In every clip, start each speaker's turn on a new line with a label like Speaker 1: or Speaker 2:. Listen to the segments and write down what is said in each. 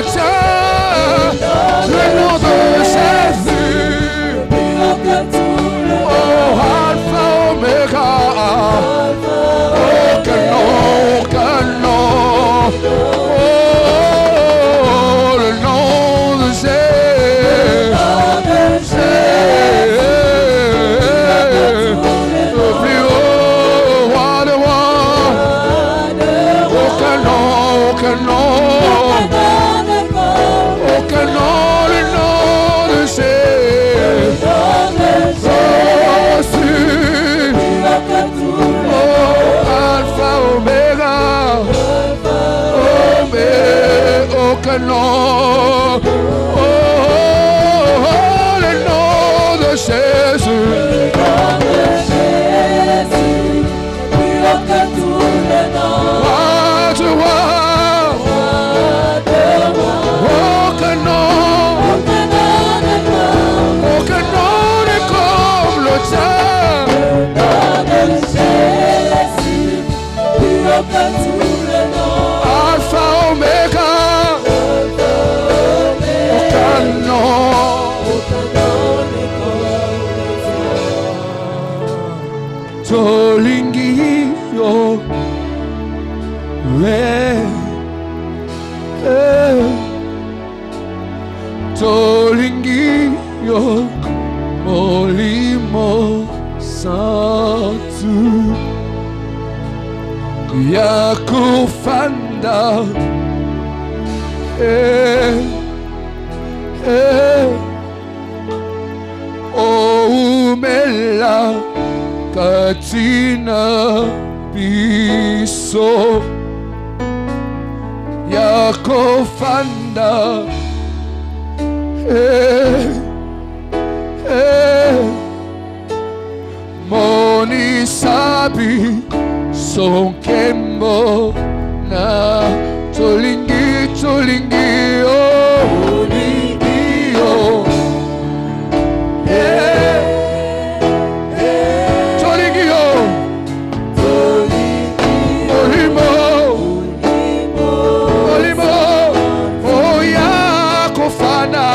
Speaker 1: tien, le nom de Jésus. Oh, Alpha, Omega. Aucun nom, aucun nom. Oh, le nom de Jésus. Le plus haut, roi de rois. Aucun nom, aucun nom. Aucun nom, le nom de Jésus. Alpha, Omega, aucun nom, le nom de Jésus. Roi de roi, aucun nom n'est comme le tien. Alpha, Omega, aucun nom. Tolingi yo, tolingi yo, molimo santu. Yakufanda, Oumela Katina Biso, Yakufanda, Moni Sabi. Son kembo na tolingi tolingi oh tolingi oh tolingi oh olimo olimo oh ya kofana.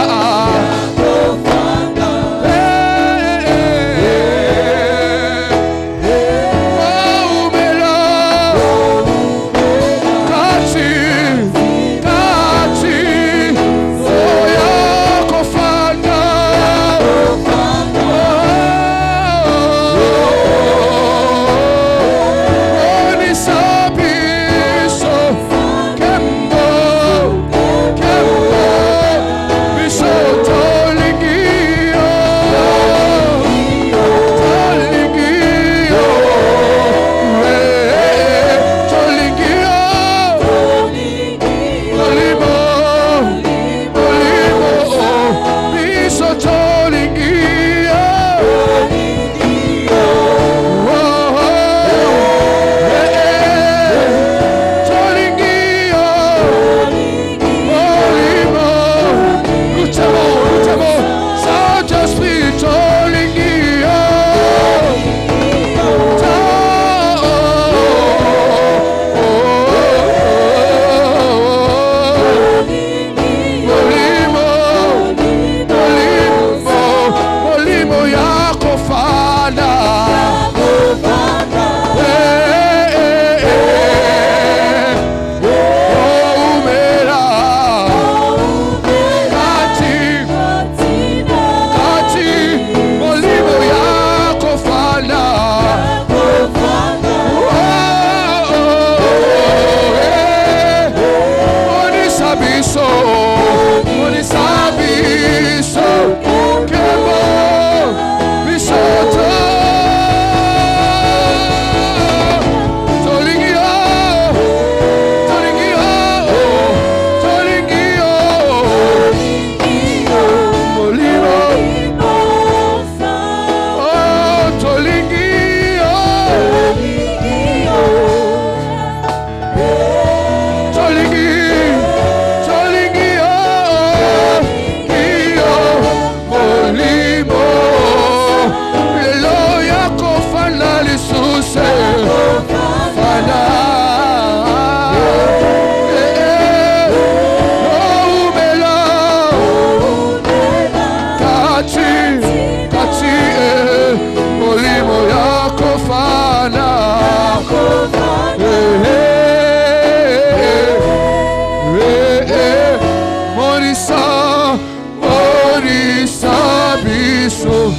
Speaker 1: Morisa biso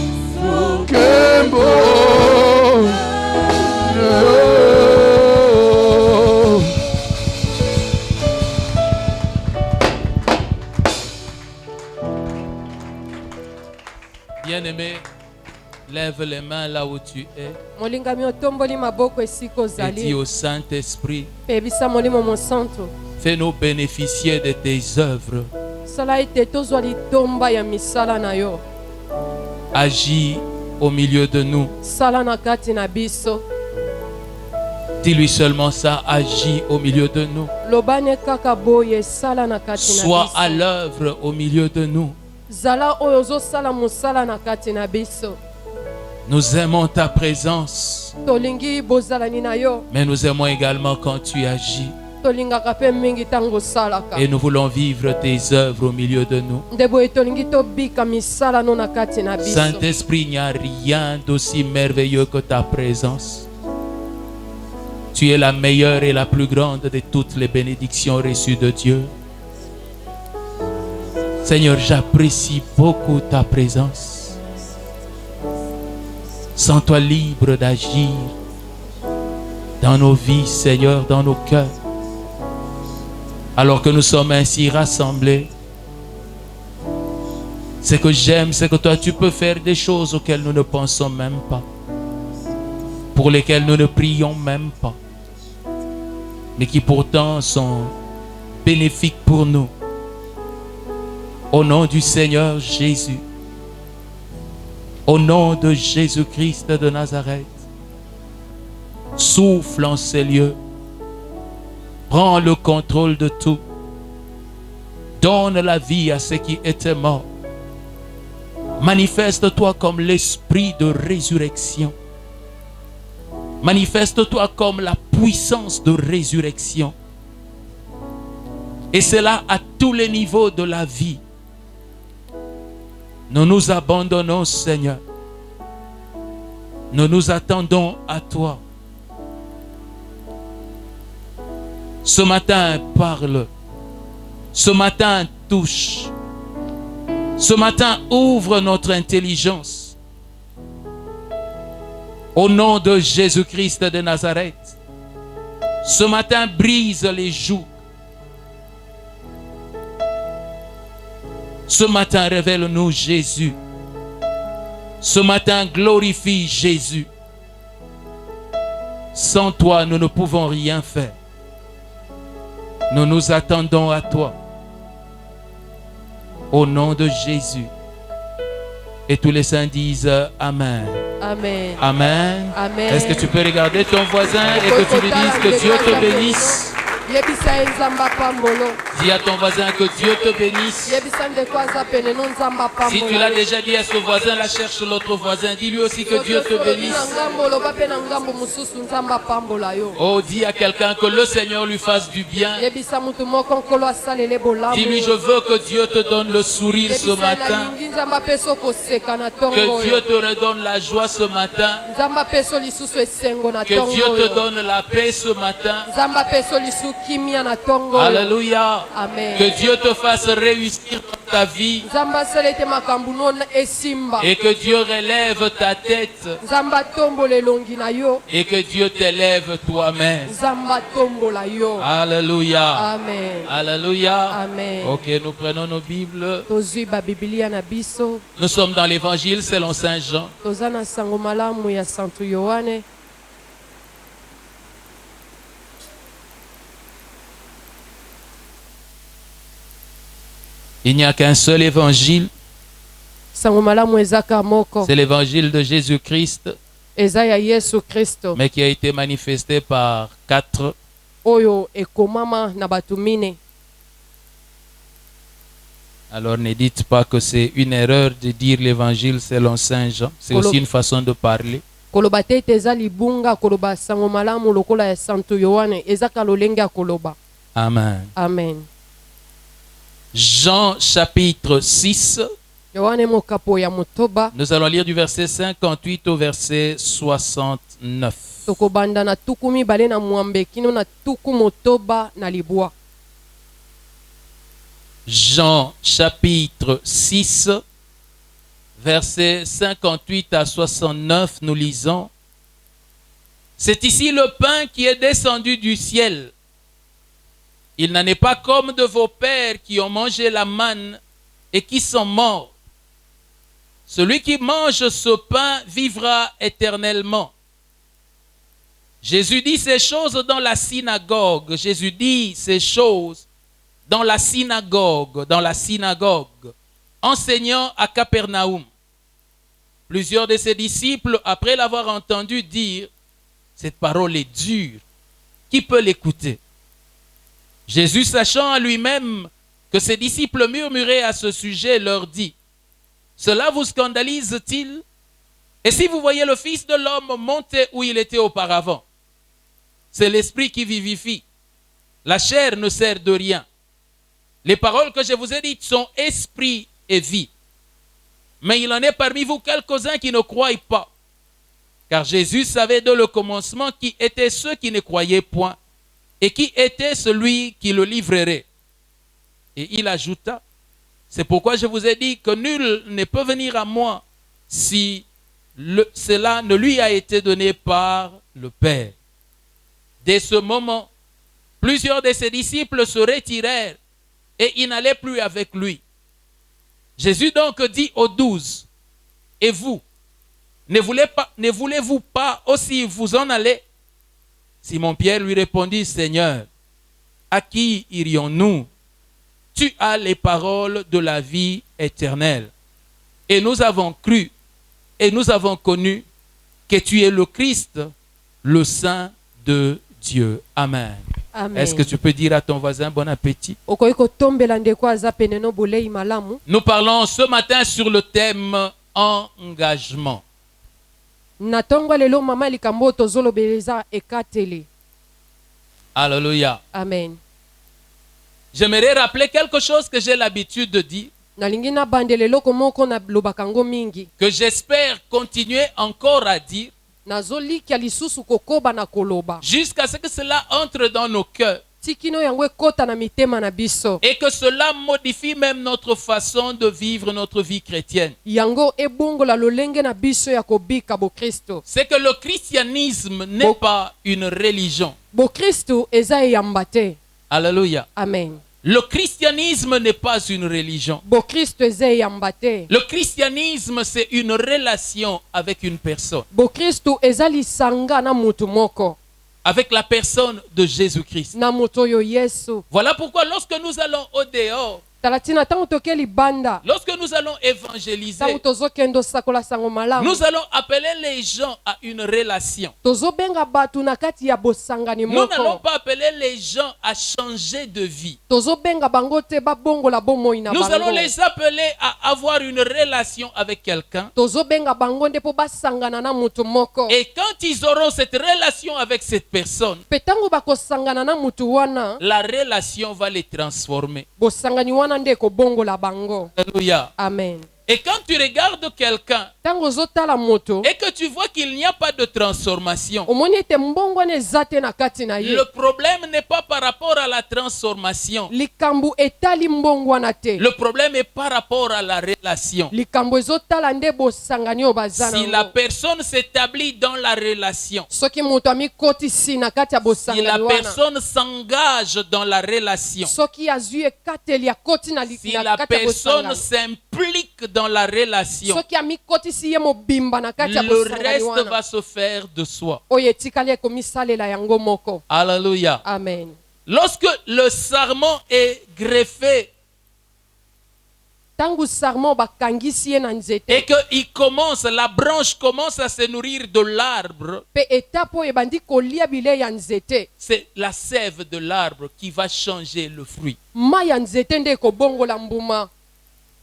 Speaker 1: Kembo
Speaker 2: Bien-aimé, lève les mains là où tu es et dis au Saint-Esprit, fais-nous bénéficier de tes œuvres. Agis au milieu de nous. Dis-lui seulement ça, agis au milieu de nous. Sois à l'œuvre au milieu de nous. Nous aimons ta présence, mais nous aimons également quand tu agis. Et nous voulons vivre tes œuvres au milieu de nous. Saint-Esprit, il n'y a rien d'aussi merveilleux que ta présence. Tu es la meilleure et la plus grande de toutes les bénédictions reçues de Dieu. Seigneur, j'apprécie beaucoup ta présence. Sens-toi libre d'agir dans nos vies, Seigneur, dans nos cœurs. Alors que nous sommes ainsi rassemblés, ce que j'aime, c'est que toi, tu peux faire des choses auxquelles nous ne pensons même pas, pour lesquelles nous ne prions même pas, mais qui pourtant sont bénéfiques pour nous. Au nom du Seigneur Jésus, au nom de Jésus-Christ de Nazareth, souffle en ces lieux, prends le contrôle de tout, donne la vie à ceux qui étaient morts, manifeste-toi comme l'esprit de résurrection, manifeste-toi comme la puissance de résurrection, et cela à tous les niveaux de la vie. Nous nous abandonnons, Seigneur. Nous nous attendons à toi. Ce matin, parle. Ce matin, touche. Ce matin, ouvre notre intelligence. Au nom de Jésus-Christ de Nazareth. Ce matin, brise les jougs. Ce matin, révèle-nous Jésus. Ce matin, glorifie Jésus. Sans toi, nous ne pouvons rien faire. Nous nous attendons à toi. Au nom de Jésus. Et tous les saints disent Amen.
Speaker 3: Amen.
Speaker 2: Amen.
Speaker 3: Amen.
Speaker 2: Est-ce que tu peux regarder ton voisin et que tu lui dises que Dieu te bénisse? Dis à ton voisin que Dieu te bénisse. Si tu l'as déjà dit à ce voisin-là, cherche l'autre voisin. Dis-lui aussi que Dieu te bénisse. Oh, dis à quelqu'un que le Seigneur lui fasse du bien. Dis-lui, je veux que Dieu te donne le sourire ce matin. Que Dieu te redonne la joie ce matin. Que Dieu te donne la paix ce matin. Alléluia.
Speaker 3: Amen.
Speaker 2: Que Dieu te fasse réussir dans ta vie. Et que Dieu relève ta tête. Et que Dieu t'élève toi-même. Alléluia.
Speaker 3: Amen.
Speaker 2: Alléluia.
Speaker 3: Amen.
Speaker 2: Ok, nous prenons nos Bibles. Nous sommes dans l'évangile selon Saint Jean. Il n'y a qu'un seul évangile. C'est l'évangile de Jésus-Christ, mais qui a été manifesté par 4. Alors ne dites pas que c'est une erreur de dire l'évangile selon Saint Jean. C'est aussi une façon de parler. Amen.
Speaker 3: Amen.
Speaker 2: Jean chapitre 6. Nous allons lire du verset 58 au verset 69. Jean chapitre 6, versets 58 à 69, nous lisons. C'est ici le pain qui est descendu du ciel. Il n'en est pas comme de vos pères qui ont mangé la manne et qui sont morts. Celui qui mange ce pain vivra éternellement. Jésus dit ces choses dans la synagogue. Jésus dit ces choses dans la synagogue, enseignant à Capernaum. Plusieurs de ses disciples, après l'avoir entendu dire, cette parole est dure, qui peut l'écouter? Jésus, sachant à lui-même que ses disciples murmuraient à ce sujet, leur dit, cela vous scandalise-t-il? Et si vous voyez le Fils de l'homme monter où il était auparavant? C'est l'esprit qui vivifie. La chair ne sert de rien. Les paroles que je vous ai dites sont esprit et vie. Mais il en est parmi vous quelques-uns qui ne croient pas. Car Jésus savait dès le commencement qui étaient ceux qui ne croyaient point et qui était celui qui le livrerait. Et il ajouta, c'est pourquoi je vous ai dit que nul ne peut venir à moi si cela ne lui a été donné par le Père. Dès ce moment, plusieurs de ses disciples se retirèrent et ils n'allaient plus avec lui. Jésus donc dit aux 12, et vous, ne voulez-vous pas aussi vous en aller? Simon-Pierre lui répondit, Seigneur, à qui irions-nous? Tu as les paroles de la vie éternelle. Et nous avons cru et nous avons connu que tu es le Christ, le Saint de Dieu. Amen.
Speaker 3: Amen.
Speaker 2: Est-ce que tu peux dire à ton voisin bon appétit? Nous parlons ce matin sur le thème engagement. Alléluia.
Speaker 3: Amen.
Speaker 2: J'aimerais rappeler quelque chose que j'ai l'habitude de dire, que j'espère continuer encore à dire, jusqu'à ce que cela entre dans nos cœurs et que cela modifie même notre façon de vivre notre vie chrétienne. C'est que le christianisme n'est pas une religion. Alléluia.
Speaker 3: Amen.
Speaker 2: Le christianisme n'est pas une religion. Le christianisme, c'est une relation avec une personne. Avec la personne de Jésus-Christ. Voilà pourquoi lorsque nous allons au dehors, lorsque nous allons évangéliser, nous allons appeler les gens à une relation. Nous n'allons pas appeler les gens à changer de vie. Nous allons les appeler à avoir une relation avec quelqu'un. Et quand ils auront cette relation avec cette personne, la relation va les transformer. Alléluia.
Speaker 3: Amen.
Speaker 2: Et quand tu regardes quelqu'un et que tu vois qu'il n'y a pas de transformation, le problème n'est pas par rapport à la transformation. Le problème est par rapport à la relation. Si la personne s'établit dans la relation, si la personne s'engage dans la relation, si la personne s'implique dans la relation, le reste va se faire de soi. Alléluia.
Speaker 3: Amen.
Speaker 2: Lorsque le sarment est greffé et que la branche commence à se nourrir de l'arbre, c'est la sève de l'arbre qui va changer le fruit.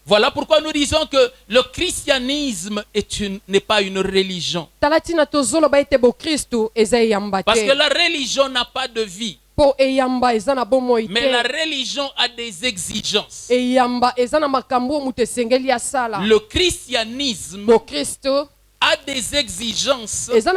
Speaker 2: Voilà pourquoi nous disons que le christianisme n'est pas une religion. Parce que la religion n'a pas de vie. Mais la religion a des exigences. Le christianisme a des exigences. Mais c'est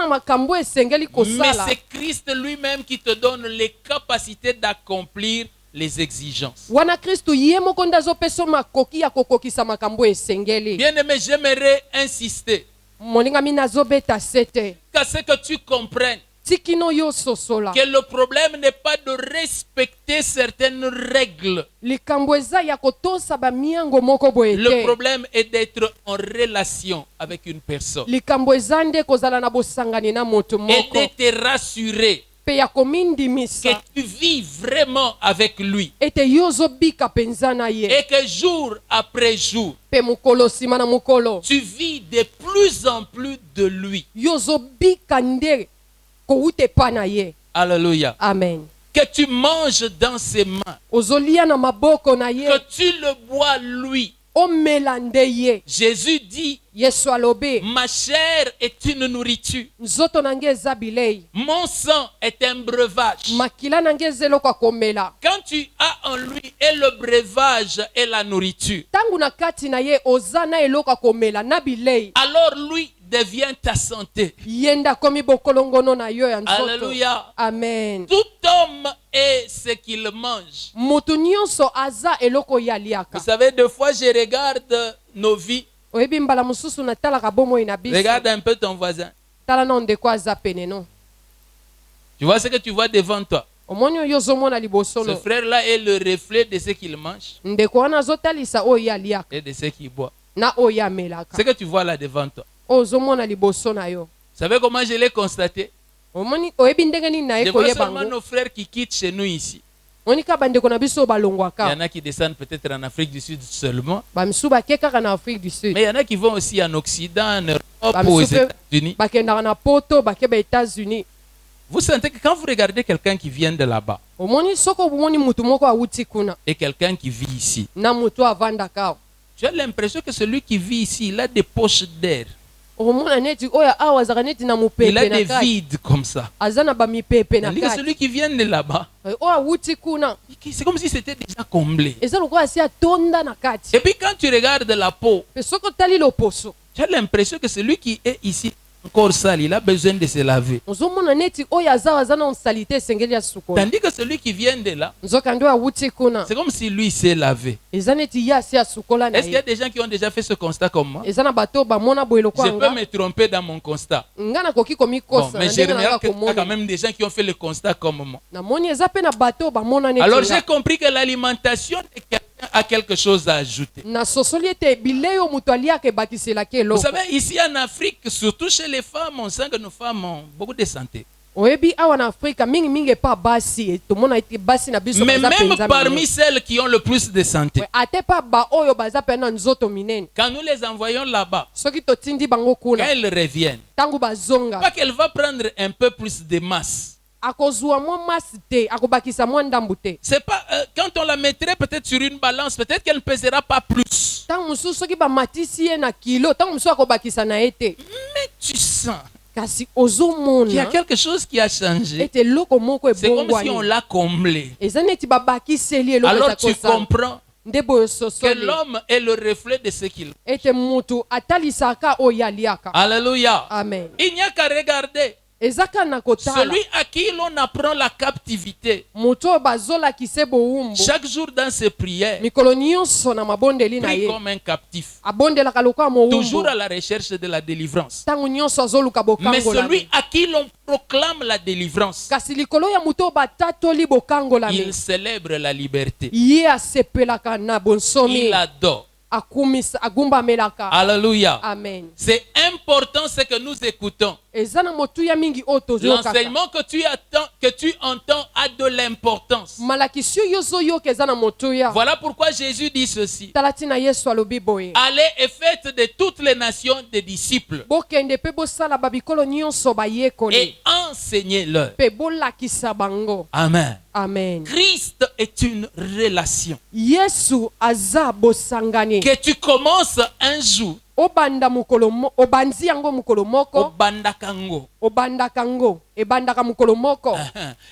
Speaker 2: Christ lui-même qui te donne les capacités d'accomplir les exigences.
Speaker 1: Wana Kristo ye moko nde azopesa makoki ya kokokisa makambo esengeli.
Speaker 2: Bien-aimé, j'aimerais insister
Speaker 1: Moninga mi nazobeta sete.
Speaker 2: qu'à ce que tu comprennes
Speaker 1: Tikino yo sosola.
Speaker 2: que le problème n'est pas de respecter certaines règles.
Speaker 1: Likambo eza ya kotosa ba miango moko boye
Speaker 2: Le
Speaker 1: te.
Speaker 2: problème est d'être en relation avec une personne
Speaker 1: Likambo eza nde kozala na bosangani na moto
Speaker 2: et
Speaker 1: moko.
Speaker 2: de te rassurer
Speaker 1: Pe ya komindimisa.
Speaker 2: que tu vis vraiment avec lui
Speaker 1: Ete yo zobika penza na ye.
Speaker 2: et que jour après jour,
Speaker 1: Pe mukolo sima na mukolo.
Speaker 2: tu vis de plus en plus de lui.
Speaker 1: Yo zobika nde koute pa na ye.
Speaker 2: Alléluia.
Speaker 1: Amen.
Speaker 2: Que tu manges dans ses mains,
Speaker 1: Ozolia na maboko na ye.
Speaker 2: que tu le bois lui.
Speaker 1: Omela nde ye.
Speaker 2: Jésus dit,
Speaker 1: Yesu alobi.
Speaker 2: ma chair est une nourriture,
Speaker 1: Nzoto na nge eza bilei.
Speaker 2: mon sang est un breuvage.
Speaker 1: Makila na nge eza eloko ya komela.
Speaker 2: Quand tu as en lui et le breuvage et la nourriture,
Speaker 1: Tangu na kati na ye oza na eloko ya komela na bilei.
Speaker 2: alors lui devient ta santé.
Speaker 1: Yenda komi bokolongono na yo ya nzoto.
Speaker 2: Alléluia.
Speaker 1: Amen.
Speaker 2: Tout homme est ce qu'il mange.
Speaker 1: Mutu nyonso aza eloko ya liaka.
Speaker 2: Vous savez, des fois je regarde nos vies.
Speaker 1: Oyebi mbala mususu na talaka bomoi na biso.
Speaker 2: Regarde un peu ton voisin.
Speaker 1: Tala na ndeko aza pene no.
Speaker 2: Tu vois ce que tu vois devant toi.
Speaker 1: Omoni oyo ozomona
Speaker 2: Ce
Speaker 1: libosolo.
Speaker 2: frère-là est le reflet de ce qu'il mange
Speaker 1: Ndeko wana azotalisa oyo ya liaka
Speaker 2: et de ce qu'il boit.
Speaker 1: na oyo amelaka.
Speaker 2: Ce que tu vois là devant toi.
Speaker 1: Oyo ozomona liboso na yo.
Speaker 2: Vous savez comment je l'ai constaté?
Speaker 1: Omoni oyebi ndenge nini na
Speaker 2: Je
Speaker 1: ye
Speaker 2: vois
Speaker 1: koyeba
Speaker 2: seulement
Speaker 1: ngo.
Speaker 2: nos frères qui quittent chez nous ici.
Speaker 1: Monika bandeko na biso
Speaker 2: Il y
Speaker 1: balongwaka.
Speaker 2: en a qui descendent peut-être en Afrique du Sud seulement.
Speaker 1: Bamisu bake kaka na Afrique du Sud.
Speaker 2: Mais il y en a qui vont aussi en Occident, en Europe,
Speaker 1: Bamisu
Speaker 2: aux
Speaker 1: pe
Speaker 2: États-Unis.
Speaker 1: bakendaka na poto bake ba États-Unis.
Speaker 2: Vous sentez que quand vous regardez quelqu'un qui vient de là-bas
Speaker 1: Omoni soko omoni mutu moko awuti kuna
Speaker 2: et quelqu'un qui vit ici,
Speaker 1: na mutu avandaka.
Speaker 2: tu as l'impression que celui qui vit ici, il a des poches d'air.
Speaker 1: Omona neti oya awa zaka neti na
Speaker 2: Il
Speaker 1: mupepe
Speaker 2: a
Speaker 1: na
Speaker 2: des
Speaker 1: kati.
Speaker 2: vides comme ça.
Speaker 1: Azana ba mipepe na
Speaker 2: Tandis que
Speaker 1: kati.
Speaker 2: celui qui vient de là-bas,
Speaker 1: Oya awuti kuna.
Speaker 2: c'est comme si c'était déjà comblé.
Speaker 1: Eza lokola asi atonda na kati.
Speaker 2: Et puis quand tu regardes la peau,
Speaker 1: Pe soko tali loposo.
Speaker 2: tu as l'impression que celui qui est ici encore sale, il a besoin de se laver.
Speaker 1: Ozomona neti oya azawa azana onsalite esengeli ya sukola.
Speaker 2: Tandis que celui qui vient de là,
Speaker 1: Nzoka ndio awuti kuna.
Speaker 2: c'est comme si lui s'est lavé.
Speaker 1: Eza neti ye asi asukola na
Speaker 2: Est-ce qu'il y a
Speaker 1: ye.
Speaker 2: des gens qui ont déjà fait ce constat comme moi?
Speaker 1: Eza na bato bamona boye
Speaker 2: Je peux
Speaker 1: lokwanga.
Speaker 2: me tromper dans mon constat.
Speaker 1: Nga nakoki
Speaker 2: Bon,
Speaker 1: komikosa.
Speaker 2: mais
Speaker 1: na
Speaker 2: je
Speaker 1: ndenge na
Speaker 2: remarque
Speaker 1: nga
Speaker 2: qu'il y a quand
Speaker 1: komona.
Speaker 2: même des gens qui ont fait le constat comme moi.
Speaker 1: Namoni eza pe na bato bamona neti.
Speaker 2: Alors
Speaker 1: nga.
Speaker 2: j'ai compris que l'alimentation de quelqu'un a quelque chose à ajouter.
Speaker 1: Na sosoli ete bilei oyo mutu aliaka ebakiselaki
Speaker 2: Vous
Speaker 1: eloko.
Speaker 2: savez, ici en Afrique, surtout chez les femmes, on sent que nos femmes ont beaucoup de santé.
Speaker 1: Oyebi awa na Afrika mingi mingi epa basi tomona ete basi na biso
Speaker 2: Mais
Speaker 1: baza
Speaker 2: même
Speaker 1: penza
Speaker 2: parmi
Speaker 1: minene.
Speaker 2: celles qui ont le plus de santé,
Speaker 1: Ate pa ba oyo baza pe na nzoto minene.
Speaker 2: quand nous les envoyons là-bas,
Speaker 1: Soki totindi bango
Speaker 2: quand
Speaker 1: kuna
Speaker 2: elles reviennent,
Speaker 1: tangu bazonga
Speaker 2: pas qu'elle va prendre un peu plus de masse.
Speaker 1: akozwa mwa masi te akobakisa mwa ndambu te.
Speaker 2: C'est pas quand on la mettrait peut-être sur une balance, peut-être qu'elle ne pèsera pas plus.
Speaker 1: Tangu mosusu soki bamatisi ye na kilo tangu mosusu akobakisa na ye te.
Speaker 2: Mais tu sens
Speaker 1: Kasi
Speaker 2: qu'il y a
Speaker 1: ozomona
Speaker 2: quelque chose qui a changé.
Speaker 1: ete eloko moko
Speaker 2: C'est comme si on
Speaker 1: ebongwani.
Speaker 2: l'a comblé.
Speaker 1: Eza neti babakiseli eloko
Speaker 2: Alors
Speaker 1: eza
Speaker 2: tu
Speaker 1: kosala.
Speaker 2: comprends
Speaker 1: Nde boyo
Speaker 2: que
Speaker 1: sosoli
Speaker 2: l'homme est le reflet de ce qu'il est.
Speaker 1: ete mutu atalisaka oyo aliaka.
Speaker 2: Alléluia.
Speaker 1: Amen.
Speaker 2: Il n'y a qu'à regarder
Speaker 1: Ezaka na kotala.
Speaker 2: celui à qui l'on apprend la captivité.
Speaker 1: Mutu oyo bazolakise bowumbu.
Speaker 2: Chaque jour dans ses prières,
Speaker 1: Mikolo nyonso na mabondeli na
Speaker 2: prie
Speaker 1: ye.
Speaker 2: comme un captif.
Speaker 1: Abondelaka lokola mowumbu.
Speaker 2: Toujours à la recherche de la délivrance.
Speaker 1: Tangu nyonso azoluka
Speaker 2: Mais
Speaker 1: bokangola.
Speaker 2: celui à qui l'on proclame la délivrance,
Speaker 1: Kasi likolo ya mutu oyo batatoli bokangola.
Speaker 2: il célèbre la liberté.
Speaker 1: Ye asepelaka na bonsomi.
Speaker 2: Il adore.
Speaker 1: Akumisa agumbamelaka.
Speaker 2: Alléluia.
Speaker 1: Amen.
Speaker 2: C'est important ce que nous écoutons.
Speaker 1: Eza na motuya mingi oyo tozoyokaka.
Speaker 2: L'enseignement que tu entends a de l'importance.
Speaker 1: Malakisi oyo ozoyoka eza na motuya.
Speaker 2: Voilà pourquoi Jésus dit ceci.
Speaker 1: Tala tina Yesu alobi boye.
Speaker 2: Allez et faites de toutes les nations des disciples
Speaker 1: Bokende pe bosala babikolo nyonso bayekoli.
Speaker 2: et enseignez-leur.
Speaker 1: Pe bolakisa bango.
Speaker 2: Amen.
Speaker 1: Amen.
Speaker 2: Christ est une relation
Speaker 1: Yesu aza bosangani.
Speaker 2: que tu commences un jour
Speaker 1: Obanda mukolo obandi yango mukolo
Speaker 2: au
Speaker 1: moko.
Speaker 2: Bandakango
Speaker 1: Obandaka ngo ebandaka mukolo moko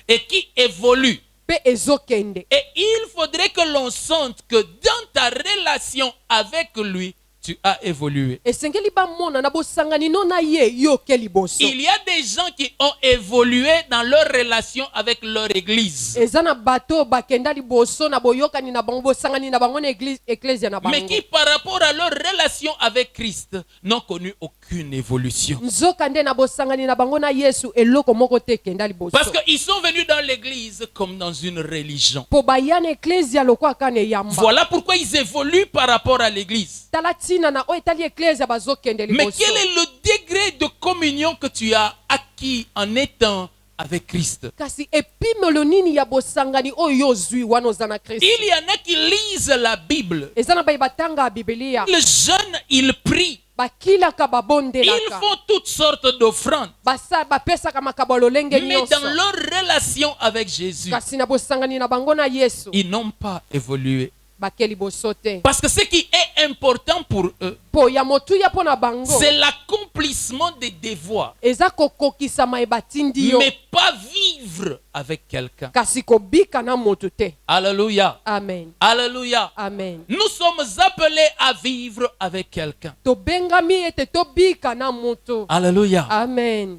Speaker 2: et qui évolue.
Speaker 1: pe ezokende.
Speaker 2: Et il faudrait que l'on sente que dans ta relation avec lui, tu as évolué.
Speaker 1: esengeli bamona na bosangani no na ye yoke liboso.
Speaker 2: Il y a des gens qui ont évolué dans leur relation avec leur église.
Speaker 1: eza na bato bakenda liboso na boyokani na bango bosangani na bango na ecclesia na bango.
Speaker 2: Mais qui par rapport à leur relation avec Christ n'ont connu aucune évolution.
Speaker 1: nzokande na bosangani na bango na Yesu eloko moko te kenda liboso.
Speaker 2: Parce qu'ils sont venus dans l'église comme dans une religion.
Speaker 1: Po bayana ecclesia lokwa kane yamba.
Speaker 2: Voilà pourquoi ils évoluent par rapport à l'église.
Speaker 1: Talatina na o etali ecclesia bazokende liboso.
Speaker 2: Mais quel est le degré de communion que tu as acquis en étant avec Christ?
Speaker 1: Kasi epimelo nini ya bosangani oyo zui wana ozana Kristo.
Speaker 2: Il y en a qui lisent la Bible.
Speaker 1: Ezana bai batanga Biblia.
Speaker 2: Les jeunes, ils prient.
Speaker 1: Bakila ka babondelaka.
Speaker 2: Ils font toutes sortes d'offrandes.
Speaker 1: Basa bapesa ka makabalo lenge
Speaker 2: Mais
Speaker 1: nyonso.
Speaker 2: dans leur relation avec Jésus,
Speaker 1: Kasi na bosangani na bango na Yesu.
Speaker 2: ils n'ont pas évolué.
Speaker 1: Bakeli bosote.
Speaker 2: Parce que ce qui est important pour eux,
Speaker 1: Po ya motu ya pona bango.
Speaker 2: c'est l'accomplissement des devoirs.
Speaker 1: Eza kokokisa maebatindi yo.
Speaker 2: Mais pas vivre avec quelqu'un.
Speaker 1: Kasi kobika na motu te.
Speaker 2: Alléluia.
Speaker 1: Amen.
Speaker 2: Alléluia.
Speaker 1: Amen.
Speaker 2: Nous sommes appelés à vivre avec quelqu'un.
Speaker 1: To bengami ete to bika na motu.
Speaker 2: Alléluia.
Speaker 1: Amen.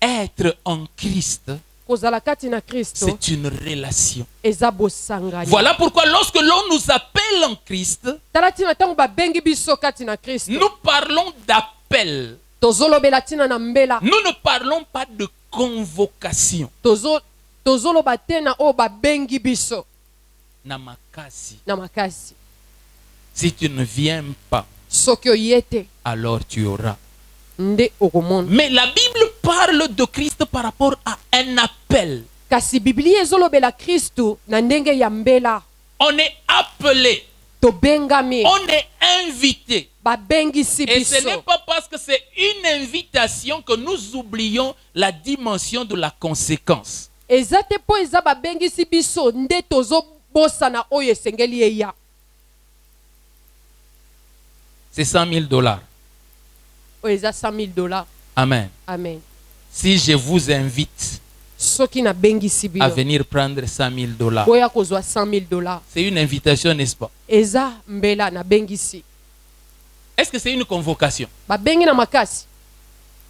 Speaker 2: Être en Christ,
Speaker 1: Kozala kati na Kristo.
Speaker 2: c'est une relation.
Speaker 1: Eza bosangani.
Speaker 2: Voilà pourquoi lorsque l'on nous appelle en Christ,
Speaker 1: Talatina tango ba bengi biso kati na Kristo.
Speaker 2: nous parlons d'appel.
Speaker 1: Tozolobela tina na mbela.
Speaker 2: Nous ne parlons pas de convocation.
Speaker 1: Tozoloba tena o ba bengi biso
Speaker 2: Namakasi.
Speaker 1: na makasi.
Speaker 2: Si tu ne viens pas,
Speaker 1: Soki oyete
Speaker 2: alors tu auras.
Speaker 1: nde okomona.
Speaker 2: Mais la Bible parle de Christ par rapport à un appel.
Speaker 1: Kasi Biblia ezolobela Kristo na ndenge ya mbela.
Speaker 2: On est appelé,
Speaker 1: To bengami
Speaker 2: on est invité.
Speaker 1: ba bengisi
Speaker 2: Et ce
Speaker 1: biso.
Speaker 2: n'est pas parce que c'est une invitation que nous oublions la dimension de la conséquence.
Speaker 1: Eza te po eza ba bengisi biso nde tozobosana oyo esengeli eya.
Speaker 2: C'est $100,000.
Speaker 1: Oyo eza $100,000.
Speaker 2: Amen.
Speaker 1: Amen.
Speaker 2: Si je vous invite
Speaker 1: Soki na bengisi
Speaker 2: à
Speaker 1: bilo.
Speaker 2: venir prendre $100,000,
Speaker 1: Boya kozwa $100,000.
Speaker 2: c'est une invitation, n'est-ce pas?
Speaker 1: Eza mbela na bengisi.
Speaker 2: Est-ce que c'est une convocation?
Speaker 1: Ba bengi na makasi.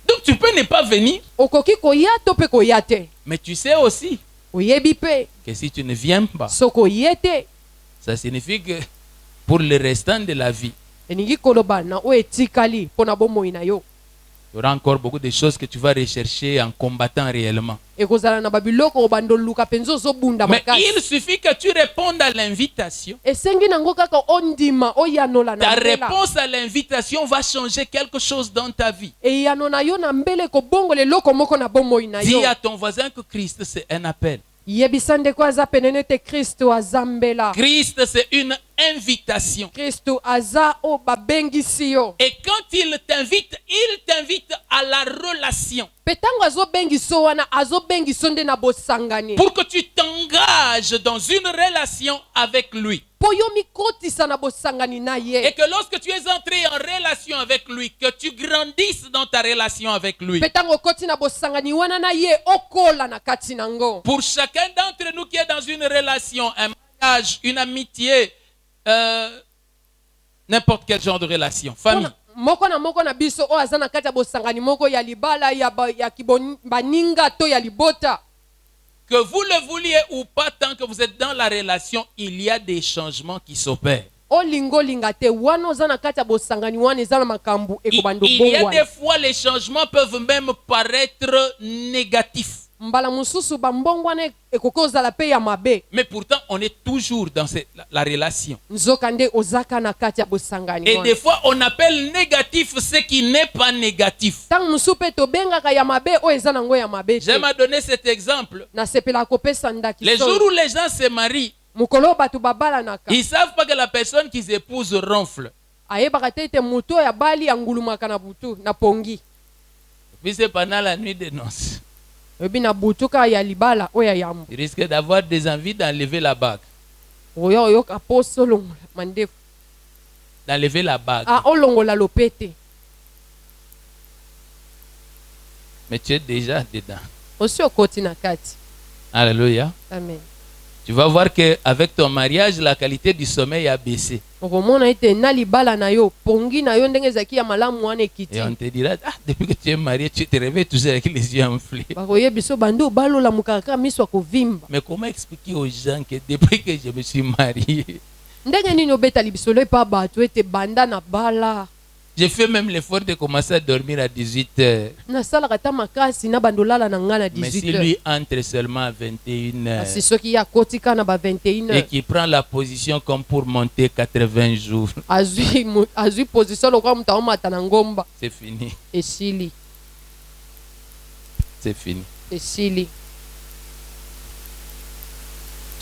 Speaker 2: Donc tu peux ne pas venir,
Speaker 1: Okoki koya to pe koya te.
Speaker 2: mais tu sais aussi
Speaker 1: Oyebi pe
Speaker 2: que si tu ne viens pas,
Speaker 1: soko yete
Speaker 2: ça signifie que pour le restant de la vie,
Speaker 1: eningi koloba na o etikali pona bomoi na yo.
Speaker 2: il y aura encore beaucoup de choses que tu vas rechercher en combattant réellement.
Speaker 1: Ekozala na babiloko obando luka penzo zo bunda
Speaker 2: Mais il
Speaker 1: makasi.
Speaker 2: suffit que tu répondes à l'invitation.
Speaker 1: Esengi nango kaka ondima oyanola
Speaker 2: Ta
Speaker 1: na mbela.
Speaker 2: réponse à l'invitation va changer quelque chose dans ta vie.
Speaker 1: Eyano na yo na mbele ko bongo le loko moko na bomoi na yo.
Speaker 2: Dis à ton voisin que Christ, c'est un appel.
Speaker 1: Yebisande ko aza penene te Kristo azambela.
Speaker 2: Christ, c'est une invitation.
Speaker 1: Kristo aza o babengisi yo.
Speaker 2: Et quand il t'invite à la relation.
Speaker 1: Petango azo bengiso wana azo bengiso nde na bosangani.
Speaker 2: Pour que tu t'engages dans une relation avec lui.
Speaker 1: Po yo mikotisa na bosangani na ye.
Speaker 2: Et que lorsque tu es entré en relation avec lui, que tu grandisses dans ta relation avec lui.
Speaker 1: Petango koti na bosangani wana na ye okola na kati nango.
Speaker 2: Pour chacun d'entre nous qui est dans une relation, un mariage, une amitié, n'importe quel genre de relation, famille.
Speaker 1: Moko na biso o azana kati ya bosangani moko ya libala ya baninga to ya libota.
Speaker 2: Que vous le vouliez ou pas, tant que vous êtes dans la relation, il y a des changements qui s'opèrent.
Speaker 1: O lingo lingate wana ozana kati ya bosangani wana ezana makambu ekobando
Speaker 2: Il y a
Speaker 1: bongwa.
Speaker 2: des fois, les changements peuvent même paraître négatifs.
Speaker 1: Mbala mususu bambongwana ekoki ozala pe ya mabe.
Speaker 2: Mais pourtant, on est toujours dans la relation.
Speaker 1: Nzokande ozaka na kati ya bosangani
Speaker 2: Et
Speaker 1: wana.
Speaker 2: des fois, on appelle négatif ce qui n'est pas négatif.
Speaker 1: Tango musu pe tobengaka ya mabe o eza nango ya mabe te.
Speaker 2: J'aime donner cet exemple.
Speaker 1: Na sepela kopesa ndaki.
Speaker 2: Les jours où les gens se marient,
Speaker 1: mukolo batu babalanaka.
Speaker 2: ils ne savent pas que la personne qu'ils épousent ronfle.
Speaker 1: Ayebaka te ete moto ya bali angulumaka na butu na pongi.
Speaker 2: Puis c'est pendant la nuit de noces.
Speaker 1: Ebi na butuka ya libala oya yambo.
Speaker 2: Il risque d'avoir des envies d'enlever la bague.
Speaker 1: Oyo yo kaposo longola mandefu.
Speaker 2: D'enlever la bague.
Speaker 1: Ah olongola lopete.
Speaker 2: Mais tu es déjà dedans.
Speaker 1: Osi okoti na kati.
Speaker 2: Alléluia.
Speaker 1: Amen.
Speaker 2: Tu vas voir qu'avec ton mariage, la qualité du sommeil a baissé.
Speaker 1: okomona ete na libala na yo pongi na yo ndenge ezalaki ya malamu wana ekiti.
Speaker 2: Et on te dira, ah, depuis que tu es marié, tu te réveilles toujours avec les yeux enflés.
Speaker 1: bakoyebi so bandi obalola mukaka miso akovimba.
Speaker 2: Mais comment expliquer aux gens que depuis que je me suis marié,
Speaker 1: ndenge nini obetali bisolo epa bato ete banda na bala
Speaker 2: j'ai fait même l'effort de commencer à dormir à 18h.
Speaker 1: nasalaka ta makasi na bandolala na nga na
Speaker 2: Mais si
Speaker 1: 18h.
Speaker 2: lui entre seulement à 21h
Speaker 1: kasi soki ye akoti kaka na ba 21h
Speaker 2: et qui prend la position comme pour monter 80 jours,
Speaker 1: azwi position lokola moto aomata na ngomba,
Speaker 2: c'est fini.
Speaker 1: esili
Speaker 2: C'est fini.
Speaker 1: esili.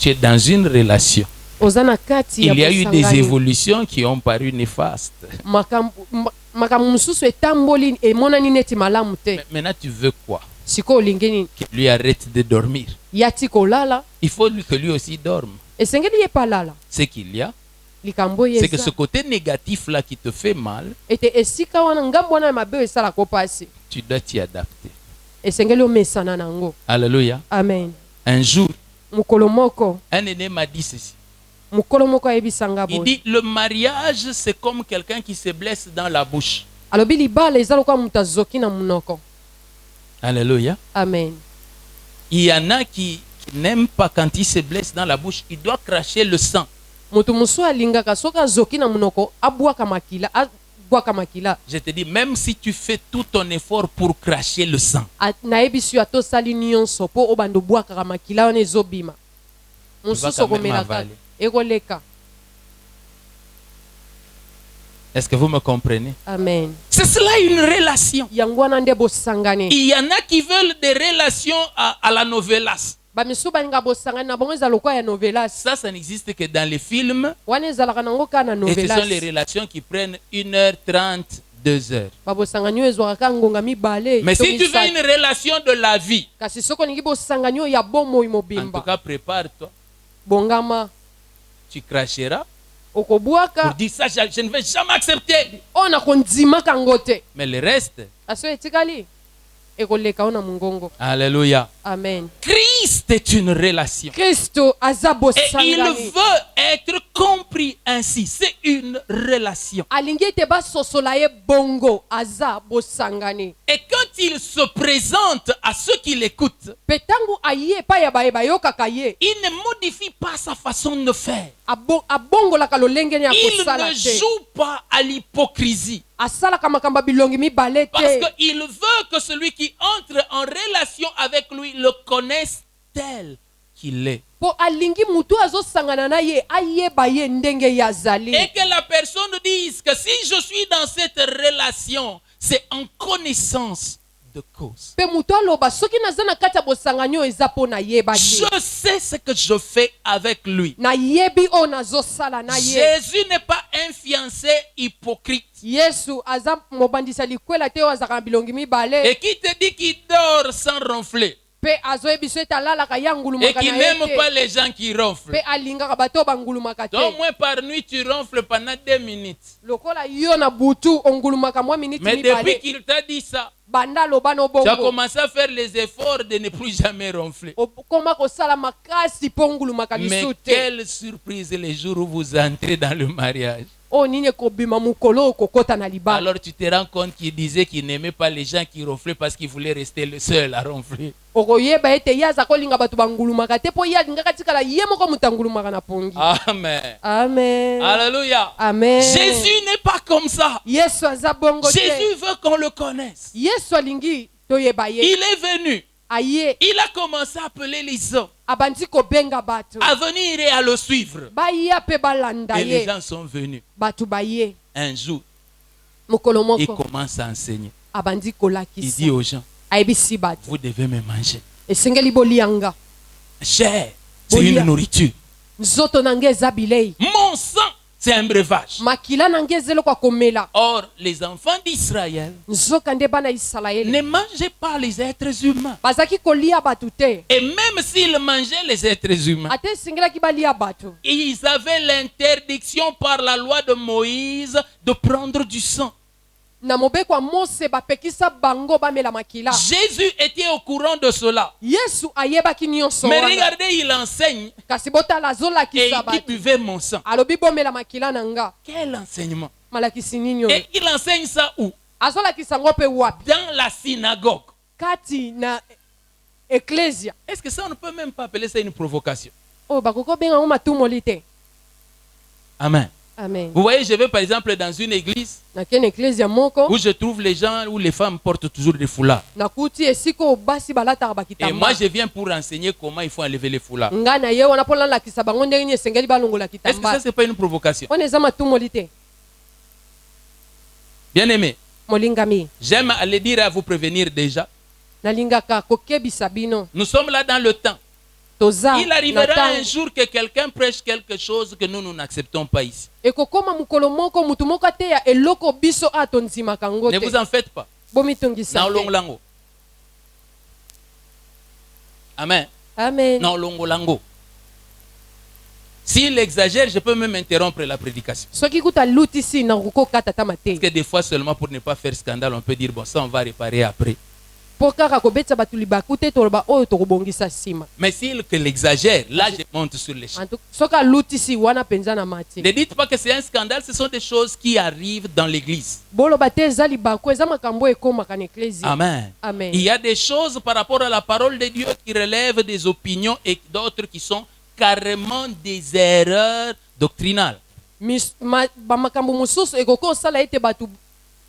Speaker 2: Tu es dans une relation.
Speaker 1: oza na kati
Speaker 2: Il y a eu des
Speaker 1: bosangani.
Speaker 2: évolutions qui ont paru néfastes.
Speaker 1: makambo mosusu etamboli emonani neti malamu te.
Speaker 2: Mais maintenant, tu veux quoi?
Speaker 1: sikoyo olingi nini?
Speaker 2: Qu'il lui arrête de dormir.
Speaker 1: ya ti kolala
Speaker 2: Il faut que lui aussi dorme.
Speaker 1: esengeli ye mpe alala.
Speaker 2: Ce qu'il y a,
Speaker 1: likambo ye
Speaker 2: c'est que
Speaker 1: eza
Speaker 2: ce côté négatif-là qui te fait mal,
Speaker 1: ete esika wana ngambo wana ya mabe oyo esalaka mpasi
Speaker 2: tu dois t'y adapter.
Speaker 1: esengeli omesana nango.
Speaker 2: Alléluia.
Speaker 1: amen.
Speaker 2: Un jour,
Speaker 1: mokolo moko
Speaker 2: un aîné m'a dit ceci.
Speaker 1: mokolo moko ayebisanga
Speaker 2: Il
Speaker 1: boye
Speaker 2: dit, le mariage, c'est comme quelqu'un qui se blesse dans la bouche.
Speaker 1: alobi libala eza lokola moto azoki na monoko.
Speaker 2: Alléluia.
Speaker 1: amen.
Speaker 2: Il y en a qui n'aiment pas quand il se blesse dans la bouche. Il doit cracher le sang.
Speaker 1: moto mosusu alingaka soki azoki na monoko abwaka makila.
Speaker 2: Je te dis, même si tu fais tout ton effort pour cracher le sang,
Speaker 1: nayebisi yo atosali nyonso mpo obanda obwakaka makila wana ezobima mosusu
Speaker 2: quand même
Speaker 1: okomelaka
Speaker 2: avaler.
Speaker 1: ekoleka.
Speaker 2: est-ce que vous me comprenez?
Speaker 1: amen.
Speaker 2: C'est cela une relation.
Speaker 1: yango wana nde bosangani.
Speaker 2: Il y en a qui veulent des relations à la novelas.
Speaker 1: bamisusu balinga bosangani na bango eza lokola ya novelas.
Speaker 2: Ça n'existe que dans les films.
Speaker 1: wana ezalaka nango kaka na
Speaker 2: Et ce sont
Speaker 1: novelas.
Speaker 2: les relations qui prennent 1h30, 2h.
Speaker 1: babosangani oyo ezwaka kaka ngonga mibale.
Speaker 2: Mais
Speaker 1: to
Speaker 2: si tu veux
Speaker 1: misato.
Speaker 2: une relation de la vie,
Speaker 1: kasi soki olingi bosangani oyo ya bomoi
Speaker 2: en tout
Speaker 1: mobimba
Speaker 2: cas, prépare-toi.
Speaker 1: bongama
Speaker 2: Tu cracheras pour
Speaker 1: okobwaka
Speaker 2: dire ça, je ne vais jamais accepter.
Speaker 1: oyo nakondimaka yango te.
Speaker 2: Mais le reste,
Speaker 1: kasi oyo etikali ekoleka oyo na mongongo.
Speaker 2: alléluia.
Speaker 1: amen.
Speaker 2: Christ est une relation.
Speaker 1: kristo aza
Speaker 2: Et il
Speaker 1: bosangani.
Speaker 2: veut être compris ainsi. C'est une relation.
Speaker 1: alingi ete basosola ye bongo aza bosangani.
Speaker 2: Et quand il se présente à ceux qui l'écoutent,
Speaker 1: mpe ntango aye epai ya baye bayokaka ye
Speaker 2: il ne modifie pas sa façon de faire.
Speaker 1: abongolaka lolengeni ya
Speaker 2: Il
Speaker 1: kosala
Speaker 2: ne
Speaker 1: te.
Speaker 2: joue pas à l'hypocrisie.
Speaker 1: asalaka makambo ya bilongi mibale
Speaker 2: Parce
Speaker 1: te.
Speaker 2: qu'il veut que celui qui entre en relation avec lui le connaisse tel qu'il est.
Speaker 1: mpo alingi mutu azosangana na ye ayeba ye ndenge ye azali.
Speaker 2: Et que la personne dise que si je suis dans cette relation, c'est en connaissance de cause.
Speaker 1: mpe mutu aloba soki naza na kati ya bosangani oyo eza mpo nayeba ye.
Speaker 2: Je sais ce que je fais avec lui.
Speaker 1: nayebi oyo nazosala na ye.
Speaker 2: Jésus n'est pas un fiancé hypocrite.
Speaker 1: yesu aza mobandisa likwela te oyo azalaka na bilongi mibale.
Speaker 2: Et qui te dit qu'il dort sans ronfler.
Speaker 1: mpe azoyebisa ete alalaka ye
Speaker 2: Et
Speaker 1: angulumaka
Speaker 2: qui
Speaker 1: na ye
Speaker 2: n'aime pas
Speaker 1: te.
Speaker 2: les gens qui ronflent.
Speaker 1: mpe alingaka bato oyo bangulumaka te.
Speaker 2: Donc, au moins par nuit, tu ronfles pendant 2 minutes.
Speaker 1: lokola yo na butu ongulumaka mwa miniti
Speaker 2: Mais depuis
Speaker 1: mibale
Speaker 2: qu'il t'a dit ça,
Speaker 1: banda aloba no
Speaker 2: tu as
Speaker 1: bongo
Speaker 2: commencé à faire les efforts de ne plus jamais ronfler.
Speaker 1: okoma kosala makasi mpo ongulumaka
Speaker 2: Mais
Speaker 1: lisu te.
Speaker 2: quelle surprise les jours où vous entrez dans le mariage.
Speaker 1: oyo nini ekobima mokolo oyo kokota na libala.
Speaker 2: Alors tu te rends compte qu'il disait qu'il n'aimait pas les gens qui ronflaient parce qu'il voulait rester le seul à ronfler.
Speaker 1: okoyeba ete ye aza kolinga bato bangulumaka te mpo ye alingaka tikala ye moko moto angulumaka na pongi.
Speaker 2: Amen.
Speaker 1: amen.
Speaker 2: Alléluia.
Speaker 1: amen.
Speaker 2: Jésus n'est pas comme ça.
Speaker 1: yesu aza bongo te.
Speaker 2: Jésus veut qu'on le connaisse.
Speaker 1: yesu alingi toyeba ye.
Speaker 2: Il est venu.
Speaker 1: aye
Speaker 2: Il a commencé à appeler les hommes
Speaker 1: abandi kobenga bato
Speaker 2: à venir et à le suivre.
Speaker 1: baya mpe balanda
Speaker 2: Et les
Speaker 1: ye.
Speaker 2: gens sont venus.
Speaker 1: bato baye
Speaker 2: Un jour,
Speaker 1: mokolo
Speaker 2: il
Speaker 1: moko
Speaker 2: commence à enseigner.
Speaker 1: abandi
Speaker 2: Il
Speaker 1: kolakisa
Speaker 2: dit aux gens,
Speaker 1: ayebisi bato
Speaker 2: vous devez me manger.
Speaker 1: esengeli bolianga
Speaker 2: Chair, c'est
Speaker 1: Bolia.
Speaker 2: une nourriture.
Speaker 1: nzoto na nge eza bilei.
Speaker 2: Mon sang, c'est un breuvage.
Speaker 1: makila na nge eza eloko ya komela.
Speaker 2: Or, les enfants d'Israël
Speaker 1: nzoka nde bana isalaele
Speaker 2: ne mangeaient pas les êtres humains.
Speaker 1: bazalaki kolia bato te.
Speaker 2: Et même s'ils mangeaient les êtres humains,
Speaker 1: ate esengelaki balia bato.
Speaker 2: ils avaient l'interdiction par la loi de Moïse de prendre du sang.
Speaker 3: na mobeko mose bapekisa bango bamela makila.
Speaker 2: Jésus était au courant de cela.
Speaker 3: Yesu ayebaki nyonso
Speaker 2: Mais
Speaker 3: wana.
Speaker 2: regardez, il enseigne
Speaker 3: Kasi botala
Speaker 2: et
Speaker 3: azolakisa
Speaker 2: il dit
Speaker 3: bato.
Speaker 2: buvez mon sang.
Speaker 3: Alobi bomela makila na nga.
Speaker 2: Quel enseignement!
Speaker 3: Malakisi nini oyo?
Speaker 2: Et il enseigne ça où?
Speaker 3: Azolakisa ngo pe wapi?
Speaker 2: Dans la synagogue.
Speaker 3: Kati na ecclesia.
Speaker 2: Est-ce que ça, on ne peut même pas appeler ça une provocation?
Speaker 3: Oh, bakoko benga ngo matumoli te.
Speaker 2: Amen.
Speaker 3: Amen.
Speaker 2: Vous voyez, je vais par exemple dans une église
Speaker 3: Na ken ecclesia moko.
Speaker 2: où je trouve les gens, où les femmes portent toujours des foulards.
Speaker 3: Na kuti esiko basi balata
Speaker 2: Et
Speaker 3: bakitamba.
Speaker 2: moi, je viens pour enseigner comment il faut enlever les foulards.
Speaker 3: Nga na ye wana pola lakisa bango ndenge ni esengeli balongola
Speaker 2: Est-ce que ça,
Speaker 3: kitamba.
Speaker 2: c'est pas une provocation?
Speaker 3: Wana eza matumoli te.
Speaker 2: Bien aimé,
Speaker 3: Molingami.
Speaker 2: j'aime aller dire à vous prévenir déjà.
Speaker 3: Nalingaka kokebisa bino.
Speaker 2: Nous sommes là dans le temps.
Speaker 3: Toza.
Speaker 2: Il arrivera
Speaker 3: na
Speaker 2: un
Speaker 3: tango.
Speaker 2: jour que quelqu'un prêche quelque chose que nous n'acceptons pas ici.
Speaker 3: Ekokoma mukolo moko mutu moko ateya eloko biso atonzimaka ngo
Speaker 2: Ne
Speaker 3: te.
Speaker 2: vous en faites pas.
Speaker 3: Bomitungisa
Speaker 2: Na
Speaker 3: te.
Speaker 2: olongolango. Amen.
Speaker 3: Amen.
Speaker 2: Na olongolango. S'il exagère, je peux même interrompre la prédication.
Speaker 3: Soki kuta lutisi na kokata
Speaker 2: Parce
Speaker 3: tamate.
Speaker 2: que des fois seulement pour ne pas faire scandale, on peut dire bon, ça on va réparer après.
Speaker 3: Pokaka kobetsa batu libaku te toloba oyo tokobongisa sima.
Speaker 2: Mais s'il exagère, là je monte sur les champs.
Speaker 3: Antu soka lutisi wana penza na mati.
Speaker 2: Ne dites pas que c'est un scandale, ce sont des choses qui arrivent dans l'église.
Speaker 3: Boloba te eza libaku eza makambo ekomaka na ecclesia.
Speaker 2: Amen.
Speaker 3: Amen.
Speaker 2: Il y a des choses par rapport à la parole de Dieu qui relèvent des opinions et d'autres qui sont carrément des erreurs doctrinales.
Speaker 3: Ba makambo mususu ekoko osala ete batu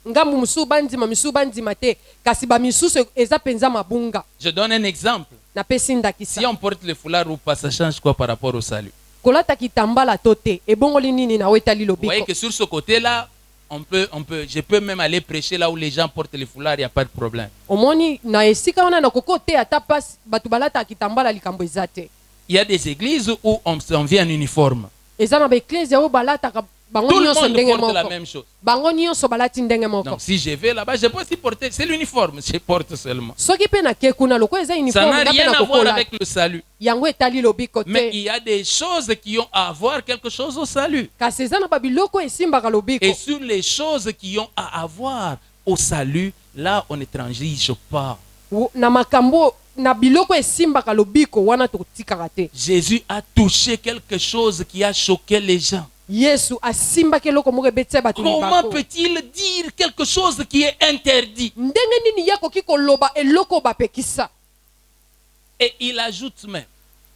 Speaker 3: ngambu musu bandima misu bandima te kasi ba misusu eza penza mabunga.
Speaker 2: Je donne un exemple.
Speaker 3: Na pesi ndakisa.
Speaker 2: Si on porte le foulard ou pas, ça change quoi par rapport au salut?
Speaker 3: Kolata kitambala tote ebongoli nini na wetali
Speaker 2: Vous voyez
Speaker 3: lobiko.
Speaker 2: que sur ce côté-là, je peux même aller prêcher là où les gens portent les foulards, il n'y a pas de problème.
Speaker 3: Omoni na esika wana na koko te ata pas batu balata kitambala likambo eza te.
Speaker 2: Il y a des églises où on vient en uniforme.
Speaker 3: Eza na ba ecclesia o balata bango
Speaker 2: Tout le
Speaker 3: nyonso
Speaker 2: monde
Speaker 3: ndenge
Speaker 2: porte la
Speaker 3: moko.
Speaker 2: même chose.
Speaker 3: Bango nyonso balati ndenge moko.
Speaker 2: Donc si je vais là-bas, je peux aussi porter, c'est l'uniforme, je porte seulement.
Speaker 3: Soki pe na ke kuna loko eza
Speaker 2: Ça
Speaker 3: uniforme
Speaker 2: n'a
Speaker 3: na pe
Speaker 2: rien
Speaker 3: na
Speaker 2: à voir
Speaker 3: kokola.
Speaker 2: avec le salut.
Speaker 3: Yango etali lobiko
Speaker 2: Mais
Speaker 3: te.
Speaker 2: il y a des choses qui ont à voir quelque chose au salut.
Speaker 3: Kasi eza na ba biloko esimbaka lobiko.
Speaker 2: Et sur les choses qui ont à avoir au salut, là on ne transige pas.
Speaker 3: Na makambo na biloko esimbaka lobiko wana totikaka te.
Speaker 2: Jésus a touché quelque chose qui a choqué les gens.
Speaker 3: Yesu asimbaki eloko moko ebetisa bato
Speaker 2: Comment
Speaker 3: libako.
Speaker 2: peut-il dire quelque chose qui est interdit?
Speaker 3: Ndenge nini yakoki koloba eloko bapekisa.
Speaker 2: Et il ajoute même.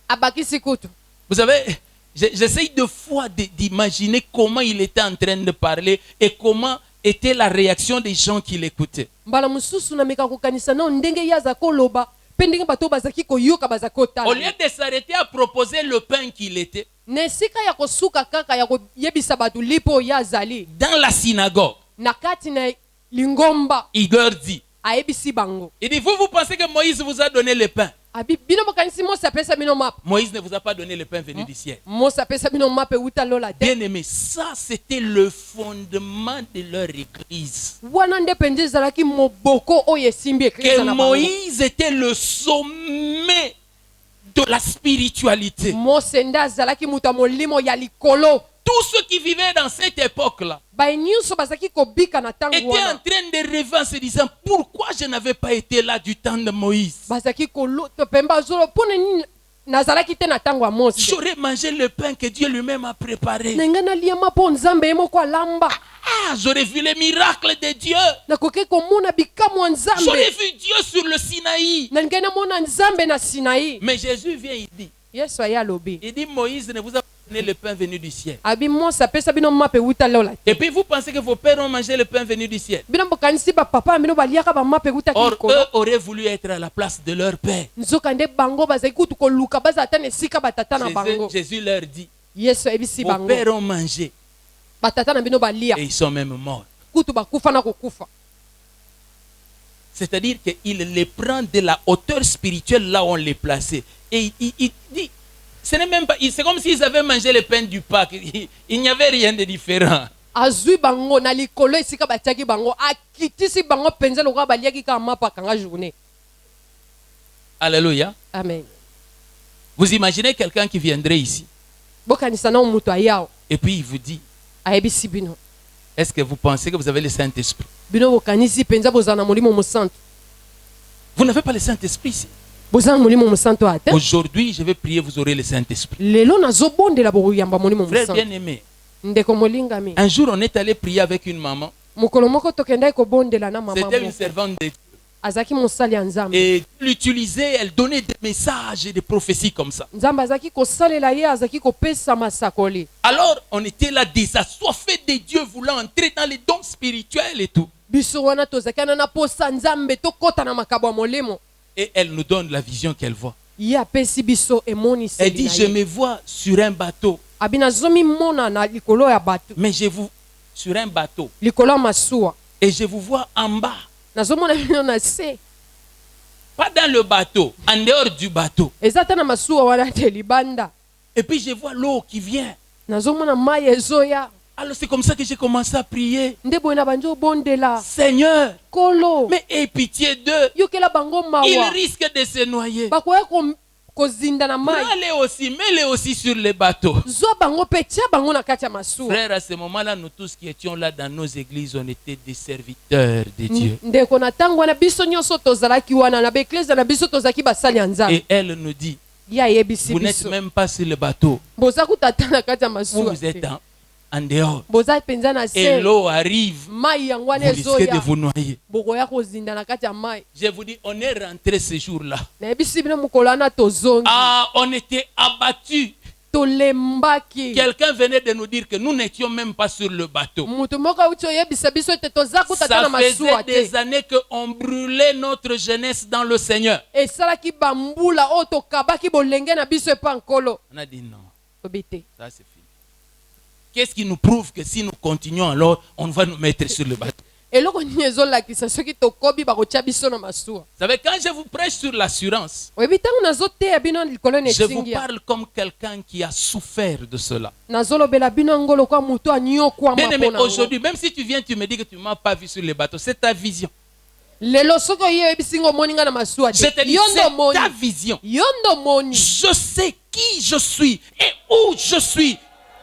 Speaker 3: Abakisi kutu.
Speaker 2: Vous savez, j'essaye de fois d'imaginer comment il était en train de parler et comment était la réaction des gens qui l'écoutaient.
Speaker 3: Mbala mususu na meka kokanisa na ndenge yaza koloba pe ndenge bato bazaki koyoka bazaki kotala.
Speaker 2: Au lieu de s'arrêter à proposer le pain qu'il était,
Speaker 3: Nesika ya kosuka kaka ya koyebisa bato lipo yazali.
Speaker 2: dans la synagogue,
Speaker 3: Na kati na lingomba
Speaker 2: il leur dit,
Speaker 3: ayebisi bango.
Speaker 2: il dit, vous pensez que Moïse vous a donné le pain?
Speaker 3: Abi bino bokanisi Mose apesa bino map.
Speaker 2: Moïse ne vous a pas donné le pain venu du ciel.
Speaker 3: Mose apesa bino map euta lola te.
Speaker 2: Bien aimé, ça c'était le fondement de leur église.
Speaker 3: Wana nde penje zalaki moboko oyo esimbi eklesa
Speaker 2: Que
Speaker 3: na bango.
Speaker 2: Moïse était le sommet de la spiritualité.
Speaker 3: Mose nde azalaki muta molimo ya likolo.
Speaker 2: Tous ceux qui vivaient dans cette époque-là
Speaker 3: Ba nyonso bazaki kobika na tango
Speaker 2: étaient en
Speaker 3: wana.
Speaker 2: train de rêver en se disant, pourquoi je n'avais pas été là du temps de Moïse?
Speaker 3: Bazaki koloto pemba zolo pona nini nazalaki te na tango ya Mose.
Speaker 2: J'aurais mangé le pain que Dieu lui-même a préparé.
Speaker 3: Nenga na liama po nzambe ye moko alamba.
Speaker 2: Ah, j'aurais vu les miracles de Dieu.
Speaker 3: Nakoki komona bikamu ya nzambe.
Speaker 2: J'aurais vu Dieu sur le Sinaï.
Speaker 3: Na ngai namona nzambe na Sinaï.
Speaker 2: Mais Jésus vient, il dit,
Speaker 3: Yesu aya lobi.
Speaker 2: il dit, Moïse ne vous a pas donné le pain venu du ciel.
Speaker 3: Abi Mose apesa bino map euta lola te.
Speaker 2: Et puis vous pensez que vos pères ont mangé le pain venu du ciel.
Speaker 3: Bino bokanisi ba papa bino baliaka ba map euta
Speaker 2: Or,
Speaker 3: likolo.
Speaker 2: eux auraient voulu être à la place de leur père.
Speaker 3: Nzoka nde bango bazaki kutu koluka baza ata nesika batata na bango.
Speaker 2: Jésus leur dit,
Speaker 3: Yesu ebisi
Speaker 2: vos
Speaker 3: bango.
Speaker 2: pères ont mangé
Speaker 3: Batata na bino balia.
Speaker 2: et ils sont même morts.
Speaker 3: Kutu bakufa na kokufa.
Speaker 2: C'est-à-dire qu'il les prend de la hauteur spirituelle là où on les plaçait. Et il dit, ce n'est même pas, c'est comme s'ils avaient mangé le pain du Pâques. Il n'y avait rien de différent.
Speaker 3: Azui bango na likolo esika batiaki bango akitisi bango penza lokola baliaki kaka mapa kanga journée.
Speaker 2: Alléluia.
Speaker 3: Amen.
Speaker 2: Vous imaginez quelqu'un qui viendrait ici
Speaker 3: Bokanisa na mutu ayao
Speaker 2: et puis il vous dit,
Speaker 3: ayebisi bino.
Speaker 2: est-ce que vous pensez que vous avez le Saint-Esprit?
Speaker 3: bino bokanisi penza bozala na molimo mosantu.
Speaker 2: Vous n'avez pas le Saint-Esprit ici.
Speaker 3: Bozala na molimo mosantu ate.
Speaker 2: Aujourd'hui, je vais prier, vous aurez le Saint-Esprit.
Speaker 3: Lelo nazobondela boyamba molimo
Speaker 2: Frère
Speaker 3: mosantu.
Speaker 2: bien-aimé,
Speaker 3: Ndeko molingami.
Speaker 2: un jour on est allé prier avec une maman.
Speaker 3: Mokolo moko tokendai kobondela na mama
Speaker 2: C'était une
Speaker 3: moko.
Speaker 2: servante de Dieu.
Speaker 3: Azaki mosali ya Nzambe.
Speaker 2: Et l'utilisait, elle donnait des messages et des prophéties comme ça.
Speaker 3: Nzambe azaki kosalela ye, azaki kopesa masakoli.
Speaker 2: Alors, on était là désassoiffés de Dieu, voulant entrer dans les dons spirituels et tout.
Speaker 3: Biso wana tozaki na posa Nzambe tokota na makabo ya molimo.
Speaker 2: Et elle nous donne la vision qu'elle voit.
Speaker 3: Ye apesi biso emoni
Speaker 2: Elle dit,
Speaker 3: seli
Speaker 2: je
Speaker 3: na ye.
Speaker 2: me vois sur un bateau.
Speaker 3: Abina zomi mona na likolo ya bato.
Speaker 2: Mais je vous, sur un bateau.
Speaker 3: Likolo ya masuwa.
Speaker 2: Et je vous vois en bas.
Speaker 3: Nazomona bino na se.
Speaker 2: Pas dans le bateau, en dehors du bateau.
Speaker 3: Eza ta na masuwa wana te libanda.
Speaker 2: Et puis je vois l'eau qui vient.
Speaker 3: Nazomona mai ezoya.
Speaker 2: Alors c'est comme ça que j'ai commencé à prier.
Speaker 3: Nde boye na banjo bondela.
Speaker 2: Seigneur,
Speaker 3: Kolo.
Speaker 2: mais aie pitié d'eux.
Speaker 3: Yokela bango
Speaker 2: Ils
Speaker 3: mawa.
Speaker 2: risquent de se noyer.
Speaker 3: Bakoya kozinda na mai.
Speaker 2: Prends-les aussi, mets-les aussi sur les bateaux.
Speaker 3: Zwa bango pe tia bango na kati ya masuwa.
Speaker 2: Frère, à ce moment-là, nous tous qui étions là dans nos églises, on était des serviteurs de Dieu.
Speaker 3: Ndeko na tango wana biso nyonso tozalaki wana na beklese na biso tozalaki basali ya Nzambe.
Speaker 2: Et elle nous dit,
Speaker 3: Ya yebisi
Speaker 2: vous n'êtes
Speaker 3: biso.
Speaker 2: même pas sur le bateau.
Speaker 3: Boza kutata na kati ya
Speaker 2: Vous,
Speaker 3: masuwa.
Speaker 2: vous êtes en dehors.
Speaker 3: Boza penza na
Speaker 2: Et
Speaker 3: se.
Speaker 2: l'eau arrive.
Speaker 3: Mai yango
Speaker 2: Vous
Speaker 3: wana
Speaker 2: risquez de
Speaker 3: ezoya.
Speaker 2: vous noyer.
Speaker 3: Bokoya kozinda na kati ya mai.
Speaker 2: Je vous dis, on est rentré ce jour-là.
Speaker 3: Na yebisi bino mokolo wana tozongi.
Speaker 2: Ah, on était abattus.
Speaker 3: Tolembaki.
Speaker 2: Quelqu'un venait de nous dire que nous n'étions même pas sur le bateau.
Speaker 3: Mutu moko auti oyebisa biso ete toza kutata na
Speaker 2: Ça faisait
Speaker 3: masuwa te.
Speaker 2: des années qu'on brûlait notre jeunesse dans le Seigneur.
Speaker 3: Esalaki bambula oyo tokabaki bolenge na biso epa nkolo.
Speaker 2: On a dit non,
Speaker 3: Tobi te.
Speaker 2: ça c'est fini. Qu'est-ce qui nous prouve que si nous continuons alors, on va nous mettre sur le bateau?
Speaker 3: Eloko nini ezolakisa soki tokobi bakotia biso na masuwa.
Speaker 2: Vous savez, quand je vous prêche sur l'assurance,
Speaker 3: Oyebi ntango nazoteya bino likolo na
Speaker 2: je vous
Speaker 3: etingi ya.
Speaker 2: parle comme quelqu'un qui a souffert de cela.
Speaker 3: Nazolobela bino yango lokola moto anyokwama
Speaker 2: Bien aimé,
Speaker 3: mpo na yango.
Speaker 2: aujourd'hui, même si tu viens, tu me dis que tu ne m'as pas vu sur le bateau, c'est ta vision.
Speaker 3: Lelo soki oye oyebisi nga omoni nga na masuwa
Speaker 2: Je te
Speaker 3: te.
Speaker 2: dis,
Speaker 3: Yo ndo
Speaker 2: c'est
Speaker 3: omoni.
Speaker 2: ta vision.
Speaker 3: Yo ndo omoni.
Speaker 2: Je sais qui je suis et où je suis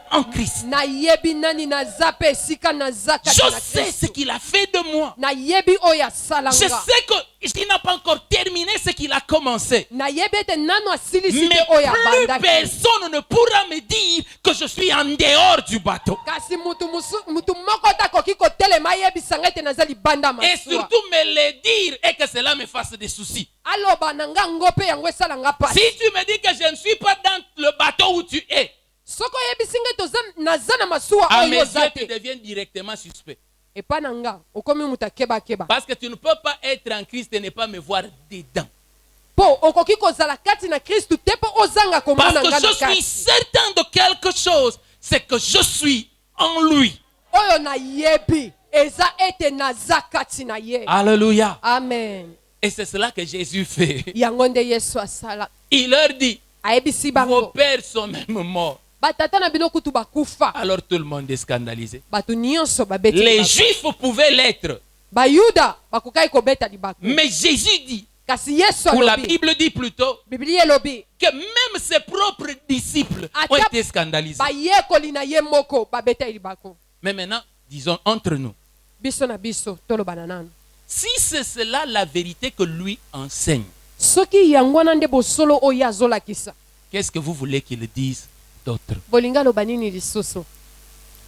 Speaker 2: en Christ.
Speaker 3: Nayebi nani naza pe esika naza kati
Speaker 2: Je
Speaker 3: na
Speaker 2: sais ce
Speaker 3: Kristo.
Speaker 2: qu'il a fait de moi.
Speaker 3: Nayebi oyo asala
Speaker 2: Je
Speaker 3: nga.
Speaker 2: sais qu'il n'a pas encore terminé ce qu'il a commencé.
Speaker 3: Nayebi ete nano asilisi
Speaker 2: Mais
Speaker 3: te oyo
Speaker 2: plus
Speaker 3: abandaki.
Speaker 2: personne ne pourra me dire que je suis en dehors du bateau.
Speaker 3: Kasi mutu moko takoki kotelema ayebisa nga ete naza libanda
Speaker 2: Et
Speaker 3: masuwa.
Speaker 2: surtout me le dire et que cela me fasse des soucis.
Speaker 3: Aloba na nga ngo pe yango esala nga
Speaker 2: Si
Speaker 3: pasi.
Speaker 2: tu me dis que je ne suis pas dans le bateau où tu es,
Speaker 3: Soko oyebisi nga ete naza na masuwa
Speaker 2: à mes
Speaker 3: oyo
Speaker 2: yeux,
Speaker 3: oza
Speaker 2: tu
Speaker 3: te.
Speaker 2: deviens directement suspect.
Speaker 3: Epa na nga okomi mutu akebakeba.
Speaker 2: Parce que tu ne peux pas être en Christ et ne pas me voir dedans.
Speaker 3: Po okoki kozala kati na Kristu te po ozanga komona
Speaker 2: Parce que
Speaker 3: nga na
Speaker 2: je suis
Speaker 3: kati.
Speaker 2: certain de quelque chose, c'est que je suis en lui.
Speaker 3: Oyo nayebi eza ete naza kati na ye.
Speaker 2: Alléluia.
Speaker 3: Amen.
Speaker 2: Et c'est cela que Jésus fait.
Speaker 3: Yango nde Yesu asala.
Speaker 2: Il leur dit,
Speaker 3: Ayebisi
Speaker 2: vos
Speaker 3: bango.
Speaker 2: pères sont même morts.
Speaker 3: Batata na bino kutu bakufa.
Speaker 2: Alors tout le monde est scandalisé.
Speaker 3: Bato nyonso babeti
Speaker 2: Les
Speaker 3: libako.
Speaker 2: Juifs pouvaient l'être.
Speaker 3: Bayuda bakokai kobeta libako.
Speaker 2: Mais Jésus dit,
Speaker 3: Kasi Yesu
Speaker 2: ou la
Speaker 3: alobi.
Speaker 2: Bible dit plutôt,
Speaker 3: Biblia elobi.
Speaker 2: que même ses propres disciples ont
Speaker 3: Ata
Speaker 2: été scandalisés.
Speaker 3: bayekoli na ye moko babeta libako.
Speaker 2: Mais maintenant, disons entre nous,
Speaker 3: Biso na biso toloba na nanu.
Speaker 2: si c'est cela la vérité que lui enseigne,
Speaker 3: Soki yango wana nde bosolo oyo azolakisa.
Speaker 2: qu'est-ce que vous voulez qu'il dise d'autre?
Speaker 3: Bolinga loba nini lisusu?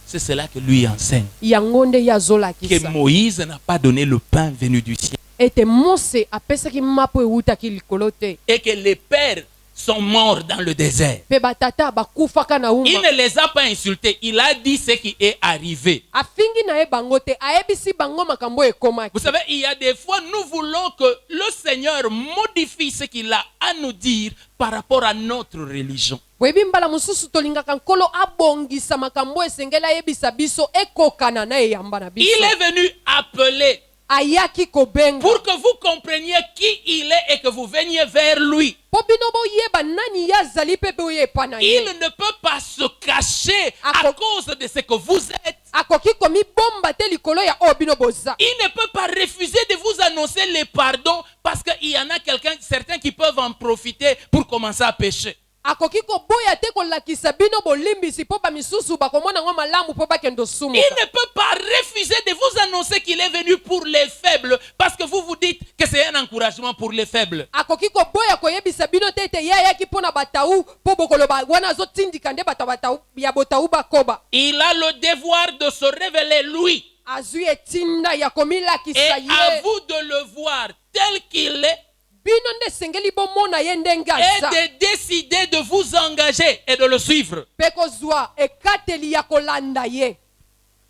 Speaker 2: C'est cela que lui enseigne.
Speaker 3: Yango nde ye
Speaker 2: Que
Speaker 3: azolakisa.
Speaker 2: Moïse n'a pas donné le pain venu du ciel.
Speaker 3: Ete Mose apesaki mapo ewutaki likolo te.
Speaker 2: Et que les pères sont morts dans le désert.
Speaker 3: Pe batata bakufaka na
Speaker 2: Il
Speaker 3: uma.
Speaker 2: ne les a pas insultés. Il a dit ce qui est arrivé.
Speaker 3: Afingi na ye bango te. Ayebisi bango makambo ekomaki.
Speaker 2: Vous savez, il y a des fois, nous voulons que le Seigneur modifie ce qu'il a à nous dire par rapport à notre religion.
Speaker 3: Webi mbala mususu tolingaka nkolo abongisa makambo esengeli ayebisa biso ekokana na eyamba na biso.
Speaker 2: Il est venu appeler
Speaker 3: Ayaki kobenga.
Speaker 2: pour que vous compreniez qui il est et que vous veniez vers lui.
Speaker 3: Po bino boyeba nani ye azali pe pe oyo epa na
Speaker 2: Il
Speaker 3: ye.
Speaker 2: ne peut pas se cacher à cause de ce que vous êtes.
Speaker 3: Akoki komibomba te likolo ya oyo bino boza.
Speaker 2: Il ne peut pas refuser de vous annoncer les pardons parce qu'il y en a certains qui peuvent en profiter pour commencer à pécher.
Speaker 3: akoki koboya te kolakisa bino bolimbisi mpo bamisusu bakomona ngo malamu mpo bakende
Speaker 2: Il
Speaker 3: osumuka.
Speaker 2: ne peut pas refuser de vous annoncer qu'il est venu pour les faibles parce que vous vous dites que c'est un encouragement pour les faibles.
Speaker 3: Akoki koboya koyebisa bino te ete ye ayaki mpo na batau mpo bokoloba wana azotindika nde bato batau ya botau bakoba.
Speaker 2: Il a le devoir de se révéler lui.
Speaker 3: Azwi etinda ya
Speaker 2: Et
Speaker 3: komilakisa
Speaker 2: à
Speaker 3: ye.
Speaker 2: vous de le voir tel qu'il est
Speaker 3: Bino nde sengeli bomona ye ndenge
Speaker 2: et
Speaker 3: aza.
Speaker 2: de décider de vous engager et de le suivre.
Speaker 3: Mpe kozwa ekateli ya kolanda ye.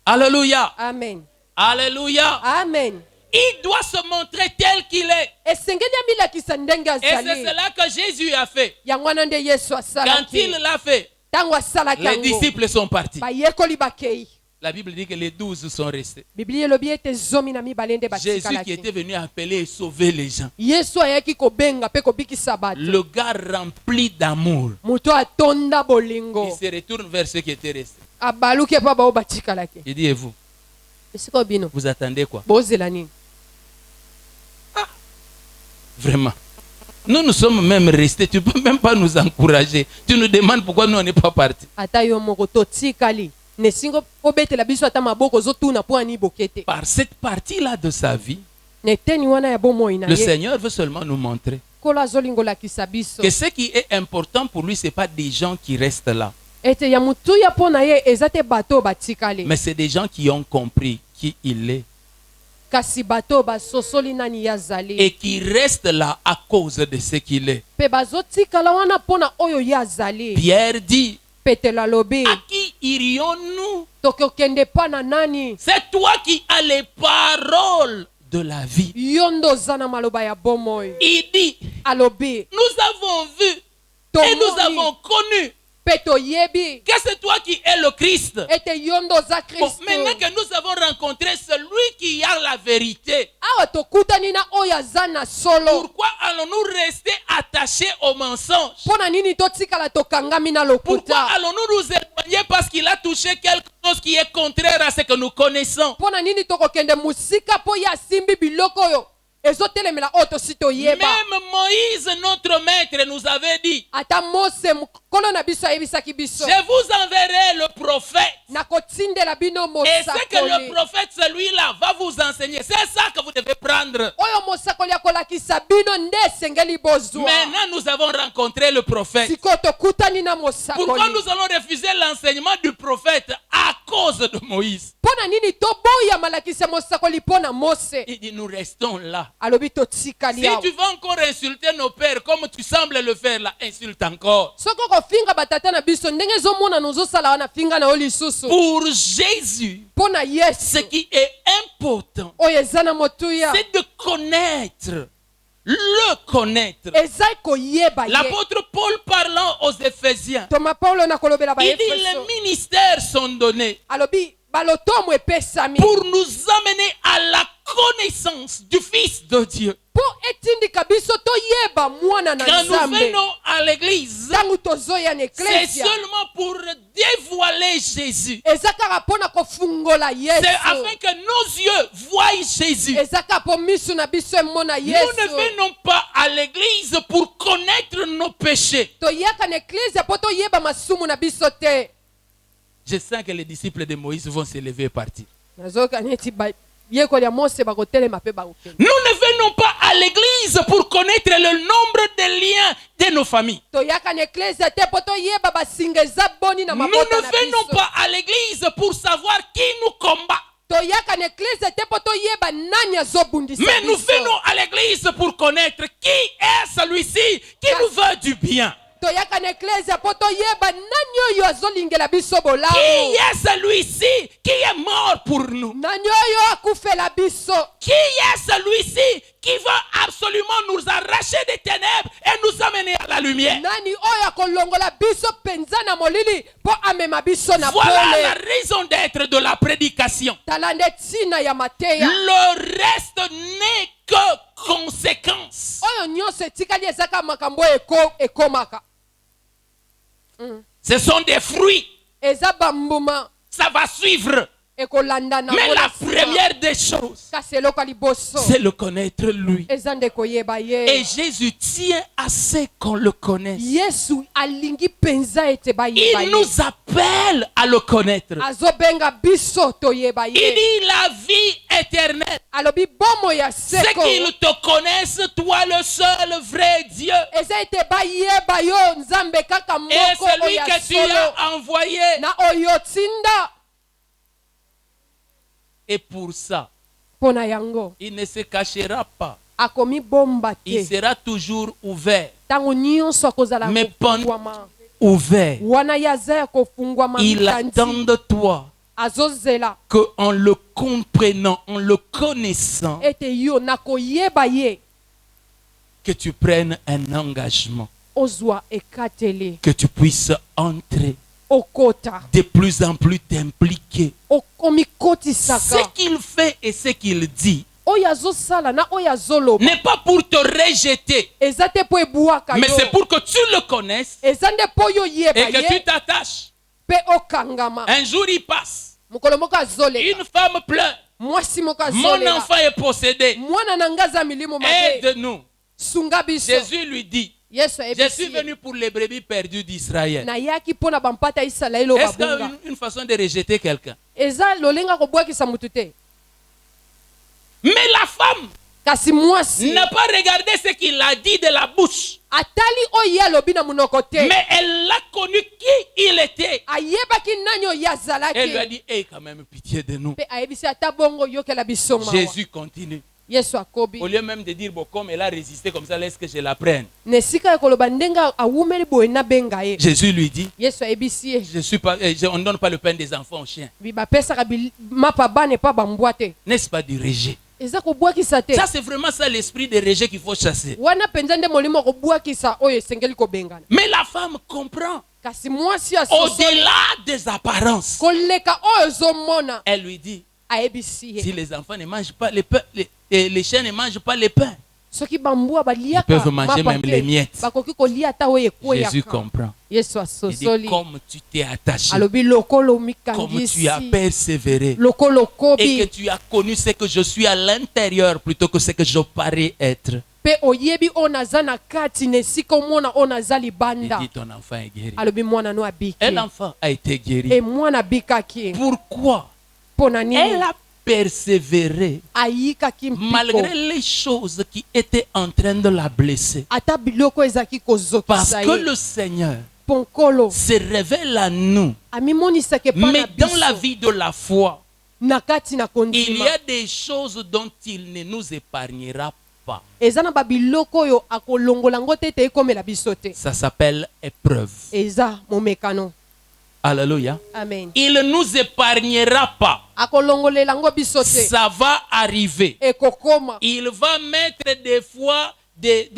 Speaker 2: Alléluia.
Speaker 3: Amen.
Speaker 2: Alléluia.
Speaker 3: Amen.
Speaker 2: Il doit se montrer tel qu'il est.
Speaker 3: Esengeli amilakisa ndenge
Speaker 2: Et c'est
Speaker 3: azali.
Speaker 2: cela que Jésus a fait.
Speaker 3: Yango wana nde Yesu
Speaker 2: Quand
Speaker 3: asalaki.
Speaker 2: il l'a fait,
Speaker 3: Ntango asalaki
Speaker 2: les
Speaker 3: yango,
Speaker 2: disciples sont partis.
Speaker 3: bayekoli bakei.
Speaker 2: La Bible dit que les 12 sont restés.
Speaker 3: Biblia elobi ete zomi na mibale nde
Speaker 2: Jésus qui
Speaker 3: batikalaki.
Speaker 2: était venu appeler et sauver les gens.
Speaker 3: Yesu ayaki kobenga mpe kobikisa bato.
Speaker 2: Le gars rempli d'amour.
Speaker 3: Moto atonda
Speaker 2: Il
Speaker 3: bolingo.
Speaker 2: se retourne vers ceux qui étaient restés.
Speaker 3: Abaluki epa bao batikalaki.
Speaker 2: Il dit, et vous,
Speaker 3: Esika bino
Speaker 2: vous attendez quoi?
Speaker 3: bozela nini?
Speaker 2: Vraiment. Nous sommes même restés. Tu ne peux même pas nous encourager. Tu nous demandes pourquoi nous on n'est pas partis.
Speaker 3: Ata yo moko totikali. Nesingo obetela biso ata maboko zotuna po ani bokete.
Speaker 2: Par cette partie-là de sa vie,
Speaker 3: Neteni wana ya bomoi na
Speaker 2: le
Speaker 3: ye.
Speaker 2: Seigneur veut seulement nous montrer
Speaker 3: Kola zolingo lakisa biso.
Speaker 2: que ce qui est important pour lui, ce n'est pas des gens qui restent là,
Speaker 3: Ete ya mutu ya po na ye ezate bato batikali.
Speaker 2: mais c'est des gens qui ont compris qui il est
Speaker 3: Kasi bato basosoli nani yazali.
Speaker 2: et qui restent là à cause de ce qu'il est.
Speaker 3: Pe bazotikala wana pona oyo yazali.
Speaker 2: Pierre dit,
Speaker 3: Petela lobi.
Speaker 2: à qui irions-nous?
Speaker 3: Tokokende pa na nani?
Speaker 2: C'est toi qui as les paroles de la vie.
Speaker 3: Yondo zana maloba ya bomoi.
Speaker 2: Il dit,
Speaker 3: Alobi.
Speaker 2: nous avons vu et nous avons connu
Speaker 3: Peto yebi.
Speaker 2: que c'est toi qui es le Christ.
Speaker 3: Ete yondo za
Speaker 2: Bon,
Speaker 3: Christo.
Speaker 2: maintenant que nous avons rencontré celui qui a la vérité,
Speaker 3: Awa tokutani na oyo aza na solo.
Speaker 2: pourquoi allons-nous rester attachés au mensonge?
Speaker 3: Pona nini totikala tokangami na
Speaker 2: Pourquoi
Speaker 3: lokuta?
Speaker 2: allons-nous nous éloigner parce qu'il a touché quelque chose qui est contraire à ce que nous connaissons?
Speaker 3: Pona nini tokokende musika po ya simbi biloko yo. Ezotelemela oyo tosi toyeba.
Speaker 2: Même Moïse, notre maître, nous avait dit,
Speaker 3: Ata Mose mokolo na biso ayebisaki biso.
Speaker 2: je vous enverrai le prophète.
Speaker 3: Nakotindela bino
Speaker 2: Et ce que le
Speaker 3: mosakoli.
Speaker 2: prophète, celui-là, va vous enseigner. C'est ça que vous devez prendre.
Speaker 3: Oyo mosakoli akolakisa bino nde esengeli bozwa.
Speaker 2: Maintenant, nous avons rencontré le prophète.
Speaker 3: Sikoyo tokutani na
Speaker 2: Pourquoi
Speaker 3: mosakoli.
Speaker 2: nous allons refuser l'enseignement du prophète à cause de Moïse?
Speaker 3: Pona nini toboya malakisa mosakoli pona Mose.
Speaker 2: Il dit, nous restons là.
Speaker 3: Alobi totikali
Speaker 2: Si
Speaker 3: awa.
Speaker 2: tu vas encore insulter nos pères comme tu sembles le faire là, insulte encore.
Speaker 3: Soko kofinga batata na biso ndenge ezomona nozosala wana finga na yo lisusu.
Speaker 2: Pour Jésus,
Speaker 3: Pona
Speaker 2: ce
Speaker 3: Yesu
Speaker 2: qui est important,
Speaker 3: oyo eza na motuya.
Speaker 2: c'est de connaître, le connaître.
Speaker 3: Eza koyeba ye.
Speaker 2: L'apôtre Paul parlant aux Éphésiens,
Speaker 3: Toma Paulo na kolobela ba
Speaker 2: il dit
Speaker 3: Efeso.
Speaker 2: les ministères sont donnés
Speaker 3: Alobi balotomo epesami.
Speaker 2: pour nous amener à la connaissance du Fils de Dieu.
Speaker 3: Po etindika biso toyeba mwana na
Speaker 2: Quand nous
Speaker 3: Nzambe.
Speaker 2: venons à l'église,
Speaker 3: Tangu tozoya na
Speaker 2: c'est
Speaker 3: eklesia.
Speaker 2: seulement pour dévoiler Jésus.
Speaker 3: Eza kaka pona kofungola
Speaker 2: C'est
Speaker 3: Yesu.
Speaker 2: afin que nos yeux voient Jésus.
Speaker 3: Eza kaka po misu na biso emona
Speaker 2: Nous ne
Speaker 3: Yesu.
Speaker 2: venons pas à l'église pour connaître nos péchés.
Speaker 3: Toyaka na eklesia po toyeba masumu na biso te.
Speaker 2: Je sens que les disciples de Moïse vont se lever et partir.
Speaker 3: Nazoka neti ba yekoli ya Mose bakotelema pe bakokende.
Speaker 2: Nous ne venons pas à l'église pour connaître le nombre de liens de nos familles.
Speaker 3: Toyaka na eklesia te po toyeba basinga eza boni na
Speaker 2: Nous
Speaker 3: mabota
Speaker 2: ne
Speaker 3: na
Speaker 2: venons
Speaker 3: biso.
Speaker 2: pas à l'église pour savoir qui nous combat.
Speaker 3: Toyaka na eklesia te po toyeba nani azobundisa
Speaker 2: Mais nous
Speaker 3: biso.
Speaker 2: venons à l'église pour connaître qui est celui-ci qui nous veut du bien.
Speaker 3: Toyaka na eklesia po toyeba nani oyo azolingela biso
Speaker 2: Qui
Speaker 3: bolamu.
Speaker 2: est celui-ci qui est mort pour nous?
Speaker 3: Nani oyo akufela biso.
Speaker 2: Qui est celui-ci qui veut absolument nous arracher des ténèbres et nous amener à la lumière?
Speaker 3: Nani oyo akolongola biso penza na molili po amema biso na
Speaker 2: Voilà la
Speaker 3: pole.
Speaker 2: raison d'être de la prédication.
Speaker 3: Tala nde ntina ya mateya.
Speaker 2: Le reste n'est que conséquence.
Speaker 3: Oyo nyonso etikali ezaka makambo ekomaka.
Speaker 2: Ce sont des fruits.
Speaker 3: Eza bambuma.
Speaker 2: Ça va suivre.
Speaker 3: ekolanda na
Speaker 2: Mais
Speaker 3: ngo na
Speaker 2: la
Speaker 3: nsima.
Speaker 2: première des choses,
Speaker 3: Kasi eloko ya liboso
Speaker 2: c'est le connaître lui.
Speaker 3: eza nde koyeba
Speaker 2: Et
Speaker 3: ye.
Speaker 2: Jésus tient à ce qu'on le connaisse.
Speaker 3: Yesu alingi penza ete bayeba
Speaker 2: Il
Speaker 3: ye.
Speaker 2: nous appelle à le connaître.
Speaker 3: Azobenga biso toyeba
Speaker 2: Il
Speaker 3: ye.
Speaker 2: dit la vie éternelle.
Speaker 3: Alobi bomo ya
Speaker 2: C'est
Speaker 3: seko.
Speaker 2: qu'ils te connaissent, toi le seul vrai Dieu.
Speaker 3: Eza ete bayeba yo nzambe kaka
Speaker 2: Et
Speaker 3: moko
Speaker 2: celui
Speaker 3: oyo ya
Speaker 2: que tu
Speaker 3: solo.
Speaker 2: as envoyé.
Speaker 3: Na oyo tinda.
Speaker 2: Et pour ça,
Speaker 3: Pona yango.
Speaker 2: il ne se cachera pas.
Speaker 3: Akomi bomba
Speaker 2: Il
Speaker 3: te.
Speaker 2: sera toujours ouvert.
Speaker 3: Tango nyonso akozala
Speaker 2: Mais
Speaker 3: kofungwama.
Speaker 2: Ouvert.
Speaker 3: Wana yaza ya kofungwama
Speaker 2: Il
Speaker 3: mikandi.
Speaker 2: attend de toi
Speaker 3: Azozela.
Speaker 2: qu'en le comprenant, en le connaissant,
Speaker 3: Ete yo na koyeba ye.
Speaker 2: que tu prennes un engagement,
Speaker 3: Ozwa ekatele.
Speaker 2: que tu puisses entrer
Speaker 3: Okota.
Speaker 2: de plus en plus t'impliquer.
Speaker 3: Okomikotisaka.
Speaker 2: Ce qu'il fait et ce qu'il dit
Speaker 3: Oyo azosala na oyo azoloba.
Speaker 2: n'est pas pour te rejeter,
Speaker 3: Eza te po ebwaka
Speaker 2: mais
Speaker 3: yo.
Speaker 2: c'est pour que tu le connaisses
Speaker 3: Eza nde po yo yeba
Speaker 2: et que tu
Speaker 3: ye.
Speaker 2: t'attaches.
Speaker 3: Pe okangama.
Speaker 2: Un jour il passe,
Speaker 3: Mokolo moko azoleka.
Speaker 2: une femme pleure,
Speaker 3: Mwasi moko
Speaker 2: mon
Speaker 3: azoleka.
Speaker 2: enfant est possédé,
Speaker 3: Mwana na nga aza milimo mabe.
Speaker 2: aide-nous.
Speaker 3: Sunga biso.
Speaker 2: Jésus lui dit,
Speaker 3: Yesu
Speaker 2: je suis
Speaker 3: ayebisi ye.
Speaker 2: venu pour les brebis perdues d'Israël.
Speaker 3: Nayaki mpo na bampata ya Isalaele oyo
Speaker 2: Est-ce
Speaker 3: babunga.
Speaker 2: qu'une façon de rejeter quelqu'un?
Speaker 3: Eza lolenga kobwakisa mutu te.
Speaker 2: Mais la femme
Speaker 3: Kasi mwasi
Speaker 2: n'a pas regardé ce qu'il a dit de la bouche,
Speaker 3: atali oyo ye alobi na munoko te.
Speaker 2: mais elle a connu qui il était.
Speaker 3: Ayebaki nani oyo ye
Speaker 2: Elle lui a
Speaker 3: azalaki.
Speaker 2: dit, hey, quand même, pitié de nous.
Speaker 3: Mpe ayebisi ata bongo yokela biso mawa.
Speaker 2: Jésus continue.
Speaker 3: Yesu akobi.
Speaker 2: Au lieu même de dire, bon, comme elle a résisté comme ça, laisse que je la prenne.
Speaker 3: Na esika ya koloba ndenge awumeli boye nabenga ye.
Speaker 2: Jésus lui dit,
Speaker 3: Yesu ayebisi ye.
Speaker 2: on ne donne pas le pain des enfants aux chiens.
Speaker 3: Bi bapesaka mapa bana epa bambwa te.
Speaker 2: N'est-ce pas du rejet?
Speaker 3: Eza kobwakisa te.
Speaker 2: Ça, c'est vraiment ça l'esprit de rejet qu'il faut chasser.
Speaker 3: Wana penza nde molimo kobwakisa oyo esengeli kobengana.
Speaker 2: Mais la femme comprend.
Speaker 3: Kasi mwasi asosoli
Speaker 2: Au-delà des apparences,
Speaker 3: koleka oyo ezomona.
Speaker 2: elle lui dit,
Speaker 3: Ayebisi ye.
Speaker 2: si les enfants ne mangent pas les pains, les chiens ne mangent pas les pains,
Speaker 3: Soki bambwa baliaka
Speaker 2: ils peuvent manger
Speaker 3: mapa
Speaker 2: même
Speaker 3: te,
Speaker 2: les miettes.
Speaker 3: bakoki kolia ata oyo
Speaker 2: Jésus
Speaker 3: ekweyaka.
Speaker 2: comprend.
Speaker 3: Yesu
Speaker 2: Il dit,
Speaker 3: asosoli
Speaker 2: comme tu t'es attaché,
Speaker 3: alobi lokolo
Speaker 2: comme tu as
Speaker 3: omikangisi
Speaker 2: persévéré,
Speaker 3: lokolo
Speaker 2: et que
Speaker 3: okobi
Speaker 2: tu as connu ce que je suis à l'intérieur plutôt que ce que je parais être.
Speaker 3: mpe oyebi oyo naza na kati na esika omona oyo naza
Speaker 2: Il
Speaker 3: libanda.
Speaker 2: dit, ton enfant est guéri.
Speaker 3: Alobi mwana no abiki
Speaker 2: Un enfant a été guéri.
Speaker 3: e mwana abikaki
Speaker 2: Pourquoi?
Speaker 3: mpo na
Speaker 2: Elle
Speaker 3: nini
Speaker 2: a persévéré
Speaker 3: ayikaki mpiko
Speaker 2: malgré les choses qui étaient en train de la blesser.
Speaker 3: ata biloko ezalaki
Speaker 2: Parce
Speaker 3: kozokisa
Speaker 2: que
Speaker 3: ye
Speaker 2: le Seigneur
Speaker 3: ponkolo
Speaker 2: se révèle à nous.
Speaker 3: amimonisaka epa na
Speaker 2: Mais dans la
Speaker 3: biso
Speaker 2: vie de la foi,
Speaker 3: na kati na
Speaker 2: il y
Speaker 3: kondima
Speaker 2: a des choses dont il ne nous épargnera pas.
Speaker 3: eza na babiloko oyo akolongola ngo te ete ekomela biso te.
Speaker 2: Ça s'appelle épreuve.
Speaker 3: Eza momekano.
Speaker 2: Alléluia.
Speaker 3: Amen.
Speaker 2: Il ne nous épargnera pas.
Speaker 3: akolongolela ngo biso te.
Speaker 2: Ça va arriver.
Speaker 3: ekokoma
Speaker 2: Il va mettre des fois des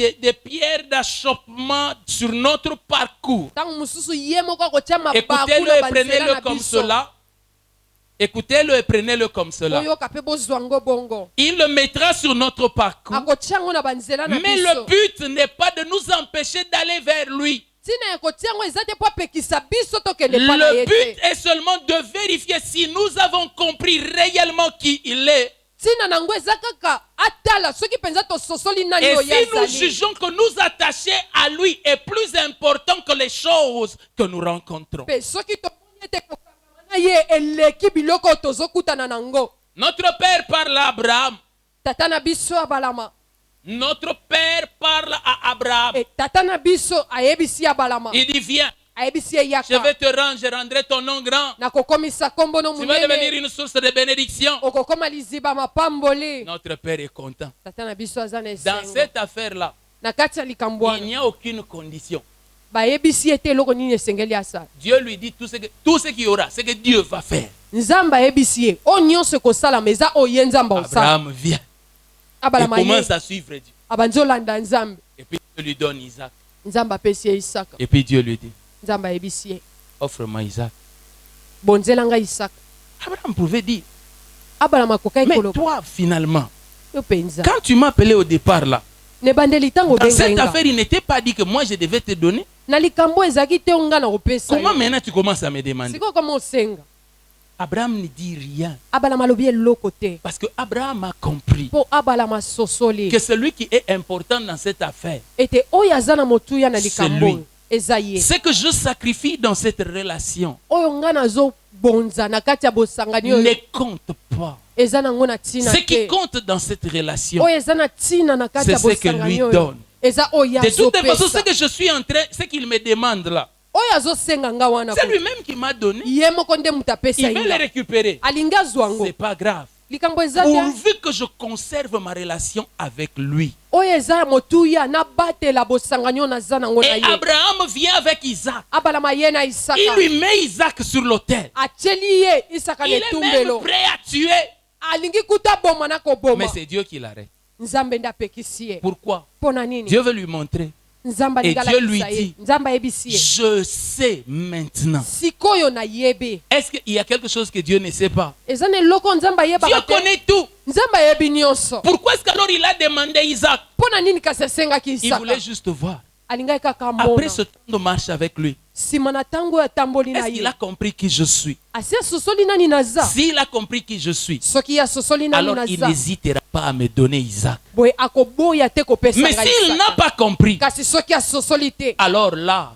Speaker 2: pierres d'achoppement sur notre parcours.
Speaker 3: ntango mosusu ye moko akotia mabaku
Speaker 2: Écoutez-le
Speaker 3: na
Speaker 2: et
Speaker 3: banzela
Speaker 2: prenez-le
Speaker 3: na
Speaker 2: comme
Speaker 3: biso.
Speaker 2: cela. Écoutez-le et prenez-le comme cela.
Speaker 3: oyoka mpe bozwa ngo bongo
Speaker 2: Il le mettra sur notre parcours.
Speaker 3: akotia ngo na banzela na
Speaker 2: Mais
Speaker 3: biso.
Speaker 2: le but n'est pas de nous empêcher d'aller vers lui.
Speaker 3: ntina ekotia ngo eza te po apekisa biso tokende epa na
Speaker 2: Le
Speaker 3: ye
Speaker 2: but
Speaker 3: te.
Speaker 2: est seulement de vérifier si nous avons compris réellement qui il est.
Speaker 3: ntina na ngo eza kaka atala soki mpenza tososoli nani
Speaker 2: Et
Speaker 3: oyo
Speaker 2: si nous
Speaker 3: azali.
Speaker 2: jugeons que nous attacher à lui est plus important que les choses que nous rencontrons.
Speaker 3: mpe soki tomoni ete kokangama na ye eleki biloko oyo tozokutana nango.
Speaker 2: Notre père parle à Abraham.
Speaker 3: tata na biso abalama.
Speaker 2: Notre père parle à Abraham.
Speaker 3: E tata na biso ayebisi abalama.
Speaker 2: Il dit, viens,
Speaker 3: ayebisi ye
Speaker 2: je
Speaker 3: yaka.
Speaker 2: vais te rendre, je rendrai ton nom grand.
Speaker 3: nakokomisa kombo no
Speaker 2: Tu vas devenir
Speaker 3: munene.
Speaker 2: une source de bénédiction.
Speaker 3: okokoma liziba mapamboli.
Speaker 2: Notre père est content.
Speaker 3: tata na biso aza na
Speaker 2: Dans
Speaker 3: esengo.
Speaker 2: cette affaire-là,
Speaker 3: na kati ya likambo
Speaker 2: il
Speaker 3: wana
Speaker 2: n'y a aucune condition.
Speaker 3: bayebisi ye te eloko nini esengeli asala.
Speaker 2: Dieu lui dit tout ce qu'il y aura, c'est que Dieu va faire.
Speaker 3: nzambe ayebisi ye oyo nyonso ekosalama eza oyo ye nzambe osala.
Speaker 2: Abraham vient. Il
Speaker 3: abalama ye
Speaker 2: commence à suivre Dieu.
Speaker 3: abandi olanda nzambe.
Speaker 2: Et puis Dieu lui donne Isaac.
Speaker 3: nzambe apesi ye isaka.
Speaker 2: Et puis Dieu lui dit,
Speaker 3: nzambe ayebisi ye
Speaker 2: offre-moi Isaac.
Speaker 3: bonzela ngai isaka.
Speaker 2: Abraham pouvait dire,
Speaker 3: abalama akokai
Speaker 2: mais
Speaker 3: koloba
Speaker 2: toi finalement,
Speaker 3: yo mpenza
Speaker 2: quand tu m'as appelé au départ là,
Speaker 3: na ebandeli ntango
Speaker 2: dans cette
Speaker 3: obengai nga
Speaker 2: affaire, il n'était pas dit que moi je devais te donner.
Speaker 3: na likambo ezalaki te onga na kopesa
Speaker 2: Comment
Speaker 3: yo.
Speaker 2: maintenant tu commences à me demander?
Speaker 3: sikoyo kama osenga
Speaker 2: Abraham ne dit rien.
Speaker 3: abala malobi eloko te
Speaker 2: Parce que Abraham a compris
Speaker 3: mpo abala masosoli
Speaker 2: que celui qui est important dans cette affaire,
Speaker 3: ete oyo aza na motuya na
Speaker 2: C'est
Speaker 3: likambo
Speaker 2: lui.
Speaker 3: oyo eza ye
Speaker 2: ce que je sacrifie dans cette relation
Speaker 3: oyo nga nazobonza na kati ya bosangani oyo
Speaker 2: ne compte pas.
Speaker 3: eza nango na ntina
Speaker 2: Ce qui
Speaker 3: te
Speaker 2: compte dans cette relation,
Speaker 3: oyo eza na ntina na kati ya
Speaker 2: c'est ce que lui
Speaker 3: bosangani oyo
Speaker 2: donne.
Speaker 3: eza oyo
Speaker 2: De toute façon, ce
Speaker 3: azopesa
Speaker 2: que je suis en train, ce qu'il me demande là,
Speaker 3: oyo azosenga nga wana
Speaker 2: c'est lui-même qui m'a donné.
Speaker 3: ye moko nde moto apesa
Speaker 2: Il veut le
Speaker 3: ye
Speaker 2: récupérer.
Speaker 3: alingi azwa yango
Speaker 2: C'est pas grave.
Speaker 3: likambo eza bien
Speaker 2: Pourvu que je conserve ma relation avec lui.
Speaker 3: oyo eza ya motuya nabatela bosangani oyo naza nango na
Speaker 2: Et
Speaker 3: ye
Speaker 2: Abraham vient avec Isaac.
Speaker 3: abalama ye na
Speaker 2: Il
Speaker 3: isaka
Speaker 2: lui met Isaac sur l'autel.
Speaker 3: atieli ye isaka na
Speaker 2: Il est même
Speaker 3: etumbelo
Speaker 2: prêt à tuer.
Speaker 3: alingi kuta boma na koboma
Speaker 2: Mais c'est Dieu qui l'arrête.
Speaker 3: nzambe nde apekisi ye
Speaker 2: Pourquoi?
Speaker 3: mpo na nini
Speaker 2: Dieu veut lui montrer.
Speaker 3: nzambe
Speaker 2: Et
Speaker 3: alingi
Speaker 2: Dieu lui
Speaker 3: alakisa ye
Speaker 2: dit,
Speaker 3: nzambe ayebisi ye
Speaker 2: je sais maintenant.
Speaker 3: sikoyo nayebi
Speaker 2: Est-ce qu'il y a quelque chose que Dieu ne sait pas?
Speaker 3: eza na eloko nzambe
Speaker 2: Dieu
Speaker 3: ayebaka te
Speaker 2: connaît tout.
Speaker 3: nzambe ayebi nyonso
Speaker 2: Pourquoi est-ce qu'alors il a demandé Isaac?
Speaker 3: mpo na nini kasi asengaki
Speaker 2: Il
Speaker 3: isaka
Speaker 2: voulait juste voir.
Speaker 3: alingaki kaka
Speaker 2: Après
Speaker 3: mona
Speaker 2: ce temps de marche avec lui,
Speaker 3: nsima na ntango oyo atamboli na
Speaker 2: est-ce qu'il
Speaker 3: ye
Speaker 2: a compris qui je suis?
Speaker 3: asi asosoli nani naza
Speaker 2: S'il a compris qui je suis,
Speaker 3: soki asosoli nani
Speaker 2: alors il
Speaker 3: naza
Speaker 2: n'hésitera pas à me donner Isaac.
Speaker 3: boye akoboya te kopesa
Speaker 2: Mais
Speaker 3: ngai
Speaker 2: s'il n'a
Speaker 3: Isaka.
Speaker 2: pas compris,
Speaker 3: kasi soki asosoli te
Speaker 2: alors là,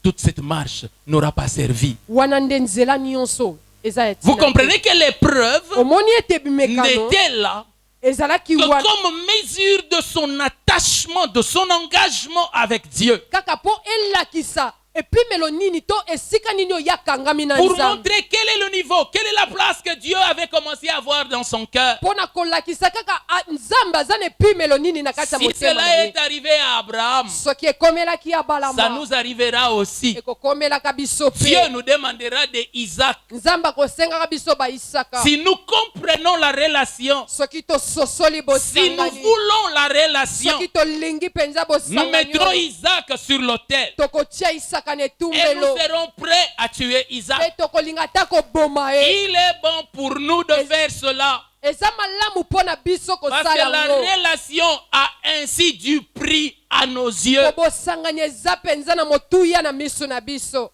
Speaker 2: toute cette marche n'aura pas servi.
Speaker 3: wana nde nzela nyonso eza ya
Speaker 2: Vous
Speaker 3: ntina te.
Speaker 2: comprenez que l'épreuve
Speaker 3: omoni ete bimekano
Speaker 2: n'était là
Speaker 3: ezalaki
Speaker 2: que
Speaker 3: wana
Speaker 2: comme mesure de son attachement, de son engagement avec Dieu.
Speaker 3: kaka mpo elakisa epimelo nini to esika nini oyo yakangami na
Speaker 2: Pour
Speaker 3: nzambe
Speaker 2: montrer quel est le niveau, quelle est la place que Dieu avait commencé à avoir dans son cœur.
Speaker 3: mpo na kolakisa kaka nzambe aza na epimelo nini na kati ya
Speaker 2: Si
Speaker 3: motema na
Speaker 2: cela
Speaker 3: ye
Speaker 2: est arrivé à Abraham,
Speaker 3: soki ekomelaki ya
Speaker 2: ça
Speaker 3: balama
Speaker 2: nous arrivera aussi.
Speaker 3: ekokomelaka biso
Speaker 2: Dieu
Speaker 3: mpe
Speaker 2: nous demandera de Isaac.
Speaker 3: nzambe akosengaka biso baisaka
Speaker 2: Si nous comprenons la relation,
Speaker 3: soki tososoli
Speaker 2: si nous
Speaker 3: bosangani
Speaker 2: voulons la relation,
Speaker 3: soki tolingi mpenza
Speaker 2: nous
Speaker 3: bosangani
Speaker 2: mettrons
Speaker 3: oyo,
Speaker 2: Isaac sur l'autel.
Speaker 3: tokotia isaka na
Speaker 2: Et nous
Speaker 3: etumbelo
Speaker 2: serons prêts à tuer Isaac.
Speaker 3: mpe tokolinga ata koboma ye
Speaker 2: Il est bon pour nous de faire cela.
Speaker 3: eza malamu mpo na biso
Speaker 2: Parce que
Speaker 3: kosala
Speaker 2: la
Speaker 3: yango
Speaker 2: relation a ainsi du prix à nos yeux.
Speaker 3: po bosangani eza mpenza na motuya na miso na biso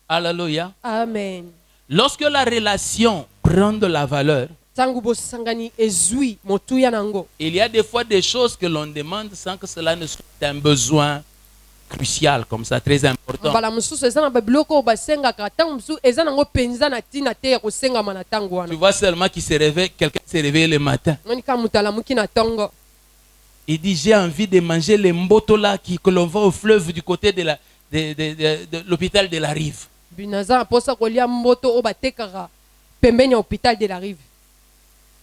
Speaker 2: Alléluia.
Speaker 3: amen
Speaker 2: Lorsque la relation prend de la valeur,
Speaker 3: ntango bosangani ezwi motuya nango
Speaker 2: il y a des fois des choses que l'on demande sans que cela ne soit un besoin crucial, comme ça, très important.
Speaker 3: mbala mosusu eza na babiloko oyo basengaka ntango mosusu eza nango mpenza na ntina te ya kosengama na ntango
Speaker 2: Tu
Speaker 3: wana
Speaker 2: vois seulement qu'il se réveille, quelqu'un se réveille le matin.
Speaker 3: moni kaka moto alamuki na ntongo
Speaker 2: Il dit, j'ai envie de manger les mbotos là que l'on voit au fleuve du côté de l'hôpital de la Rive.
Speaker 3: binaza na mposa kolia mboto oyo batekaka pembeni ya hôpital de la rive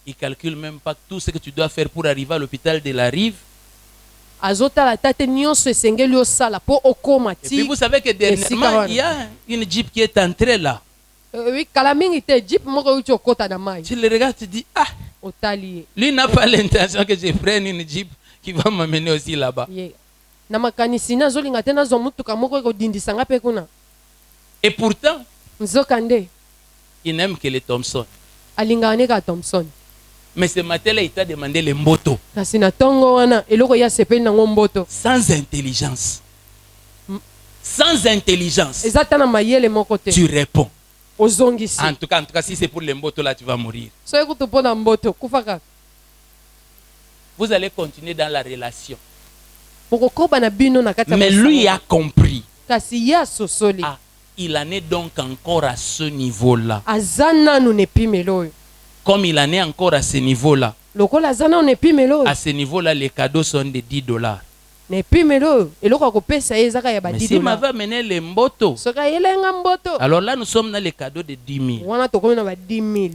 Speaker 2: Il calcule même pas tout ce que tu dois faire pour arriver à l'hôpital de la Rive.
Speaker 3: azotala ata te nyonso esengeli osala mpo okóma
Speaker 2: Et puis
Speaker 3: ti
Speaker 2: vous savez que dernièrement, il y a une jeep qui est entrée là.
Speaker 3: oui kala mingi te jipe moko euti okɔta na mai
Speaker 2: Tu le regardes, tu dis, ah,
Speaker 3: otali ye
Speaker 2: lui n'a pas l'intention que je prenne une jeep qui va m'amener aussi là-bas.
Speaker 3: ye na makanisi nazolinga te nazwa motuka moko ekodindisa nga mpe kuna
Speaker 2: Et pourtant,
Speaker 3: nzoka nde
Speaker 2: il n'aime que les Thompson.
Speaker 3: alingaka ne kaka thomson
Speaker 2: Mais ce matin-là, il t'a demandé les motos.
Speaker 3: kasi na ntongo wana eloko ya sepeli nango mboto
Speaker 2: Sans intelligence. Sans intelligence.
Speaker 3: eza ta na mayele moko te
Speaker 2: Tu réponds.
Speaker 3: ozongisi
Speaker 2: En tout cas, si c'est pour les motos là, tu vas mourir.
Speaker 3: soki kutu mpo na mboto kufa kaka
Speaker 2: Vous allez continuer dans la relation.
Speaker 3: bokokoba na bino na kati ya
Speaker 2: Mais
Speaker 3: mosala.
Speaker 2: lui a compris.
Speaker 3: kasi ye asosoli
Speaker 2: Ah, il en est donc encore à ce niveau-là.
Speaker 3: aza nanu na epimelo oyo
Speaker 2: Comme il en est encore à ce niveau-là.
Speaker 3: lokola aza nanu na epimelo oyo
Speaker 2: À ce niveau-là, les cadeaux sont de $10.
Speaker 3: na epimelo oyo eloko ya kopesa ye ezaka ya ba
Speaker 2: Mais s'il
Speaker 3: 10
Speaker 2: m'avait amené les motos,
Speaker 3: soki ayelenga mboto
Speaker 2: alors là, nous sommes dans les cadeaux de 10 000.
Speaker 3: wana tokomi na ba 10 000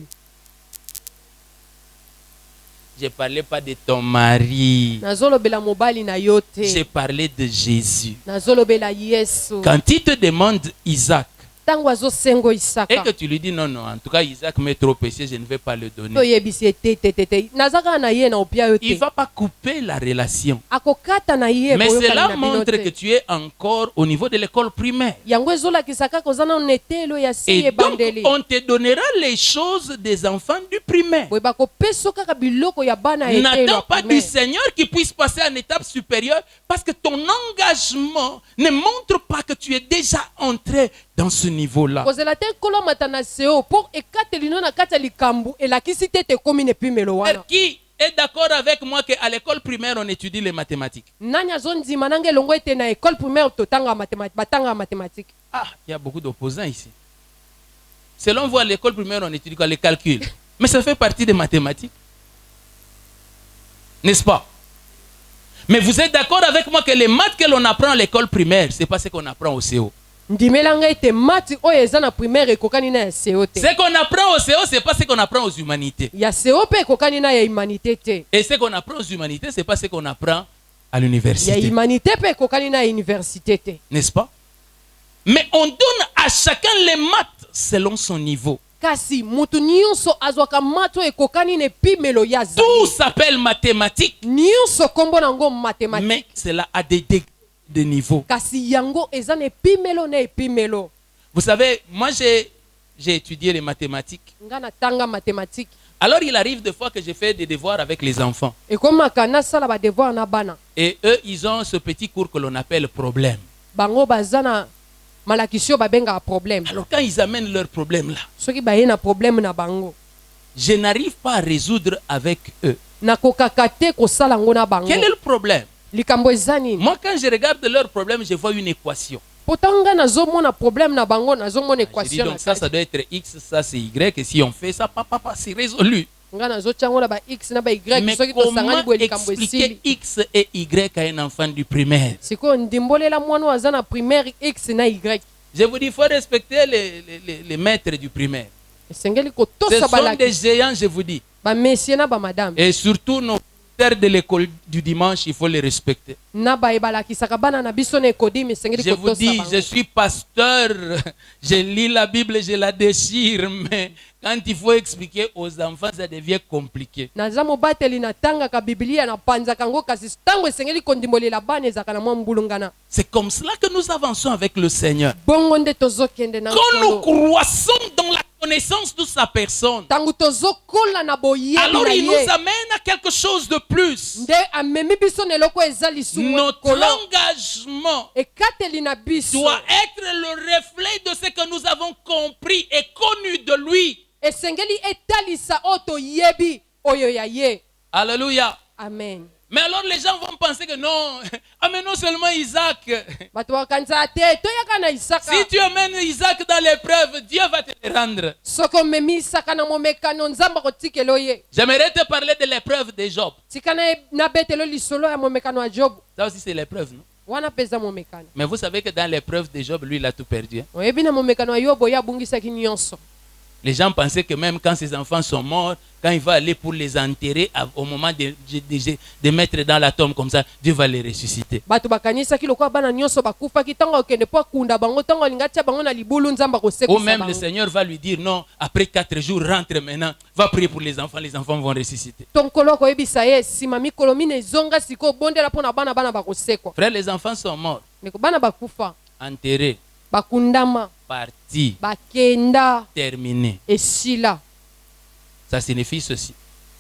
Speaker 2: Je ne parlais pas de ton mari.
Speaker 3: nazolobela mobali na yo
Speaker 2: J'ai
Speaker 3: te
Speaker 2: parlé de Jésus.
Speaker 3: nazolobela yesu
Speaker 2: Quand il te demande Isaac,
Speaker 3: ntango azosengo
Speaker 2: et
Speaker 3: isaka
Speaker 2: que tu lui dis non, non, en tout cas, Isaac m'est trop précieux, je ne vais pas le donner.
Speaker 3: toyebisi ete te naza kaka na ye na opia yo
Speaker 2: Il ne
Speaker 3: te
Speaker 2: va pas couper la relation.
Speaker 3: akokata na ye
Speaker 2: Mais
Speaker 3: boyokani
Speaker 2: cela
Speaker 3: na bino
Speaker 2: montre que
Speaker 3: te
Speaker 2: tu es encore au niveau de l'école primaire.
Speaker 3: yango ezolakisa kaka oza na netelo ya si
Speaker 2: Et donc,
Speaker 3: ebandeli
Speaker 2: on te donnera les choses des enfants du primaire.
Speaker 3: boye bakopesa kaka biloko ya bana ya etelo ya
Speaker 2: N'attends pas du
Speaker 3: primaire.
Speaker 2: Seigneur qu'il puisse passer à une étape supérieure parce que ton engagement ne montre pas que tu es déjà entré dans ce niveau-là.
Speaker 3: kozela te nkolo amata na seo mpo ekateli no na kati ya likambo elakisi te te komi na epimelo wana.
Speaker 2: Qui est d'accord avec moi qu'à l'école primaire, on étudie les mathématiques?
Speaker 3: Nani azondima nange elongo ete na école primaire totanga mathématique batanga mathématique?
Speaker 2: Ah, il y a beaucoup d'opposants ici. Selon vous, à l'école primaire, on étudie quoi? Les calculs. Mais ça fait partie des mathématiques. N'est-ce pas? Mais vous êtes d'accord avec moi que les maths que l'on apprend à l'école primaire, ce n'est pas ce qu'on apprend au CO.
Speaker 3: ndimelanga ete mati oyo eza na primaire ekokani na ya seo te.
Speaker 2: Ce qu'on apprend au CO, ce n'est pas ce qu'on apprend aux humanités.
Speaker 3: Ya seo mpe ekokani na ya humanité te.
Speaker 2: Et ce qu'on apprend aux humanités, ce n'est pas ce qu'on apprend à
Speaker 3: Ya
Speaker 2: l'université.
Speaker 3: humanité mpe ekokani na ya université te.
Speaker 2: N'est-ce pas? Mais on donne à chacun les maths selon son niveau.
Speaker 3: Kasi mutu nyonso azwaka mati oyo ekokani na epimelo ya
Speaker 2: Tout
Speaker 3: zali.
Speaker 2: s'appelle mathématique,
Speaker 3: Nyonso kombo nango mathématique.
Speaker 2: mais cela a des degrés de niveau.
Speaker 3: Kasi yango eza na epimelo na epimelo.
Speaker 2: Vous savez, moi j'ai étudié les mathématiques.
Speaker 3: Nga natanga mathématique.
Speaker 2: Alors il arrive des fois que je fais des devoirs avec les enfants.
Speaker 3: Ekomaka nasala ba devoir na bana.
Speaker 2: Et eux, ils ont ce petit cours que l'on appelle problème.
Speaker 3: Bango baza na malakisio babenga problème.
Speaker 2: Alors quand ils amènent leurs problèmes là,
Speaker 3: Soki baye na problème na bango.
Speaker 2: je n'arrive pas à résoudre avec eux.
Speaker 3: Nakokaka te kosala ngo na bango.
Speaker 2: Quel est le problème?
Speaker 3: Likambo eza nini?
Speaker 2: Moi quand je regarde leurs problèmes, je vois une équation.
Speaker 3: Pourtant nga nazomona problème na bango nazomona
Speaker 2: Je dis
Speaker 3: équation na
Speaker 2: donc ça
Speaker 3: kati.
Speaker 2: doit être X, ça c'est Y. Et si on fait ça, papa, c'est résolu.
Speaker 3: Nga nazotiango na ba x na ba y
Speaker 2: Mais
Speaker 3: soki
Speaker 2: comment
Speaker 3: tosangani boye likambo
Speaker 2: expliquer
Speaker 3: esili.
Speaker 2: X et Y à un enfant du primaire?
Speaker 3: Sikoyo ndimbolela mwana aza na primaire x na y.
Speaker 2: Je vous dis, il faut respecter les maîtres du primaire.
Speaker 3: Esengeli
Speaker 2: Ce
Speaker 3: kotosa
Speaker 2: sont des
Speaker 3: balaki
Speaker 2: géants, je vous dis.
Speaker 3: ba messieurs na ba madame.
Speaker 2: Et surtout nos pères de l'école du dimanche, il faut les respecter.
Speaker 3: Na ba ebalakisaka bana na biso na ekodimi esengeli
Speaker 2: Je vous
Speaker 3: kotosa
Speaker 2: dis,
Speaker 3: bango.
Speaker 2: je suis pasteur, je lis la Bible, je la déchire, mais quand il faut expliquer aux enfants, ça devient compliqué.
Speaker 3: Naza mobateli natangaka biblia na panzaka ngo kasi ntango esengeli kondimbolela bana ezaka na mwa mbulungana.
Speaker 2: C'est comme cela que nous avançons avec le Seigneur.
Speaker 3: Bongo nde tozokende na
Speaker 2: Quand nous
Speaker 3: nkolo.
Speaker 2: croissons dans la connaissance de sa personne,
Speaker 3: Ntango tozokola na boyebi
Speaker 2: alors
Speaker 3: na
Speaker 2: il nous
Speaker 3: ye.
Speaker 2: amène à quelque chose de plus.
Speaker 3: Nde amemi biso na eloko eza lisumu
Speaker 2: Notre
Speaker 3: ekolo.
Speaker 2: engagement
Speaker 3: Ekateli na biso
Speaker 2: doit être le reflet de ce que nous avons compris et connu de lui.
Speaker 3: esengeli etalisa oyo toyebi oyo ya ye.
Speaker 2: Alléluia.
Speaker 3: Amen.
Speaker 2: Mais alors les gens vont penser que non, amenons seulement Isaac.
Speaker 3: Bato bakanisaka te toyaka na isaka.
Speaker 2: Si tu amènes Isaac dans l'épreuve, Dieu va te le rendre.
Speaker 3: soki omemi isaka na momekano nzambe akotikela oye.
Speaker 2: J'aimerais te parler de l'épreuve de Job.
Speaker 3: tika na betelo lisolo ya momekano ya jobu
Speaker 2: Ça aussi c'est l'épreuve, non?
Speaker 3: wana mpenza momekano.
Speaker 2: Mais vous savez que dans l'épreuve de Job, lui, il a tout perdu. Hein?
Speaker 3: oyebi na momekano ya yobo ye abungisaki nyonso.
Speaker 2: Les gens pensaient que même quand ses enfants sont morts, quand il va aller pour les enterrer, au moment de mettre dans la tombe comme ça, Dieu va les ressusciter.
Speaker 3: bato bakanisaki lokola bana nyonso bakufaki ntango akende mpo akunda bango ntango alingi atia bango na libulu nzambe
Speaker 2: Ou
Speaker 3: akosekisa
Speaker 2: même le
Speaker 3: bango.
Speaker 2: Seigneur va lui dire non, après 4 jours, rentre maintenant, va prier pour les enfants vont ressusciter.
Speaker 3: to nkolo akoyebisa ye nsima mikolo mine ezonga sikoyo bondela mpo na bana bakosekwa.
Speaker 2: Frère, les enfants sont morts,
Speaker 3: ndeko bana bakufa
Speaker 2: enterrés,
Speaker 3: bakundama
Speaker 2: partis,
Speaker 3: bakenda
Speaker 2: terminés.
Speaker 3: esila.
Speaker 2: Ça signifie ceci.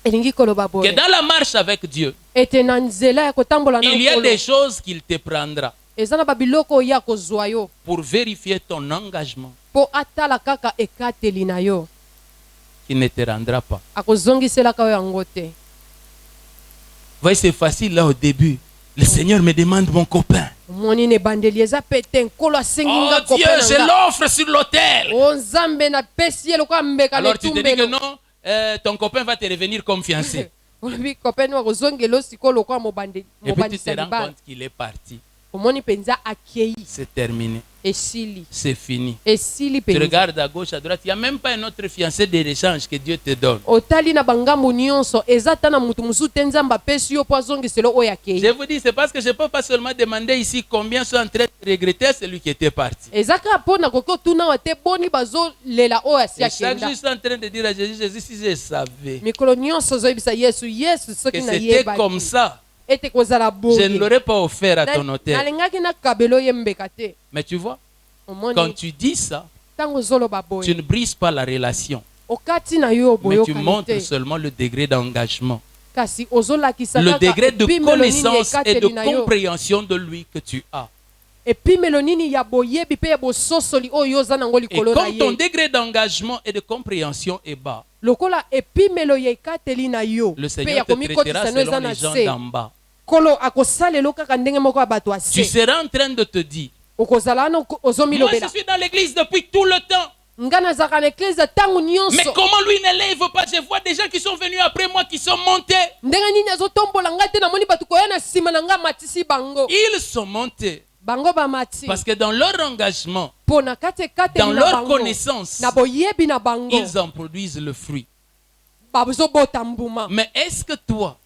Speaker 3: elingi koloba
Speaker 2: Que
Speaker 3: boye
Speaker 2: dans la marche avec Dieu,
Speaker 3: ete na nzela ya kotambola na
Speaker 2: il y a
Speaker 3: nkolo
Speaker 2: des choses qu'il te prendra
Speaker 3: eza na babiloko oyo ya kozwa yo
Speaker 2: pour vérifier ton engagement,
Speaker 3: mpo atala kaka ekateli na yo
Speaker 2: qu'il ne te rendra pas.
Speaker 3: akozongiselaka yo yango te.
Speaker 2: Vous voyez, c'est facile là au début. Le Seigneur me demande mon copain.
Speaker 3: omoni na ebandeli eza pete nkolo asengi
Speaker 2: Oh
Speaker 3: nga
Speaker 2: Dieu,
Speaker 3: kope
Speaker 2: je
Speaker 3: na nga.
Speaker 2: l'offre sur l'autel.
Speaker 3: o nzambe napesi ye lokola mbeka
Speaker 2: Alors tu te dis que
Speaker 3: letumbelo.
Speaker 2: non, ton copain va te revenir comme fiancé.
Speaker 3: olobi kopeni wakozongela osikoyo lokola
Speaker 2: Et puis tu
Speaker 3: mobandisa
Speaker 2: te rends
Speaker 3: libala.
Speaker 2: compte qu'il est parti.
Speaker 3: omoni mpenza akei
Speaker 2: C'est terminé.
Speaker 3: esili
Speaker 2: C'est fini.
Speaker 3: esili
Speaker 2: Tu
Speaker 3: mpenza.
Speaker 2: regardes à gauche, à droite. Il n'y a même pas un autre fiancé de l'échange que Dieu te donne.
Speaker 3: otali na bangambo nyonso eza ata na mutu mosusu te nzambe apesi yo mpo azongisela oyo akei.
Speaker 2: Je vous dis, c'est parce que je ne peux pas seulement demander ici combien sont en train de regretter celui qui était parti.
Speaker 3: eza kaka mpo na koki otuna wa te boni bazolela oyo asi
Speaker 2: Et chaque jour,
Speaker 3: akenda.
Speaker 2: je suis en train de dire à Jésus, Jésus, si je savais
Speaker 3: mikolo nyonso ozoyebisa yesu yesu
Speaker 2: que
Speaker 3: soki
Speaker 2: c'était comme
Speaker 3: nayebaki
Speaker 2: ça,
Speaker 3: ete kozala
Speaker 2: je ne
Speaker 3: boye
Speaker 2: l'aurais pas offert à ton hôtel.
Speaker 3: nalingaki nakabela oyembeka te.
Speaker 2: Mais tu vois, quand
Speaker 3: omoni
Speaker 2: tu dis ça,
Speaker 3: ntango ozoloba
Speaker 2: tu
Speaker 3: boye
Speaker 2: ne brises pas la relation,
Speaker 3: okati na yo
Speaker 2: mais tu
Speaker 3: boyokani
Speaker 2: montres
Speaker 3: te
Speaker 2: seulement le degré d'engagement,
Speaker 3: kasi ozolakisa
Speaker 2: le
Speaker 3: kaka
Speaker 2: degré de
Speaker 3: bimelo nini
Speaker 2: connaissance et de
Speaker 3: ekateli na yo
Speaker 2: compréhension de lui que tu as.
Speaker 3: epimelo nini ya boyebi pe ya bososoli oyo oza nango
Speaker 2: Et
Speaker 3: likolo na
Speaker 2: comme ton
Speaker 3: ye
Speaker 2: degré d'engagement et de compréhension est bas,
Speaker 3: lokola epimelo ya ekateli na yo
Speaker 2: le
Speaker 3: pe
Speaker 2: Seigneur
Speaker 3: ya
Speaker 2: te traitera
Speaker 3: komikotisa no eza
Speaker 2: selon
Speaker 3: na
Speaker 2: les gens
Speaker 3: se
Speaker 2: d'en bas.
Speaker 3: kolo akosalelo kaka ndenge moko ya bato ya
Speaker 2: Tu
Speaker 3: se
Speaker 2: seras en train de te dire,
Speaker 3: okozala wana
Speaker 2: moi je
Speaker 3: ozomilobela
Speaker 2: suis dans l'église depuis tout le temps.
Speaker 3: nga nazalaka na eklise ntango
Speaker 2: Mais
Speaker 3: nyonso
Speaker 2: comment lui n'élève pas? Je vois des gens qui sont venus après moi qui sont montés.
Speaker 3: ndenge nini azotombola ngai te namoni bato koya na nsima na ngai amatisi bango
Speaker 2: Ils sont montés
Speaker 3: bango bamati
Speaker 2: parce que dans leur engagement,
Speaker 3: mpo na kati ekateli
Speaker 2: dans
Speaker 3: na
Speaker 2: leur
Speaker 3: bango
Speaker 2: connaissance,
Speaker 3: na boyebi na bango
Speaker 2: ils en produisent le fruit.
Speaker 3: bazobota mbuma
Speaker 2: Mais est-ce que toi,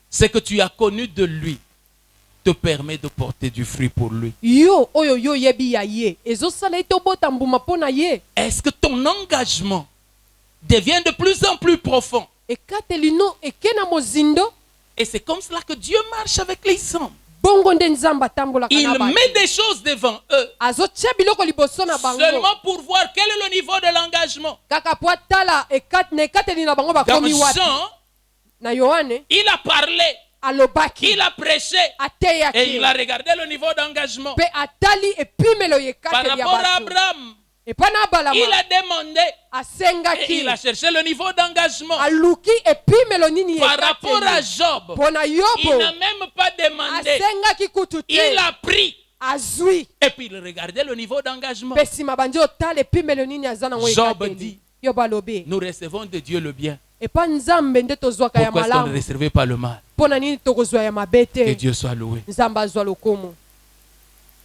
Speaker 2: ce que tu as connu de lui, te permet de porter du fruit pour lui?
Speaker 3: yo oyo yo yebi ya ye ezosala ete obota mbuma mpo na ye
Speaker 2: Est-ce que ton engagement devient de plus en plus profond?
Speaker 3: ekateli no eke na mozindo
Speaker 2: Et c'est comme cela que Dieu marche avec les hommes.
Speaker 3: bongo nde nzambe atambolaka
Speaker 2: Il
Speaker 3: na bato
Speaker 2: met des choses devant eux
Speaker 3: azotia biloko liboso na bango
Speaker 2: seulement pour voir quel est le niveau de l'engagement.
Speaker 3: kaka po atala na ekateli na bango
Speaker 2: Dans
Speaker 3: bakomi wapi
Speaker 2: Jean,
Speaker 3: na yohane
Speaker 2: il a parlé,
Speaker 3: alobaki
Speaker 2: il a prêché et
Speaker 3: ateyaki
Speaker 2: il a regardé le niveau d'engagement.
Speaker 3: mpe atali epimelo ya
Speaker 2: Par
Speaker 3: ekateli ya
Speaker 2: rapport à
Speaker 3: bato
Speaker 2: Abraham,
Speaker 3: epa na abalama
Speaker 2: il a demandé et
Speaker 3: asengaki
Speaker 2: il a cherché le niveau d'engagement.
Speaker 3: aluki epimelo nini ya
Speaker 2: Par rapport à
Speaker 3: ekateli
Speaker 2: Job,
Speaker 3: mpo na
Speaker 2: il
Speaker 3: yobo
Speaker 2: n'a même pas demandé.
Speaker 3: asengaki kutu
Speaker 2: Il
Speaker 3: te
Speaker 2: a pris
Speaker 3: azwi
Speaker 2: et puis il regardait le niveau d'engagement.
Speaker 3: mpe nsima bandi otala epimelo nini aza nango
Speaker 2: Job
Speaker 3: ekateli
Speaker 2: dit,
Speaker 3: yo balobi
Speaker 2: nous recevons de Dieu le bien.
Speaker 3: epa nzambe nde tozwaka ya
Speaker 2: Pourquoi est-ce qu'on ne
Speaker 3: malamu
Speaker 2: recevait pas le mal?
Speaker 3: mpo na nini tokozwa ya mabe
Speaker 2: Que
Speaker 3: te
Speaker 2: Dieu soit loué.
Speaker 3: nzambe azwa lokumu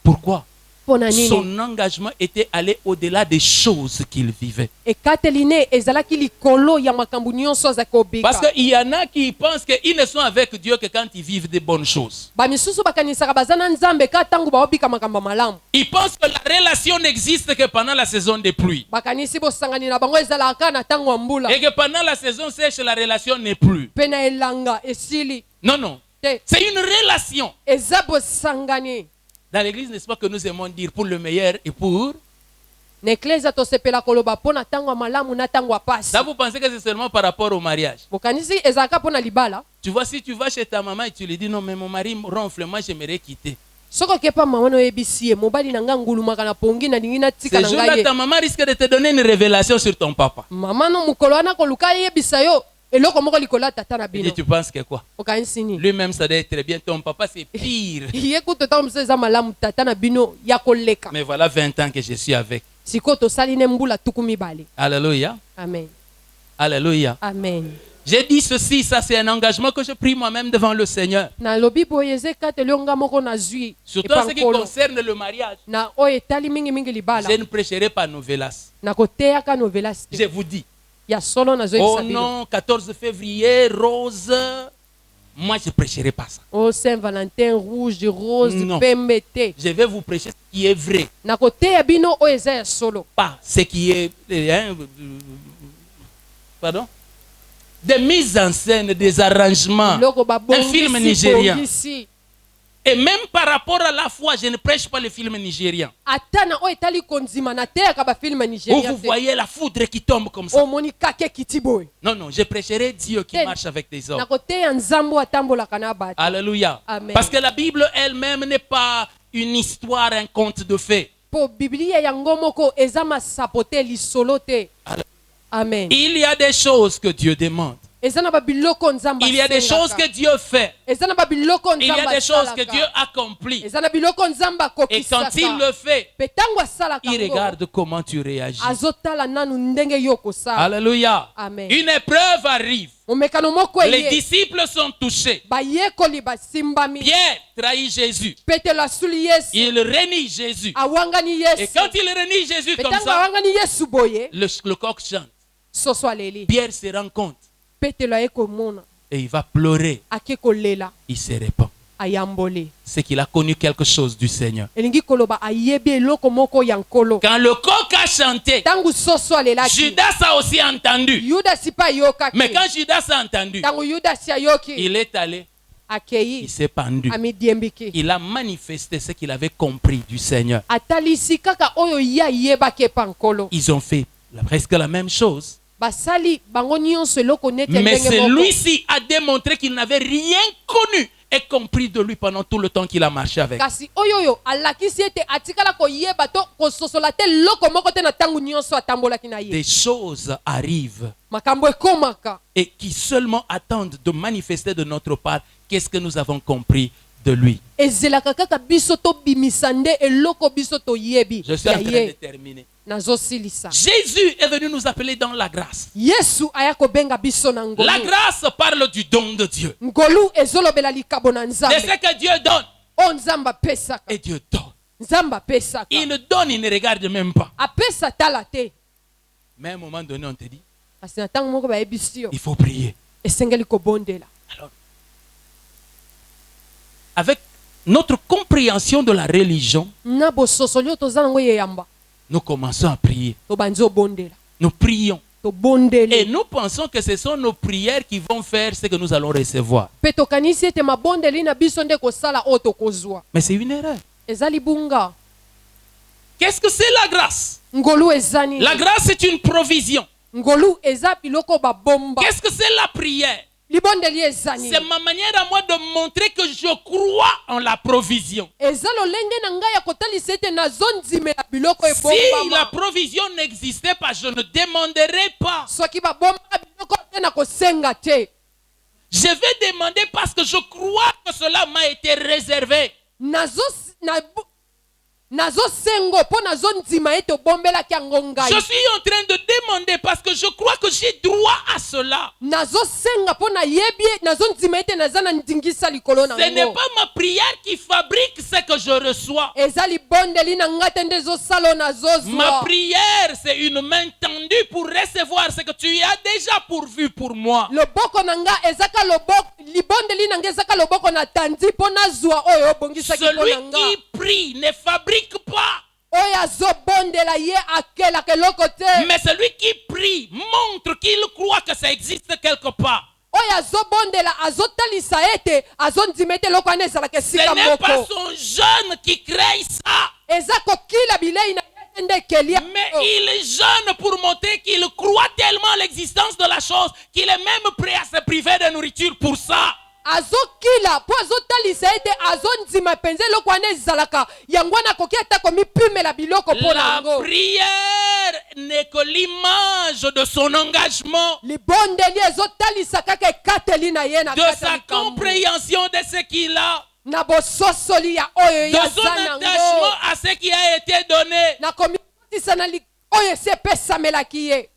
Speaker 2: Pourquoi?
Speaker 3: mpo na nini
Speaker 2: Son engagement était allé au-delà des choses qu'il vivait.
Speaker 3: ekateli ne ezalaki likolo ya makambo nyonso azalaki kobika
Speaker 2: Parce qu'il y en a qui pensent qu'ils ne sont avec Dieu que quand ils vivent des bonnes choses.
Speaker 3: bamisusu bakanisaka baza na nzambe ka ntango baobika makambo malamu
Speaker 2: Ils pensent que la relation n'existe que pendant la saison des pluies.
Speaker 3: bakanisi bosangani na bango ezalaka na ntango ya mbula
Speaker 2: Et que pendant la saison sèche, la relation n'est plus.
Speaker 3: mpe na elanga esili
Speaker 2: Non, non.
Speaker 3: te
Speaker 2: C'est une relation.
Speaker 3: eza bosangani
Speaker 2: Dans l'église, n'est-ce pas que nous aimons dire pour le meilleur et pour...
Speaker 3: na eklezia tosepela koloba mpo na ntango ya malamu na ntango ya pasi
Speaker 2: Ça, vous pensez que c'est seulement par rapport au mariage?
Speaker 3: bokanisi ezalaka mpo na libala
Speaker 2: Tu vois, si tu vas chez ta maman et tu lui dis non, mais mon mari ronfle, moi j'aimerais quitter.
Speaker 3: soki okepa mama na oyebisi ye mobali na ngai ngulumaka na pongi nalingi natika
Speaker 2: Ce
Speaker 3: na
Speaker 2: jour-là,
Speaker 3: ngai ye
Speaker 2: ta maman risque de te donner une révélation sur ton papa.
Speaker 3: mama no mokolo wana koluka yebisa yo eloko moko likolo ya tata na
Speaker 2: Et
Speaker 3: bino
Speaker 2: tu penses que quoi?
Speaker 3: okanisi nini
Speaker 2: Lui-même, ça doit être très bien. Ton papa, c'est pire.
Speaker 3: ye kutu ntango mosusu eza malamu tata na bino ya koleka
Speaker 2: Mais voilà 20 ans que je suis avec.
Speaker 3: sikoyo tosali ne mbula tuku mibale
Speaker 2: Alléluia.
Speaker 3: amen
Speaker 2: Alléluia.
Speaker 3: amen
Speaker 2: J'ai dit ceci, ça c'est un engagement que je prie moi-même devant le Seigneur.
Speaker 3: nalobi boye eza ekateli yo nga moko nazwi
Speaker 2: Surtout en ce qui concerne le mariage.
Speaker 3: na oyo etali mingimingi libala
Speaker 2: Je ne prêcherai pas novelas.
Speaker 3: nakoteyaka novelas
Speaker 2: Je
Speaker 3: te
Speaker 2: vous dis.
Speaker 3: ya solo
Speaker 2: Oh
Speaker 3: nazoyebisa bino
Speaker 2: non, 14 février, rose. Moi, je ne prêcherai pas ça.
Speaker 3: o saint valentin rouge rose
Speaker 2: Non.
Speaker 3: pembe te
Speaker 2: Je vais vous prêcher ce qui est vrai.
Speaker 3: nakoteya bino oyo eza ya solo
Speaker 2: Pas ce qui est... pardon? Des mises en scène, des arrangements.
Speaker 3: biloko
Speaker 2: Un film nigérien.
Speaker 3: babongisi
Speaker 2: Et même par rapport à la foi, je ne prêche pas le film nigérien.
Speaker 3: ata na oyo etali kondima nateyaka bafilme
Speaker 2: Où
Speaker 3: nigérien
Speaker 2: vous
Speaker 3: te
Speaker 2: voyez la foudre qui tombe comme ça.
Speaker 3: omoni kake kiti boye
Speaker 2: Non, non, je prêcherai Dieu qui
Speaker 3: Ten.
Speaker 2: marche avec des hommes.
Speaker 3: nakoteya nzambe atambolaka na bato
Speaker 2: Alléluia.
Speaker 3: Amen.
Speaker 2: Parce que la Bible elle-même n'est pas une histoire, un conte de fées.
Speaker 3: mpo biblia yango moko eza masapo te lisolo te amen
Speaker 2: Il y a des choses que Dieu demande.
Speaker 3: eza na babiloko nzambe
Speaker 2: Il y a des choses que Dieu fait.
Speaker 3: eza na babiloko
Speaker 2: Il y a
Speaker 3: nzambe
Speaker 2: des choses que Dieu
Speaker 3: asalaka
Speaker 2: accomplit.
Speaker 3: eza na biloko nzambe
Speaker 2: Et quand il le fait,
Speaker 3: mpe ntango asalaka
Speaker 2: il
Speaker 3: yango
Speaker 2: regarde comment tu réagis.
Speaker 3: azotala nanu ndenge yo kosala
Speaker 2: Alléluia.
Speaker 3: Amen.
Speaker 2: Une épreuve arrive.
Speaker 3: momekano moko
Speaker 2: Les
Speaker 3: eye
Speaker 2: disciples sont touchés.
Speaker 3: bayekoli basimbami
Speaker 2: Pierre trahit Jésus.
Speaker 3: petelo asuli yesu
Speaker 2: Il renie Jésus.
Speaker 3: awangani
Speaker 2: Et
Speaker 3: yesu
Speaker 2: quand il renie Jésus
Speaker 3: mpe
Speaker 2: comme
Speaker 3: ntango
Speaker 2: ça,
Speaker 3: awangani yesu boye
Speaker 2: le coq chante.
Speaker 3: soso aleli
Speaker 2: Pierre se rend compte
Speaker 3: petelo aye komona
Speaker 2: et il va pleurer.
Speaker 3: ake kolela
Speaker 2: Il se répand.
Speaker 3: ayamboli
Speaker 2: C'est qu'il a connu quelque chose du Seigneur.
Speaker 3: elingi koloba ayebi eloko moko ya nkolo
Speaker 2: Quand le coq a chanté,
Speaker 3: ntango soso alelaki
Speaker 2: Judas a aussi entendu.
Speaker 3: yudasi mpe ayokaki
Speaker 2: Mais quand Judas a entendu,
Speaker 3: ntango yudasi ayoki
Speaker 2: il est allé, il
Speaker 3: akei
Speaker 2: s'est pendu.
Speaker 3: amidiembiki
Speaker 2: Il a manifesté ce qu'il avait compris du Seigneur.
Speaker 3: atalisi kaka oyo ye ayebaki epa nkolo
Speaker 2: Ils ont fait presque la même chose.
Speaker 3: basali bango nyonso eloko neti ya
Speaker 2: Mais
Speaker 3: ndenge moko
Speaker 2: celui-ci a démontré qu'il n'avait rien connu ait compris de lui pendant tout le temps qu'il a marché avec.
Speaker 3: kasi oyo alakisi ete atikala koyeba to kososola te loko moko te na ntango nyonso atambolaki na ye.
Speaker 2: Des choses arrivent
Speaker 3: Makambo ekomaka
Speaker 2: et qui seulement attendent de manifester de notre part qu'est-ce que nous avons compris de lui.
Speaker 3: ezelaka kaka biso tobimisa nde eloko biso toyebi
Speaker 2: Je suis en
Speaker 3: ya
Speaker 2: train de
Speaker 3: ye.
Speaker 2: terminer.
Speaker 3: Nazosilisa.
Speaker 2: Jésus est venu nous appeler dans la grâce.
Speaker 3: Yesu aya kobenga biso na
Speaker 2: La
Speaker 3: ngolu.
Speaker 2: grâce parle du don de Dieu.
Speaker 3: Ngolu ezolobela likabo na
Speaker 2: De
Speaker 3: nzambe.
Speaker 2: ce que Dieu donne.
Speaker 3: O nzambe apesaka.
Speaker 2: Et Dieu donne.
Speaker 3: Nzambe apesaka.
Speaker 2: Il donne, il ne regarde même pas.
Speaker 3: Apesa tala te.
Speaker 2: Mais à un moment donné, on te dit,
Speaker 3: Kasi na ntango moko bayebisi yo.
Speaker 2: il faut prier.
Speaker 3: Esengeli kobondela.
Speaker 2: Alors, avec notre compréhension de la religion,
Speaker 3: Na bososoli oyo toza nango yeyamba.
Speaker 2: nous commençons à prier.
Speaker 3: Tobanzi obondela.
Speaker 2: Nous prions. Et
Speaker 3: Tobondeli.
Speaker 2: nous pensons que ce sont nos prières qui vont faire ce que nous allons recevoir.
Speaker 3: Pe tokanisi ete mabondeli na biso nde kosala oyo tokozwa.
Speaker 2: Mais c'est une erreur.
Speaker 3: Eza libunga.
Speaker 2: Qu'est-ce que c'est la grâce?
Speaker 3: Ngolu eza nini?
Speaker 2: La grâce est une provision.
Speaker 3: Ngolu eza biloko babomba.
Speaker 2: Qu'est-ce que c'est la prière?
Speaker 3: Libondeli eza nini?
Speaker 2: C'est ma manière à moi de montrer que je crois en la provision.
Speaker 3: Eza lolenge na ngai ya kotalisa ete nazondimela biloko
Speaker 2: Si la
Speaker 3: ebombama.
Speaker 2: provision n'existait pas, je ne demanderais pas.
Speaker 3: Soki babomba biloko te na kosenga te.
Speaker 2: Je vais demander parce que je crois que cela m'a été réservé.
Speaker 3: Nazosengo po nazondima ete obombelaki yango ngai.
Speaker 2: Je suis en train de demander parce que je crois que j'ai droit à cela.
Speaker 3: Nazosenga po nayebi nazondima ete naza na ndingisa likolo na
Speaker 2: Ce n'est
Speaker 3: ngo.
Speaker 2: pas ma prière qui fabrique ce que je reçois.
Speaker 3: Eza libondeli na ngai te nde ezosala oyo
Speaker 2: Ma
Speaker 3: nazozwa.
Speaker 2: prière, c'est une main tendue pour recevoir ce que tu as déjà pourvu pour moi.
Speaker 3: Loboko na ngai ezaka loboko libondeli na ngai ezaka loboko na tandi po nazwa oyo obongisaki mpo
Speaker 2: Celui
Speaker 3: na ngai.
Speaker 2: qui prie ne fabrique pas.
Speaker 3: Oyo azobondela ye akelaka eloko te.
Speaker 2: Mais celui qui prie montre qu'il croit que ça existe quelque part.
Speaker 3: Oyo azobondela azotalisa ete azondima ete eloko wana ezalaka
Speaker 2: Ce
Speaker 3: esika
Speaker 2: n'est pas
Speaker 3: moko.
Speaker 2: son jeûne qui crée ça.
Speaker 3: Eza kokila bilei na ye nde ekeli
Speaker 2: Mais il jeûne pour montrer qu'il croit tellement à l'existence de la chose qu'il est même prêt à se priver de nourriture pour ça.
Speaker 3: azokila po azotalisa ete azondima mpenza eloko wana ezalaka yango wana akoki ata komipimela biloko mpo na
Speaker 2: La
Speaker 3: yango.
Speaker 2: prière n'est que l'image de son engagement,
Speaker 3: Libondeli ezotalisa kaka ekateli na ye na
Speaker 2: de
Speaker 3: kati ya
Speaker 2: sa
Speaker 3: likambo.
Speaker 2: compréhension de ce qu'il a,
Speaker 3: Na bososoli ya oyo
Speaker 2: de
Speaker 3: ya
Speaker 2: son
Speaker 3: za nango.
Speaker 2: attachement à ce qui a été donné.
Speaker 3: Na komikotisa na oyo esi epesamelaki ye.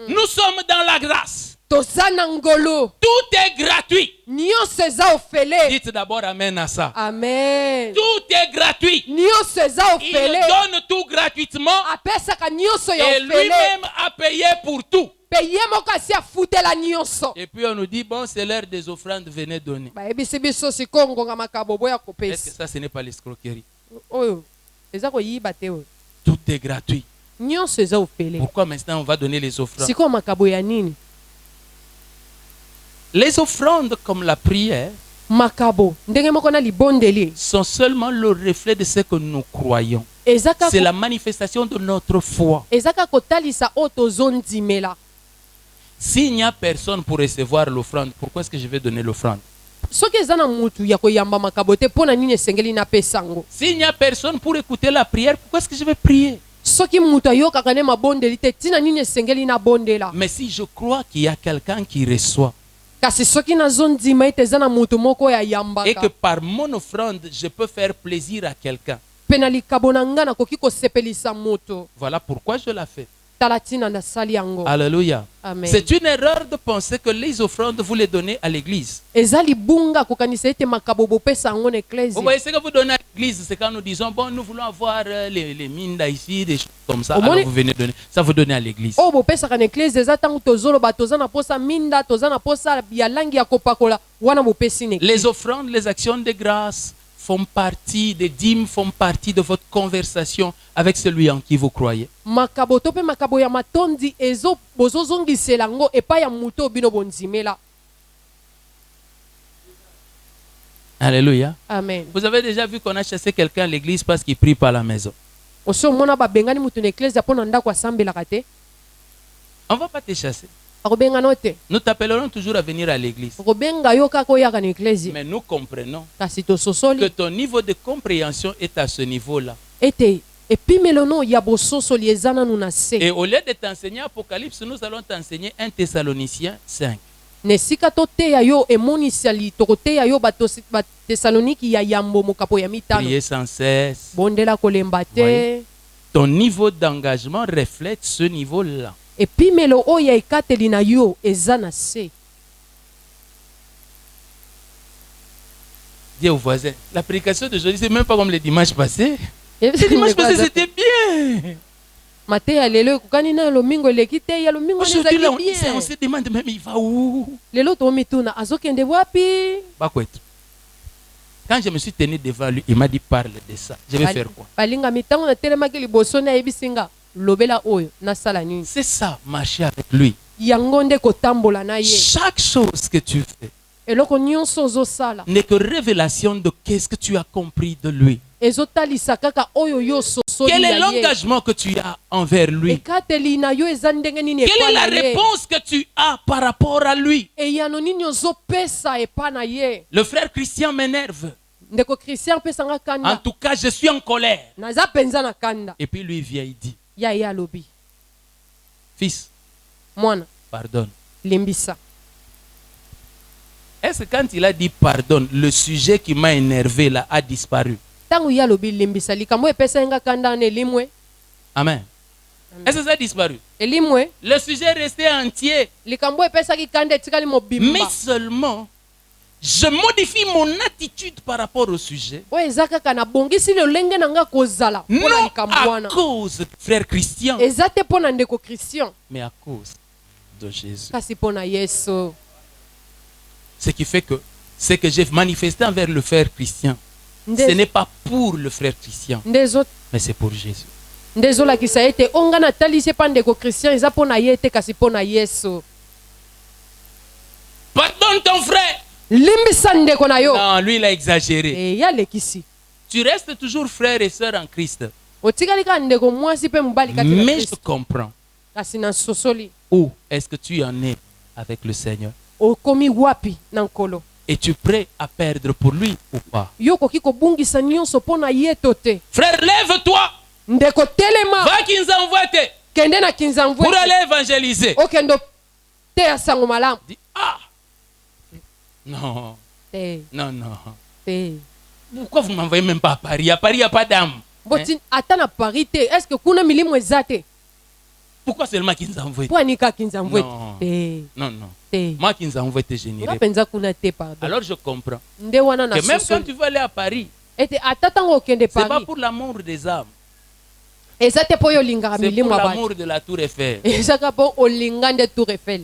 Speaker 2: Nous sommes dans la grâce.
Speaker 3: Toza na ngolu.
Speaker 2: Tout est gratuit.
Speaker 3: Nyonso eza ofele.
Speaker 2: Dites d'abord amen à ça.
Speaker 3: Amen.
Speaker 2: Tout est gratuit.
Speaker 3: Nyonso eza
Speaker 2: Il
Speaker 3: ofele.
Speaker 2: donne tout gratuitement
Speaker 3: Apesaka nyonso ya
Speaker 2: et
Speaker 3: ofele.
Speaker 2: lui-même a payé pour tout.
Speaker 3: Pe ye moko asi afutela nyonso.
Speaker 2: Et puis on nous dit, bon, c'est l'heure des offrandes, venez donner.
Speaker 3: Bayebisi biso sikoyo ngonga makabo boya
Speaker 2: Est-ce que
Speaker 3: kopesa.
Speaker 2: ça, ce n'est pas l'escroquerie?
Speaker 3: Oyo eza koyiba te oyo.
Speaker 2: Tout est gratuit.
Speaker 3: Nyonso eza ofele.
Speaker 2: Pourquoi maintenant on va donner les offrandes?
Speaker 3: Sikoyo makabo ya nini?
Speaker 2: Les offrandes comme la prière
Speaker 3: Makabo ndenge moko na libondeli
Speaker 2: sont seulement le reflet de ce que nous croyons.
Speaker 3: ezaka
Speaker 2: C'est la manifestation de notre foi.
Speaker 3: ezaka kotalisa oyo tozondimela.
Speaker 2: S'il n'y a personne pour recevoir l'offrande, pourquoi est-ce que je vais donner l'offrande?
Speaker 3: Soki eza na mutu ya koyamba makabo te mpo na nini esengeli napesa yango.
Speaker 2: S'il n'y a personne pour écouter la prière, pourquoi est-ce que je vais prier?
Speaker 3: Soki mutu ayokaka nde mabondeli te ntina nini esengeli nabondela.
Speaker 2: Mais si je crois qu'il y a quelqu'un qui reçoit
Speaker 3: Kasi soki nazondima ete eza na mutu moko oyo
Speaker 2: et que
Speaker 3: ayambaka
Speaker 2: par mon offrande, je peux faire plaisir à quelqu'un,
Speaker 3: mpe na likabo na nga nakoki kosepelisa mutu,
Speaker 2: voilà pourquoi je la fais.
Speaker 3: tala ntina nasali yango.
Speaker 2: Alléluia.
Speaker 3: Amen.
Speaker 2: C'est une erreur de penser que les offrandes, vous les donnez à l'église.
Speaker 3: Eza libunga kokanisa ete makabo bopesa yango na
Speaker 2: Vous
Speaker 3: eklesi.
Speaker 2: voyez, ce que vous donnez à l'église, c'est quand nous disons, bon, nous voulons avoir les minda ici, des choses comme ça.
Speaker 3: Au moins-
Speaker 2: Alors vous venez donner. Ça, vous donnez à l'église.
Speaker 3: Oyo bopesaka na eklesi eza ntango tozoloba toza na posa minda toza na posa ya langi ya kopakola wana bopesi na eklesi.
Speaker 2: Les offrandes, les actions de grâce font partie, des dîmes font partie de votre conversation avec celui en qui vous croyez.
Speaker 3: Makabo to mpe makabo ya matondi bozozongisela yango epai ya mutu oyo bino bondimela.
Speaker 2: Alléluia.
Speaker 3: Amen.
Speaker 2: Vous avez déjà vu qu'on a chassé quelqu'un à l'église parce qu'il prie pas à la maison.
Speaker 3: Oso omona babengani mutu na eklesi mpo na ndako asambelaka te.
Speaker 2: On ne va pas te chasser.
Speaker 3: akobenga no te
Speaker 2: Nous t'appellerons toujours à venir à l'église.
Speaker 3: akobenga yo kaka oyaka na eklesi
Speaker 2: Mais nous comprenons
Speaker 3: kasi
Speaker 2: que
Speaker 3: tososoli
Speaker 2: ton niveau de compréhension est à ce niveau-là.
Speaker 3: ete epimelo no ya bososoli eza nanu na
Speaker 2: Et
Speaker 3: se
Speaker 2: au lieu de t'enseigner Apocalypse, nous allons t'enseigner 1 Thessaloniciens 5.
Speaker 3: na esika toteya yo emoniseli tokoteya yo batesaloniki ya yambo mokapo ya mitano
Speaker 2: Priez sans cesse.
Speaker 3: bondela kolemba te
Speaker 2: Oui. Ton niveau d'engagement reflète ce niveau-là.
Speaker 3: epimelo oyo ya ekateli na yo eza na se
Speaker 2: Dis au voisin, la prédication d'aujourd'hui, c'est même pas comme le dimanche passé. Le dimanche passé, c'était bien.
Speaker 3: mateya lelo ekokani na lomingo eleki te ya lomingo
Speaker 2: Aujourd'hui, là,
Speaker 3: ezali
Speaker 2: on
Speaker 3: bien
Speaker 2: se demande même, il va où?
Speaker 3: lelo tomituna azokende wapi
Speaker 2: Bakwetu. Quand je me suis tenu devant lui, il m'a dit, parle de ça. Je vais faire quoi?
Speaker 3: balingami ntango natelemaki liboso na yebisinga lobela oyo nasala nini
Speaker 2: C'est ça, marcher avec lui.
Speaker 3: yango nde kotambola na ye
Speaker 2: Chaque chose que tu fais
Speaker 3: eloko nyonso ozosala
Speaker 2: n'est que révélation de qu'est-ce que tu as compris de lui.
Speaker 3: ezotalisa kaka oyo yo sosoli
Speaker 2: Quel est
Speaker 3: na ye
Speaker 2: l'engagement que tu as envers lui?
Speaker 3: ekateli na yo eza ndenge nini
Speaker 2: Quelle
Speaker 3: epa
Speaker 2: est la
Speaker 3: na ye
Speaker 2: réponse que tu as par rapport à lui?
Speaker 3: eyano nini ozopesa epa na ye
Speaker 2: Le frère Christian m'énerve.
Speaker 3: ndeko christian pesanga
Speaker 2: En
Speaker 3: kanda
Speaker 2: tout cas, je suis en colère.
Speaker 3: naza mpenza na kanda
Speaker 2: Et puis lui vient, il dit,
Speaker 3: ya ye alobi
Speaker 2: fils,
Speaker 3: mwana
Speaker 2: pardonne.
Speaker 3: limbisa
Speaker 2: Est-ce que quand il a dit pardonne, le sujet qui m'a énervé là a disparu?
Speaker 3: ntango ye alobi limbisa likambo epesa nga kanda wana elimwe
Speaker 2: Amen. Est-ce que ça a disparu?
Speaker 3: elimwe
Speaker 2: Le sujet est resté entier.
Speaker 3: likambo epesaki kanda etikali mobimba
Speaker 2: Mais seulement, je modifie mon attitude par rapport au sujet.
Speaker 3: oyo eza kaka nabongisi lolenge na nga kozala mpo na
Speaker 2: Non
Speaker 3: likambo
Speaker 2: à
Speaker 3: wana
Speaker 2: cause du frère Christian,
Speaker 3: eza te mpo na ndeko christian
Speaker 2: mais à cause de Jésus.
Speaker 3: kasi mpo na yesu
Speaker 2: Ce qui fait que ce que j'ai manifesté envers le frère Christian, ce
Speaker 3: nde
Speaker 2: n'est pas pour le frère Christian,
Speaker 3: ezo-
Speaker 2: mais c'est pour Jésus.
Speaker 3: nde ezolakisa ete onga natalisi epa ndeko christian eza mpo na ye te kasi mpo na yesu
Speaker 2: Pardonne ton frère.
Speaker 3: limbisa ndeko na yo
Speaker 2: Non, lui il a exagéré.
Speaker 3: eya alekisi
Speaker 2: Tu restes toujours frère et sœur en Christ.
Speaker 3: otikali kaka ndeko mwasi mpe mobali kati na
Speaker 2: Mais je
Speaker 3: Kristo.
Speaker 2: comprends.
Speaker 3: kasi na sosoli
Speaker 2: Où est-ce que tu en es avec le Seigneur?
Speaker 3: okomi wapi na nkolo
Speaker 2: Es-tu prêt à perdre pour lui ou pas?
Speaker 3: yo okoki kobungisa nyonso mpo na ye to te
Speaker 2: Frère, lève-toi.
Speaker 3: ndeko telema
Speaker 2: Va qu'ils envoient
Speaker 3: kende na kinzamvu
Speaker 2: pour aller évangéliser.
Speaker 3: okende teya sango malamu
Speaker 2: Dis, ah, non,
Speaker 3: te
Speaker 2: non, non.
Speaker 3: te
Speaker 2: Pourquoi vous ne m'envoyez même pas à Paris? À Paris, il n'y a pas d'âme.
Speaker 3: boti ata na pari te estce kuna milimo eza te
Speaker 2: Pourquoi seulement qu'ils nous envoient?
Speaker 3: mpo anika kinzamvu
Speaker 2: Non.
Speaker 3: te
Speaker 2: Non, non.
Speaker 3: te
Speaker 2: Moi qui nous envoie, je n'irai
Speaker 3: nga
Speaker 2: pas.
Speaker 3: mpenza kuna te pardon
Speaker 2: Alors je comprends
Speaker 3: nde wana na
Speaker 2: que même quand
Speaker 3: sosoli
Speaker 2: tu veux aller à Paris,
Speaker 3: ete ata ntango okende
Speaker 2: ce n'est pas
Speaker 3: pari
Speaker 2: pour l'amour des âmes,
Speaker 3: eza te mpo oyo olingaka
Speaker 2: c'est
Speaker 3: milimo
Speaker 2: pour
Speaker 3: ya bato
Speaker 2: l'amour de la tour Eiffel.
Speaker 3: ezaka mpo olinga nde tour eiffel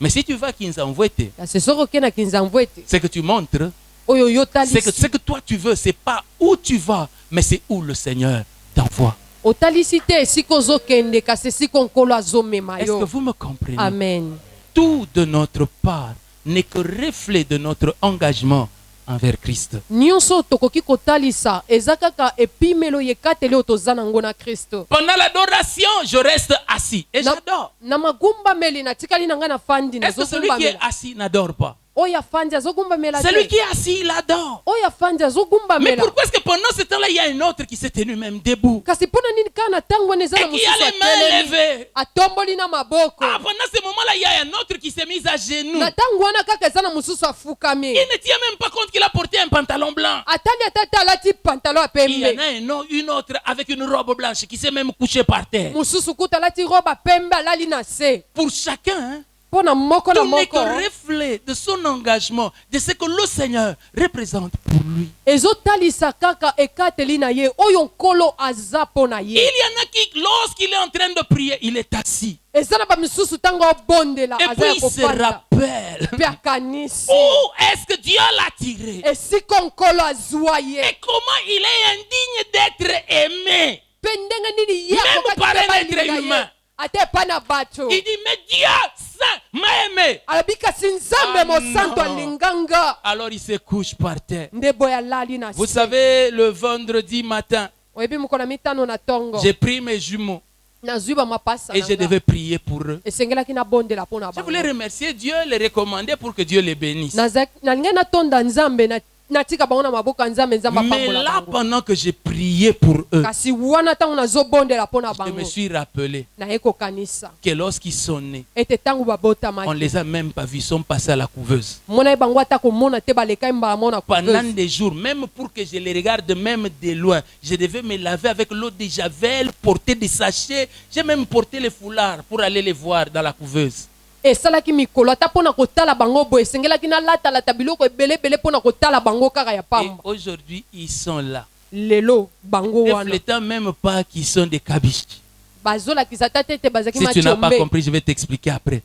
Speaker 2: Mais si tu vas qu'ils nous envoient,
Speaker 3: kasi soki okende na kinzamvu ete
Speaker 2: c'est que tu montres,
Speaker 3: oyo yo
Speaker 2: c'est que
Speaker 3: talisi
Speaker 2: ce que toi tu veux, c'est pas où tu vas, mais c'est où le Seigneur t'envoie.
Speaker 3: otalisi te esika ozokende kasi esika nkolo azomema
Speaker 2: Est-ce que
Speaker 3: yo
Speaker 2: vous me comprenez?
Speaker 3: amen
Speaker 2: Tout de notre part n'est que reflet de notre engagement envers Christ.
Speaker 3: nyonso tokoki kotalisa eza kaka epimelo yekateli oyo toza nango na kristo
Speaker 2: Pendant l'adoration, je reste assis et j'adore.
Speaker 3: na magumbameli natikali na ngai na fandi
Speaker 2: Est-ce que celui qui est
Speaker 3: nazogumbamela
Speaker 2: assis n'adore pas?
Speaker 3: oyo afandi azogumbamela
Speaker 2: Celui
Speaker 3: te
Speaker 2: qui est assis, il adore.
Speaker 3: oyo afandi
Speaker 2: Mais
Speaker 3: azogumbamela
Speaker 2: pourquoi est-ce que pendant ce temps-là, il y a un autre qui s'est tenu même debout
Speaker 3: kasi mpo na nini kaka na ntango wana eza na
Speaker 2: et qui a
Speaker 3: mosusu
Speaker 2: les mains
Speaker 3: atelemi
Speaker 2: levées?
Speaker 3: atomboli na maboko
Speaker 2: Ah, pendant ce moment-là, il y a un autre qui s'est mis à genoux.
Speaker 3: na ntango wana kaka eza na mosusu afukami
Speaker 2: Il ne tient même pas compte qu'il a porté un pantalon blanc.
Speaker 3: atali ata te alati pantalon ya
Speaker 2: Il y en
Speaker 3: pembe
Speaker 2: a une autre avec une robe blanche qui s'est même couché par terre.
Speaker 3: mosusu kuta alati roba pembe alali na se
Speaker 2: Pour chacun, hein,
Speaker 3: mpo na moko na
Speaker 2: tout n'est
Speaker 3: moko
Speaker 2: que reflet de son engagement, de ce que le Seigneur représente pour lui.
Speaker 3: ezotalisa kaka ekateli na ye oyo nkolo aza mpo na
Speaker 2: Il
Speaker 3: ye
Speaker 2: y en a qui, lorsqu'il est en train de prier, il est assis.
Speaker 3: eza na bamisusu ntango abondela
Speaker 2: Et
Speaker 3: aza
Speaker 2: puis
Speaker 3: ya
Speaker 2: il se
Speaker 3: kofanda
Speaker 2: rappelle.
Speaker 3: mpe akanisi
Speaker 2: Où est-ce que Dieu l'a tiré?
Speaker 3: esika nkolo azwa ye
Speaker 2: Et comment il est indigne d'être aimé?
Speaker 3: mpe ndenge nini ye
Speaker 2: Même
Speaker 3: akokaki
Speaker 2: par
Speaker 3: mpe
Speaker 2: un
Speaker 3: balinga
Speaker 2: être
Speaker 3: ye
Speaker 2: humain.
Speaker 3: ata epai na bato
Speaker 2: Il dit, mais Dieu saint m'a aimé.
Speaker 3: alobi kasi nzambe
Speaker 2: Ah,
Speaker 3: mosantu
Speaker 2: non.
Speaker 3: alinganga
Speaker 2: Alors il se couche par terre.
Speaker 3: nde boye alali na
Speaker 2: Vous
Speaker 3: se
Speaker 2: savez, le vendredi matin,
Speaker 3: oyebi mokolo mitano na ntongo
Speaker 2: j'ai pris mes jumeaux.
Speaker 3: nazwi bamapasa
Speaker 2: Et je devais prier pour eux.
Speaker 3: esengelaki nabondela mpo na
Speaker 2: Je voulais
Speaker 3: bango
Speaker 2: remercier Dieu, les recommander pour que Dieu les bénisse.
Speaker 3: nalingai natonda nzambe natika bango na maboko ya nzambe nzambe
Speaker 2: Mais
Speaker 3: apambola
Speaker 2: là,
Speaker 3: bango
Speaker 2: pendant que j'ai prié pour eux,
Speaker 3: kasi wana ntango nazobondela mpo na
Speaker 2: je me
Speaker 3: bango
Speaker 2: suis rappelé
Speaker 3: naye kokanisa
Speaker 2: que lorsqu'ils sont nés,
Speaker 3: ete ntango
Speaker 2: on
Speaker 3: babotamaki
Speaker 2: ne les a même pas vus, ils sont passés à la couveuse.
Speaker 3: mona ye bango ata komona te balekai mbala mona
Speaker 2: Pendant des jours, même pour que je les regarde même de loin, je devais me laver avec l'eau de javel, porter des sachets. J'ai même porté les foulards pour aller les voir dans la couveuse.
Speaker 3: esalaki mikolo ata mpo na kotala bango boye esengelaki nalatalata biloko ebelebele mpo na kotala bango kaka ya
Speaker 2: Et
Speaker 3: pamba
Speaker 2: aujourd'hui, ils sont là.
Speaker 3: lelo bango
Speaker 2: Ne
Speaker 3: wana
Speaker 2: reflétant même pas qu'ils sont des kabiches.
Speaker 3: bazolakisa ata te ete bazalaki
Speaker 2: Si tu n'as pas
Speaker 3: matiombe
Speaker 2: compris, je vais t'expliquer après.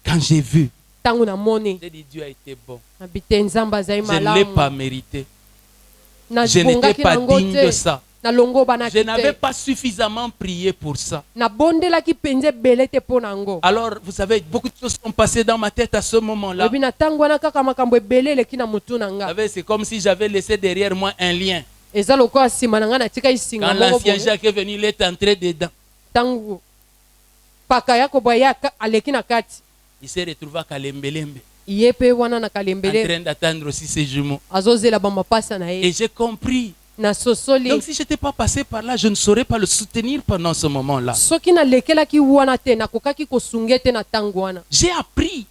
Speaker 2: Quand j'ai vu,
Speaker 3: ntango namoni
Speaker 2: j'ai dit Dieu a été bon.
Speaker 3: nabi te nzambe azali
Speaker 2: Je ne l'ai pas
Speaker 3: malamu
Speaker 2: mérité. Je n'étais
Speaker 3: nabongaki
Speaker 2: pas
Speaker 3: nango
Speaker 2: digne de
Speaker 3: te
Speaker 2: ça.
Speaker 3: nalongobanaki
Speaker 2: Je n'avais
Speaker 3: te
Speaker 2: pas suffisamment prié pour ça.
Speaker 3: nabondelaki mpenza ebele te mpo nango
Speaker 2: Alors, vous savez, beaucoup de choses sont passées dans ma tête à ce moment-là.
Speaker 3: oyebi na ntango wana kaka makambo ebele eleki na motu na
Speaker 2: Vous
Speaker 3: nga
Speaker 2: savez, c'est comme si j'avais laissé derrière moi un lien.
Speaker 3: eza lokola nsima na nga natikaki singa
Speaker 2: Quand
Speaker 3: moko
Speaker 2: l'ancien
Speaker 3: boye
Speaker 2: Jacques est venu, il est entré dedans.
Speaker 3: ntango paka ya koboya ye aleki na kati
Speaker 2: Il s'est retrouvé à Kalembelembe,
Speaker 3: ye mpe wana na
Speaker 2: en
Speaker 3: kalembele
Speaker 2: train d'attendre aussi ses jumeaux.
Speaker 3: azozela bamapasa na
Speaker 2: Et
Speaker 3: ye
Speaker 2: j'ai compris.
Speaker 3: na sosoli
Speaker 2: Donc, si je n'étais pas passé par là, je ne saurais pas le soutenir pendant ce moment-là.
Speaker 3: soki nalekelaki wana te nakokaki kosunga te na ntango wana
Speaker 2: J'ai appris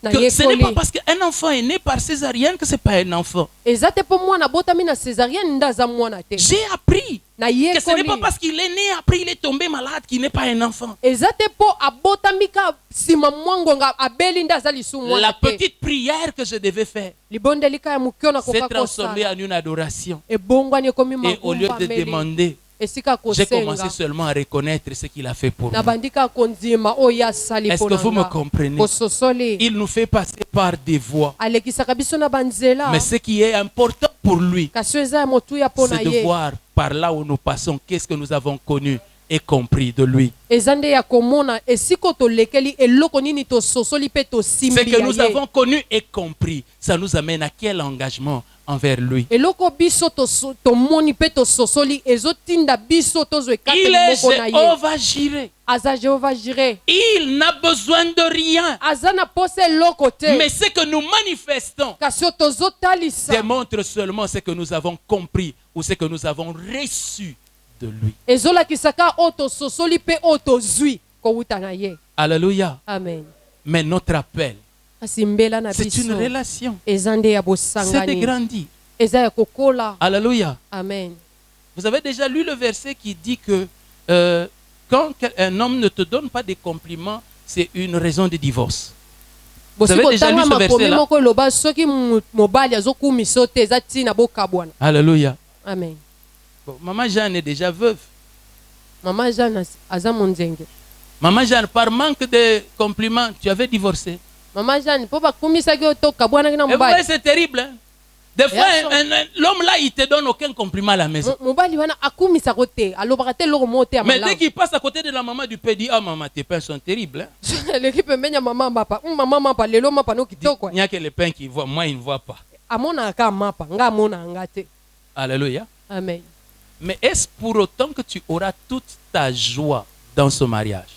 Speaker 2: que ce n'est
Speaker 3: nayekoli
Speaker 2: pas parce qu'un enfant est né par césarienne que ce n'est pas un enfant.
Speaker 3: eza te mpo mwana abotami na césarienne nde aza mwana te
Speaker 2: J'ai appris que ce n'est
Speaker 3: nayekoli
Speaker 2: pas parce qu'il est né, après il est tombé malade qu'il n'est pas un enfant.
Speaker 3: eza te mpo abotami ka nsima mwangonga abeli nde aza lisu
Speaker 2: La
Speaker 3: mwana te
Speaker 2: petite prière que je devais faire
Speaker 3: libondeli ka ya moke oyo
Speaker 2: s'est
Speaker 3: nakoka
Speaker 2: transformée
Speaker 3: kosala
Speaker 2: en une adoration.
Speaker 3: ebongwani ekomi
Speaker 2: Et au lieu de
Speaker 3: magumbameli
Speaker 2: demander,
Speaker 3: esika
Speaker 2: j'ai commencé
Speaker 3: kosenga
Speaker 2: seulement à reconnaître ce qu'il a fait pour
Speaker 3: na
Speaker 2: nous.
Speaker 3: bandi kaka kondima oyo asali
Speaker 2: Est-ce
Speaker 3: mpo
Speaker 2: que vous me
Speaker 3: na nga
Speaker 2: comprenez?
Speaker 3: kososoli
Speaker 2: Il nous fait passer par des voies.
Speaker 3: alekisaka biso na banzela
Speaker 2: Mais ce qui est important pour lui,
Speaker 3: kasi oyo eza ya motuya mpo na
Speaker 2: c'est de
Speaker 3: ye
Speaker 2: voir par là où nous passons, qu'est-ce que nous avons connu et compris de lui.
Speaker 3: eza nde ya komona esika tolekeli eloko nini tososoli mpe
Speaker 2: Ce
Speaker 3: tosimbi
Speaker 2: que nous
Speaker 3: ya ye
Speaker 2: avons connu et compris, ça nous amène à quel engagement envers lui?
Speaker 3: eloko biso tomoni mpe tososoli ezotinda biso tozwa
Speaker 2: Il
Speaker 3: ekateli
Speaker 2: est
Speaker 3: moko na ye
Speaker 2: Jéhovah Jireh.
Speaker 3: aza jehova jire
Speaker 2: Il n'a besoin de rien.
Speaker 3: aza na posa eloko te
Speaker 2: Mais ce que nous manifestons
Speaker 3: kasi oyo tozotalisa
Speaker 2: démontre seulement ce que nous avons compris ou ce que nous avons reçu de lui.
Speaker 3: ezolakisaka oyo tososoli mpe oyo tozwi kowuta na ye
Speaker 2: Alléluia.
Speaker 3: amen
Speaker 2: Mais notre appel,
Speaker 3: kasi mbela na
Speaker 2: c'est une
Speaker 3: biso
Speaker 2: relation.
Speaker 3: eza nde ya
Speaker 2: C'est de
Speaker 3: bosangani
Speaker 2: grandir.
Speaker 3: eza ya kokola
Speaker 2: Alléluia.
Speaker 3: amen
Speaker 2: Vous avez déjà lu le verset qui dit que quand un homme ne te donne pas des compliments, c'est une raison de divorce.
Speaker 3: bosi
Speaker 2: avez déjà lu
Speaker 3: kotanga
Speaker 2: ce
Speaker 3: makomi
Speaker 2: verset-là?
Speaker 3: moko eloba soki mobali azokumisa yo te eza ntina bokabwana
Speaker 2: Alléluia.
Speaker 3: amen
Speaker 2: Bon, Maman Jeanne est déjà veuve.
Speaker 3: mama jeanne aza monzenge
Speaker 2: Maman Jeanne, par manque de compliments, tu avais divorcé.
Speaker 3: mama jeanne mpo bakumisaki yo to kabwanaki na
Speaker 2: Et vous voyez,
Speaker 3: mobali
Speaker 2: c'est terrible. Hein? Des fois,
Speaker 3: Bien
Speaker 2: l'homme là, il te donne aucun compliment à la maison.
Speaker 3: mobali wana akumisaka te alobaka te eloko moko te ya
Speaker 2: Mais dès
Speaker 3: malamu
Speaker 2: qu'il passe à côté de la maman du père, il dit, ah maman, tes pains sont terribles. Hein?
Speaker 3: eleki pembeni ya mama mapa mama mapa lelo mapa no
Speaker 2: Il
Speaker 3: kitoko
Speaker 2: n'y a que les pains qui voient, moi, il ne voit pas.
Speaker 3: amonaka kaka mapa nga amonaka nga te
Speaker 2: Alléluia.
Speaker 3: amen
Speaker 2: Mais est-ce pour autant que tu auras toute ta joie dans ce mariage?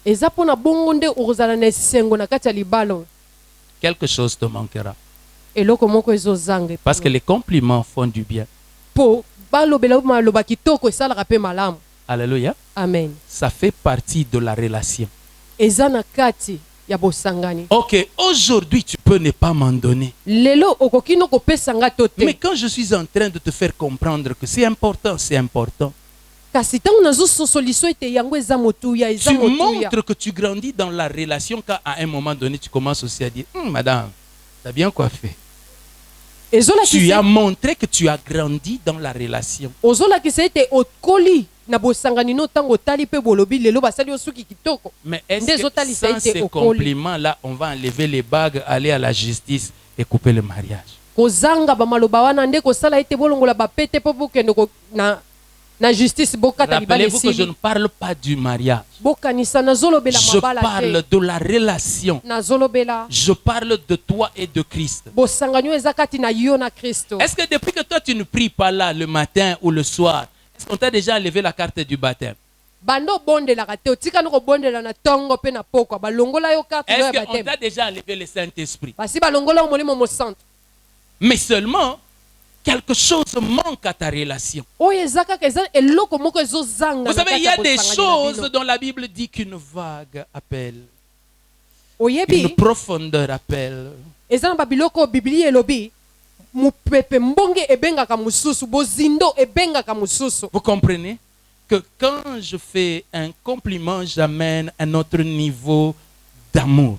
Speaker 3: eza mpona bongo nde okozala na esengo na kati ya libala
Speaker 2: Quelque chose te manquera.
Speaker 3: eloko moko ezozanga
Speaker 2: Parce que les compliments font du bien.
Speaker 3: mpo balobela maloba kitoko esalaka mpe malamu
Speaker 2: Alléluia.
Speaker 3: amen
Speaker 2: Ça fait partie de la relation.
Speaker 3: eza na kati ya bosangani
Speaker 2: Ok, aujourd'hui, tu peux ne pas m'en donner.
Speaker 3: lelo okoki no kopesa nga to
Speaker 2: Mais
Speaker 3: te
Speaker 2: quand je suis en train de te faire comprendre que c'est important, c'est important.
Speaker 3: kasi ntango nazososoliso ete yango eza motuya eza
Speaker 2: Tu
Speaker 3: motuya
Speaker 2: montres que tu grandis dans la relation quand à un moment donné, tu commences aussi à dire, madame, t'as bien coiffé. Tu
Speaker 3: ezolakisa
Speaker 2: as montré que tu as grandi dans la relation.
Speaker 3: ozolakisa ete okoli na bosangani no ntango otali mpe bolobi lelo basali yo suki kitoko
Speaker 2: Mais est-ce
Speaker 3: Nde
Speaker 2: que
Speaker 3: ezotalisa
Speaker 2: sans
Speaker 3: ete
Speaker 2: ces
Speaker 3: okoli
Speaker 2: compliments-là, on va enlever les bagues, aller à la justice et couper le mariage?
Speaker 3: kozanga bamaloba wana nde kosala ete bolongola bapete mpo bokende na justice bokata libala
Speaker 2: Rappelez-vous que je ne
Speaker 3: esili
Speaker 2: parle pas du mariage.
Speaker 3: bokanisa nazolobela
Speaker 2: Je
Speaker 3: mabala
Speaker 2: parle
Speaker 3: te
Speaker 2: de la relation.
Speaker 3: nazolobela
Speaker 2: Je parle de toi et de Christ.
Speaker 3: bosangani oyo eza kati na yo na kristo
Speaker 2: Est-ce que depuis que toi tu ne pries pas là le matin ou le soir, est-ce qu'on t'a déjà enlevé la carte du baptême?
Speaker 3: bando bondelaka te otika no kobondela na tongo pe na pokwa balongola yo carte
Speaker 2: Est-ce
Speaker 3: ya
Speaker 2: qu'on
Speaker 3: baptême
Speaker 2: t'a déjà enlevé le Saint-Esprit?
Speaker 3: basi balongola yo molimo mosantu
Speaker 2: Mais seulement, quelque chose manque à ta relation.
Speaker 3: oyo eza kaka eza eloko moko ezozanga
Speaker 2: Vous savez, il y a des choses
Speaker 3: choses
Speaker 2: dont la Bible dit qu'une vague appelle,
Speaker 3: oyebi
Speaker 2: une profondeur appelle.
Speaker 3: eza na babiloko biblia elobi mupepe mbonge ebengaka mususu bozindo ebengaka mususu
Speaker 2: Vous comprenez que quand je fais un compliment, j'amène un autre niveau d'amour.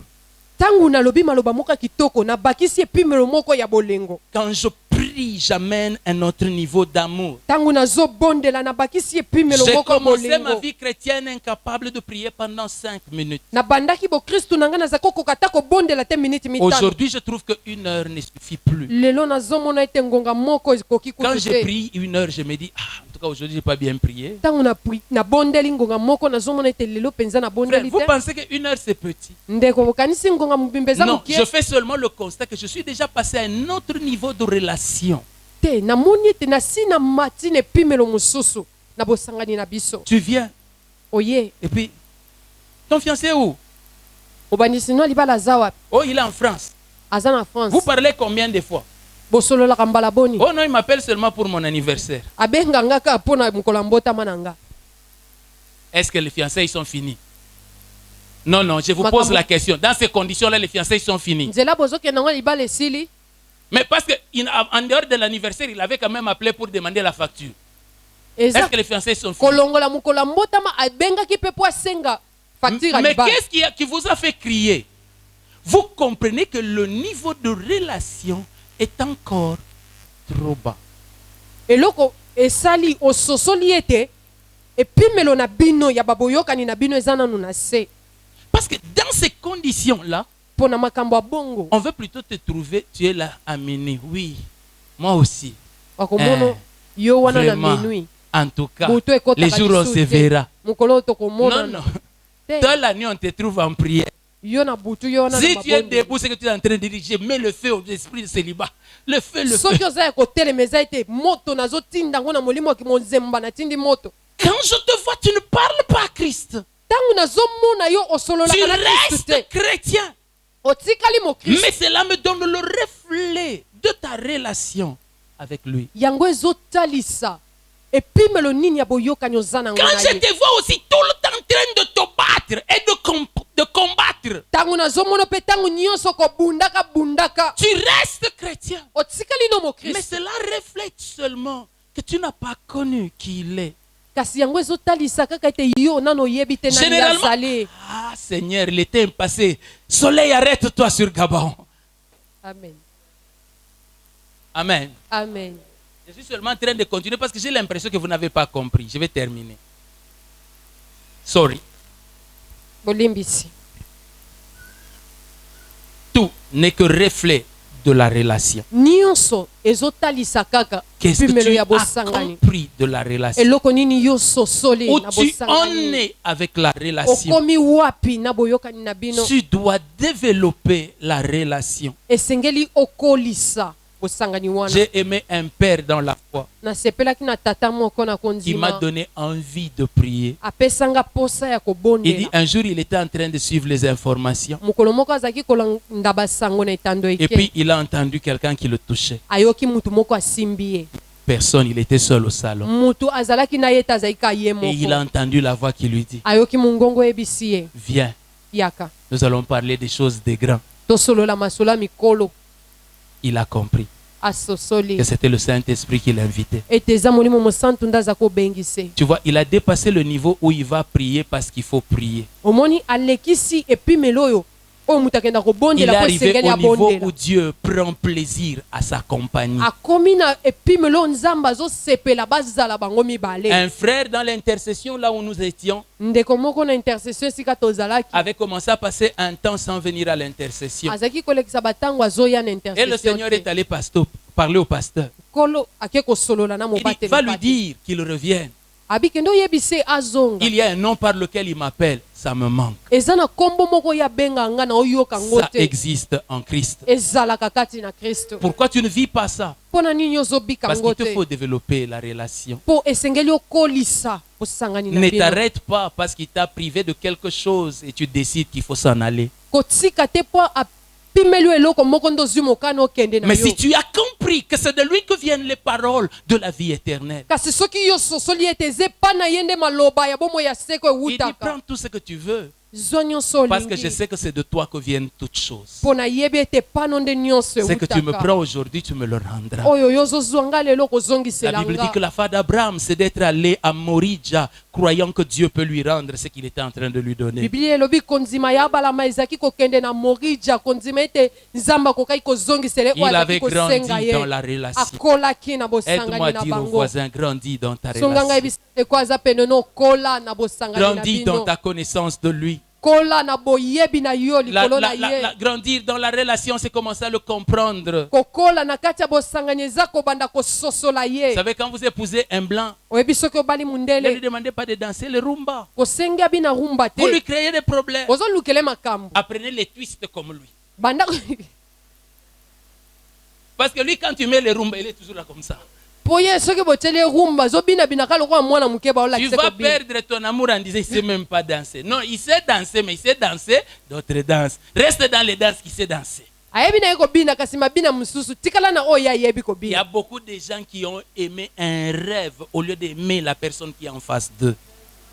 Speaker 3: ntango nalobi maloba moko ya kitoko nabakisi epimelo moko ya bolengo
Speaker 2: Quand je prie, j'amène un autre niveau d'amour.
Speaker 3: ntango nazobondela nabakisi epimelo
Speaker 2: J'ai
Speaker 3: moko ya
Speaker 2: commencé ma
Speaker 3: bolengo
Speaker 2: vie chrétienne incapable de prier pendant 5 minutes.
Speaker 3: nabandaki bokristu na ngai nazali kokoka ata kobondela te miniti mitano
Speaker 2: Aujourd'hui, je trouve qu'une heure ne suffit plus.
Speaker 3: lelo nazomona ete ngonga moko ekoki
Speaker 2: Quand
Speaker 3: kutu
Speaker 2: je
Speaker 3: te
Speaker 2: prie 1 heure, je me dis, ah, en tout cas aujourd'hui, je n'ai pas bien prié.
Speaker 3: ntango nabondeli ngonga moko nazomona ete lelo mpenza
Speaker 2: Frère,
Speaker 3: nabondeli
Speaker 2: vous
Speaker 3: te
Speaker 2: pensez qu'une heure c'est petit?
Speaker 3: ndeko bokanisi ngonga mobimba eza
Speaker 2: Non,
Speaker 3: mokie
Speaker 2: je fais seulement le constat que je suis déjà passé à un autre niveau de relation.
Speaker 3: te namoni ete nasi na mati na epimelo mosusu na bosangani na biso
Speaker 2: Tu viens,
Speaker 3: oye
Speaker 2: et puis, ton fiancé est où?
Speaker 3: obandisi no libala aza wapi
Speaker 2: Oh, il est en France.
Speaker 3: aza na france
Speaker 2: Vous parlez combien de fois?
Speaker 3: bosololaka mbala boni
Speaker 2: Oh non, il m'appelle seulement pour mon anniversaire.
Speaker 3: abenga nga kaka mpo na mokolo ya mbotama na nga
Speaker 2: Est-ce que les fiançailles sont finis? Non, non, je vous
Speaker 3: Makambo.
Speaker 2: pose la question. Dans ces conditions-là, les fiançailles sont finis.
Speaker 3: nzela bozokenda ngo libala esili
Speaker 2: Mais parce qu'en dehors de l'anniversaire, il avait quand même appelé pour demander la facture. Est-ce
Speaker 3: eza
Speaker 2: que les fiançailles sont finis?
Speaker 3: kolongola mokolo ya mbotama abengaki mpe po asenga facture ya
Speaker 2: Mais
Speaker 3: libala
Speaker 2: qu'est-ce qui vous a fait crier? Vous comprenez que le niveau de relation est encore trop bas.
Speaker 3: eloko esali ososoli ete epimelo na bino ya baboyokani na bino eza nanu na se
Speaker 2: Parce que dans ces conditions-là,
Speaker 3: mpo na makambo ya bongo
Speaker 2: on veut plutôt te trouver, tu es là à minuit. Oui, moi aussi.
Speaker 3: wakomona yo wana na
Speaker 2: Vraiment.
Speaker 3: minui
Speaker 2: En tout cas,
Speaker 3: butu ekotaka
Speaker 2: les jours on
Speaker 3: lisusu
Speaker 2: se
Speaker 3: te.
Speaker 2: verra.
Speaker 3: mokolo oyo
Speaker 2: Non,
Speaker 3: tokomona
Speaker 2: non.
Speaker 3: te
Speaker 2: Dans la nuit, on te trouve en prière.
Speaker 3: yo na butu yo wana
Speaker 2: Si
Speaker 3: na
Speaker 2: tu es
Speaker 3: mabondeli.
Speaker 2: debout, c'est que tu es en train de dire, je mets le feu au esprit de célibat. Le feu, le feu.
Speaker 3: soki oza ya kotelema eza ete moto nazotinda yango na molimo ya monzemba natindi moto
Speaker 2: Quand je te vois, tu ne parles pas à Christ.
Speaker 3: ntango nazomona yo
Speaker 2: Tu
Speaker 3: osololaka na kristu te
Speaker 2: restes chrétien.
Speaker 3: otikali mokristu
Speaker 2: Mais cela me donne le reflet de ta relation avec lui.
Speaker 3: yango ezotalisa epimelo nini ya boyokani oza nango
Speaker 2: Quand
Speaker 3: na
Speaker 2: je
Speaker 3: ye
Speaker 2: te vois aussi tout le temps en train de te battre et de combattre,
Speaker 3: ntango nazomona mpe ntango nyonso kobundaka
Speaker 2: tu restes chrétien.
Speaker 3: otikali no
Speaker 2: Mais
Speaker 3: mokristu
Speaker 2: cela reflète seulement que tu n'as pas connu qui il est.
Speaker 3: kasi yango ezotalisa kaka ete yo nano oyebi te nani
Speaker 2: Généralement,
Speaker 3: azali
Speaker 2: ah Seigneur, l'été est passé. Soleil, arrête-toi sur Gabon.
Speaker 3: amen
Speaker 2: Amen.
Speaker 3: amen
Speaker 2: Je suis seulement en train de continuer parce que j'ai l'impression que vous n'avez pas compris. Je vais terminer. Sorry.
Speaker 3: bolimbisi
Speaker 2: Tout n'est que reflet de la relation.
Speaker 3: nyonso ezotalisa kaka
Speaker 2: Qu'est-ce que
Speaker 3: epimelo
Speaker 2: tu
Speaker 3: ya
Speaker 2: as
Speaker 3: bosangani
Speaker 2: compris de la relation?
Speaker 3: eloko nini yo sosoli
Speaker 2: Où
Speaker 3: na
Speaker 2: tu en
Speaker 3: bosangani
Speaker 2: es avec la relation?
Speaker 3: okomi wapi na boyokani na bino
Speaker 2: Tu dois développer la relation.
Speaker 3: esengeli okolisa bosangani wana
Speaker 2: J'ai aimé un père dans la foi
Speaker 3: nasepelaki na tata moko na
Speaker 2: qui m'a
Speaker 3: kondima
Speaker 2: donné envie de prier.
Speaker 3: apesanga posa ya
Speaker 2: Il dit
Speaker 3: kobondela
Speaker 2: un jour il était en train de suivre les informations
Speaker 3: mokolo moko azalaki kolanda basango na etando
Speaker 2: et
Speaker 3: eke
Speaker 2: puis il a entendu quelqu'un qui le touchait.
Speaker 3: ayoki mutu moko asimbi ye
Speaker 2: Personne, il était seul au salon.
Speaker 3: mutu azalaki na ye te azalaki ka ye
Speaker 2: Et il a
Speaker 3: moko
Speaker 2: entendu la voix qui lui dit,
Speaker 3: ayoki mongongo oyebisi ye
Speaker 2: viens,
Speaker 3: yaka
Speaker 2: nous allons parler des choses des grands.
Speaker 3: tosolola masolo ya mikolo
Speaker 2: Il a compris
Speaker 3: asosoli
Speaker 2: que c'était le Saint-Esprit qui l'invitait.
Speaker 3: ete eza molimo mosantu nde aza kobengise
Speaker 2: Tu vois, il a dépassé le niveau où il va prier parce qu'il faut prier.
Speaker 3: omoni alekisi epimelo oyo oyo moto akenda
Speaker 2: Il est
Speaker 3: kobondela po
Speaker 2: arrivé
Speaker 3: esengeli
Speaker 2: au niveau
Speaker 3: abondela
Speaker 2: où Dieu prend plaisir à sa compagnie.
Speaker 3: akomi na epimelo oyo nzambe azosepela bazala bango mibale
Speaker 2: Un frère dans l'intercession, là où nous étions,
Speaker 3: ndeko moko na intercession esika tozalaki
Speaker 2: avait commencé à passer un temps sans venir à l'intercession.
Speaker 3: azalaki kolekisa batango azoya na
Speaker 2: Et le
Speaker 3: intercession
Speaker 2: Seigneur est
Speaker 3: te.
Speaker 2: allé parler au pasteur.
Speaker 3: kolo ake kosolola na
Speaker 2: Il dit,
Speaker 3: mobateli
Speaker 2: va lui
Speaker 3: pati.
Speaker 2: dire qu'il revienne.
Speaker 3: abikende oyebise azonga
Speaker 2: Il y a un nom par lequel il m'appelle, ça me manque.
Speaker 3: eza na nkombo moko oyo abenga nga na oyoka ngo
Speaker 2: Ça
Speaker 3: te
Speaker 2: existe en Christ.
Speaker 3: ezalaka kati na kristo
Speaker 2: Pourquoi tu ne vis pas ça?
Speaker 3: mpo na nini ozobika
Speaker 2: Parce
Speaker 3: ngo
Speaker 2: qu'il te
Speaker 3: te
Speaker 2: faut développer la relation.
Speaker 3: mpo esengeli okolisa posangani na
Speaker 2: Ne
Speaker 3: bino.
Speaker 2: t'arrête pas parce qu'il t'a privé de quelque chose et tu décides qu'il faut s'en aller.
Speaker 3: Kotika te po apimeli eloko moko ndozwi mokano okende na
Speaker 2: Mais
Speaker 3: yo.
Speaker 2: si tu as compris que c'est de lui que viennent les paroles de la vie éternelle,
Speaker 3: Kasi soki yo sosoli ete eze epai na ye nde maloba ya bomoi ya seko
Speaker 2: il dit
Speaker 3: ewutaka.
Speaker 2: prends tout ce que tu veux
Speaker 3: Zwa nyonso
Speaker 2: parce que je
Speaker 3: olingi.
Speaker 2: sais que c'est de toi que viennent toutes choses.
Speaker 3: Mpo nayebi ete epano nde nyonso
Speaker 2: Ce que tu me
Speaker 3: ewutaka.
Speaker 2: prends aujourd'hui, tu me le rendras.
Speaker 3: Oyo yo ozozwa nga lelo
Speaker 2: La
Speaker 3: kozongisela
Speaker 2: Bible dit
Speaker 3: nga.
Speaker 2: que la foi d'Abraham, c'est d'être allé à Moridja, croyant que Dieu peut lui rendre ce qu'il était en train de lui donner.
Speaker 3: Biblia elobi kondima ya balama ezalaki kokende na morija kondima ete nzambe akokaki kozongisela
Speaker 2: Il
Speaker 3: oyo
Speaker 2: avait
Speaker 3: azalaki kosenga
Speaker 2: grandi dans la
Speaker 3: ye
Speaker 2: relation.
Speaker 3: akolaki na
Speaker 2: Aide-moi
Speaker 3: bosangani
Speaker 2: à
Speaker 3: na
Speaker 2: dire au
Speaker 3: bango.
Speaker 2: voisin, grandis dans ta
Speaker 3: songa ngai
Speaker 2: relation.
Speaker 3: ebisa eko aza pene no kola na bosangani na
Speaker 2: Grandis dans
Speaker 3: bino
Speaker 2: ta connaissance de lui.
Speaker 3: kola na boyebi na yo likolo na ye
Speaker 2: Grandir dans la relation, c'est commencer à le comprendre.
Speaker 3: kokola na kati ya bosangani eza kobanda kososola
Speaker 2: Vous
Speaker 3: ye
Speaker 2: savez, quand vous épousez un blanc,
Speaker 3: oyebi soki obali
Speaker 2: ne lui
Speaker 3: mundele
Speaker 2: demandez pas de danser le rumba.
Speaker 3: kosengi abi na rumba
Speaker 2: Vous lui
Speaker 3: te
Speaker 2: créez des problèmes.
Speaker 3: ozolukele makambo
Speaker 2: Apprenez les twists comme lui.
Speaker 3: banda
Speaker 2: Parce que lui, quand tu mets le rumba, il est toujours là comme ça.
Speaker 3: po ye soki botyeli rumba zobinabinaka lokola mwana moke
Speaker 2: Tu
Speaker 3: baolakisa
Speaker 2: vas
Speaker 3: kobina
Speaker 2: perdre ton amour en disant, il ne sait même pas danser. Non, il sait danser, mais il sait danser d'autres danses. Reste dans les danses qu'il sait danser.
Speaker 3: ayebi na ye kobina kasi mabina mosusu tikala na oyo ayebi
Speaker 2: Il y a
Speaker 3: kobina
Speaker 2: beaucoup de gens qui ont aimé un rêve au lieu d'aimer la personne qui est en face d'eux.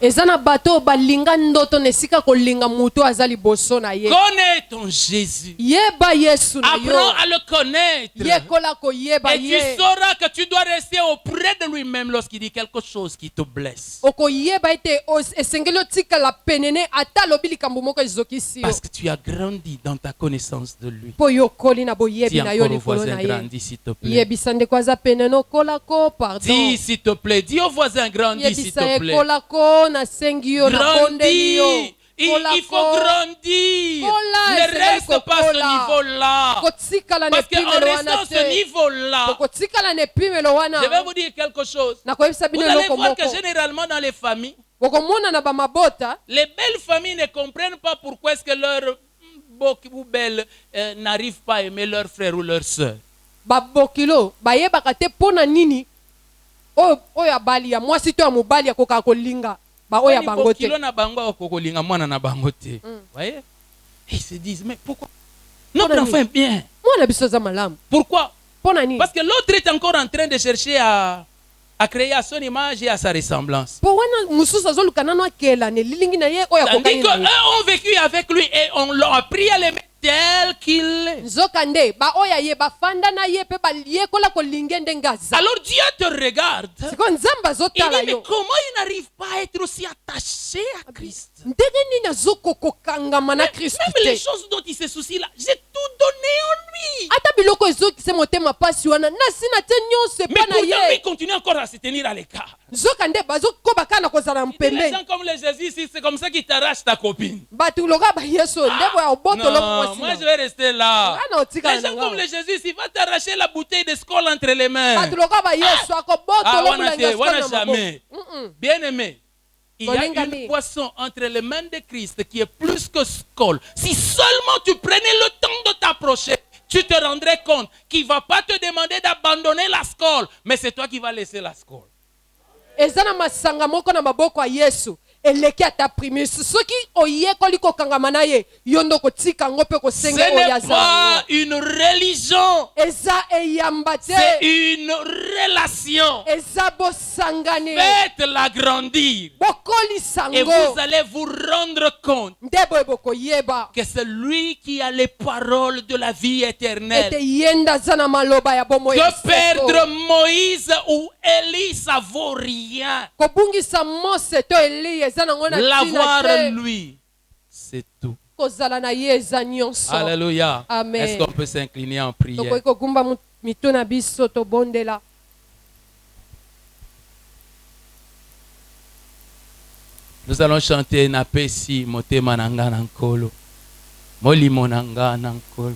Speaker 3: eza na bato oyo balinga ndoto na esika kolinga moto aza liboso na ye
Speaker 2: Connais ton Jésus.
Speaker 3: yeba yesu na
Speaker 2: Apprends
Speaker 3: yo
Speaker 2: à le connaître.
Speaker 3: yekola koyeba
Speaker 2: Et tu
Speaker 3: ye
Speaker 2: sauras que tu dois rester auprès de lui-même lorsqu'il dit quelque chose qui te blesse.
Speaker 3: okoyeba ete esengeli otikala penene ata alobi likambo moko ezokisi yo
Speaker 2: Parce que tu as grandi dans ta connaissance de lui.
Speaker 3: mpo yo okoli na
Speaker 2: Dis
Speaker 3: boyebi na yo
Speaker 2: encore au
Speaker 3: likolo
Speaker 2: voisin,
Speaker 3: na ye
Speaker 2: grandis s'il te plaît.
Speaker 3: yebisa ndeko aza penene okolako pardon
Speaker 2: Dis s'il te plaît. Dis au voisin, grandis s'il
Speaker 3: yebisa
Speaker 2: te plaît.
Speaker 3: ekolako nasengi yo nabondeli yo
Speaker 2: Grandis. Il faut grandir.
Speaker 3: Kola,
Speaker 2: Ne
Speaker 3: Seigneur,
Speaker 2: reste pas à ce
Speaker 3: kola.
Speaker 2: niveau-là.
Speaker 3: kotikala na
Speaker 2: Parce qu'en
Speaker 3: epimelo
Speaker 2: restant
Speaker 3: wana
Speaker 2: à ce
Speaker 3: te
Speaker 2: niveau-là,
Speaker 3: kotikala na epimelo wana
Speaker 2: je vais vous dire quelque chose.
Speaker 3: nakoyebisa
Speaker 2: Vous
Speaker 3: bino
Speaker 2: allez
Speaker 3: eloko
Speaker 2: voir que
Speaker 3: moko
Speaker 2: généralement dans les familles,
Speaker 3: okomona na bamabota
Speaker 2: les belles familles ne comprennent pas pourquoi est-ce que leurs beaux ou belles n'arrivent pas à aimer leur frère ou leur soeur.
Speaker 3: babokilo bayebaka te mpo na nini oyo abali ya mwasi to ya mobali akokaka kolinga baoyo ya bango te
Speaker 2: Kilo na bango akokolinga mwana na bango te. Voyez? Et ils se disent, mais pourquoi? Notre
Speaker 3: Pour
Speaker 2: enfant est bien.
Speaker 3: mwana biso aza malamu
Speaker 2: Pourquoi?
Speaker 3: mpo na nini
Speaker 2: Parce que l'autre est encore en train de chercher à créer à son image et à sa ressemblance.
Speaker 3: mpo wana mosusu azoluka nano akela ne lilingi na ye oyo
Speaker 2: Tandis
Speaker 3: akokani na ye
Speaker 2: qu'eux ont vécu avec lui et on l'a appris à l'aimer tel qu'il est.
Speaker 3: nzoka nde baoyo ye bafanda na ye mpe bayekola kolinge ndenge aza
Speaker 2: Alors Dieu te regarde.
Speaker 3: sikoyo nzambe
Speaker 2: Il
Speaker 3: azotala
Speaker 2: dit, mais
Speaker 3: yo
Speaker 2: comment il n'arrive pas à être aussi attaché à Christ?
Speaker 3: ndenge nini azokokokangama na kristu
Speaker 2: Même les
Speaker 3: te
Speaker 2: choses dont il se soucie là, j'ai tout donné en lui.
Speaker 3: ata biloko ezokisa motema pasi wana nasi na te nyonso
Speaker 2: Mais
Speaker 3: epa na
Speaker 2: pourtant, lui
Speaker 3: ye
Speaker 2: continue encore à se tenir à l'écart.
Speaker 3: nzoka nde bazokoba kaka na kozala na
Speaker 2: Il dit, les
Speaker 3: pembeni
Speaker 2: gens comme les Jésus ici, c'est comme ça qu'ils t'arrachent ta copine.
Speaker 3: bato loka bayesu nde boya obotolo
Speaker 2: Non, moi je vais rester là.
Speaker 3: Ngana otikala
Speaker 2: Les
Speaker 3: na
Speaker 2: gens
Speaker 3: nga.
Speaker 2: comme les Jésus ici, va t'arracher la bouteille de Skol entre les mains.
Speaker 3: bato loka bayesu
Speaker 2: Ah,
Speaker 3: akobotolo
Speaker 2: wana te, wana jamais.
Speaker 3: maboko
Speaker 2: Bien aimé, il y a
Speaker 3: Bolingami.
Speaker 2: une poisson entre les mains de Christ qui est plus que Skol. Si seulement tu prenais le temps de t'approcher, tu te rendrais compte qu'il ne va pas te demander d'abandonner la Skol, mais c'est toi qui vas laisser la Skol.
Speaker 3: eza na masanga moko na maboko ya yesu eleki ata primus soki oyekoli kokangama na ye yo nde kotika yango mpe
Speaker 2: Ce
Speaker 3: kosenga oyo
Speaker 2: n'est
Speaker 3: aza
Speaker 2: pas une religion,
Speaker 3: eza eyamba te
Speaker 2: c'est une relation.
Speaker 3: eza bosangani
Speaker 2: Faites-la grandir.
Speaker 3: bokolisa
Speaker 2: Et
Speaker 3: yango
Speaker 2: vous allez vous rendre compte
Speaker 3: nde boye bokoyeba
Speaker 2: que c'est lui qui a les paroles de la vie éternelle.
Speaker 3: ete ye nde aza na maloba ya bomoi ya
Speaker 2: Que perdre Moïse ou Élie, ça vaut rien.
Speaker 3: kobungisa mose to eli eza nango na ntina
Speaker 2: L'avoir
Speaker 3: te
Speaker 2: lui, c'est tout.
Speaker 3: kozala na ye eza nyonso
Speaker 2: Alléluia.
Speaker 3: Amen.
Speaker 2: Est-ce qu'on peut s'incliner en prière?
Speaker 3: tokoki kogumba mitu na biso tobondela
Speaker 2: Nous allons chanter Napesi motema nanga nankolo. Molimo nanga nankolo.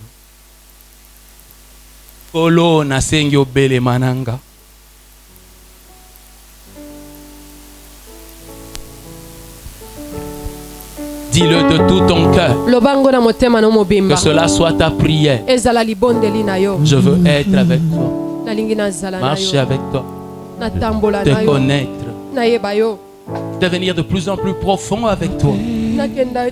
Speaker 2: Kolo nasengi obele mananga. Dis-le de tout ton cœur.
Speaker 3: lobango na motema na mobimba
Speaker 2: Que cela soit ta prière.
Speaker 3: ezala libondeli na yo
Speaker 2: Je veux être avec toi.
Speaker 3: nalingi nazala na
Speaker 2: Marcher
Speaker 3: yo
Speaker 2: avec toi.
Speaker 3: natambola
Speaker 2: Te
Speaker 3: na yo
Speaker 2: connaître.
Speaker 3: nayeba yo
Speaker 2: devenir de plus en plus profond avec toi.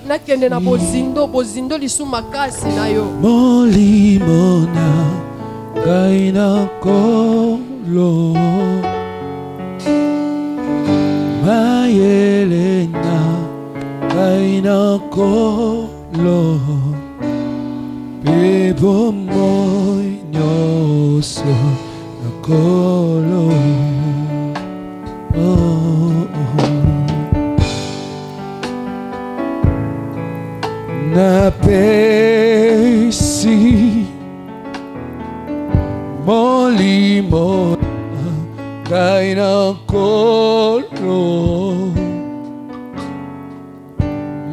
Speaker 3: nakende na bozindo lisu makasi na yo.
Speaker 1: Molimo na ngai na kolo mayele na ngai na kolo pe bomoi nyonso na kolo. Napesi molimo ngai na kolo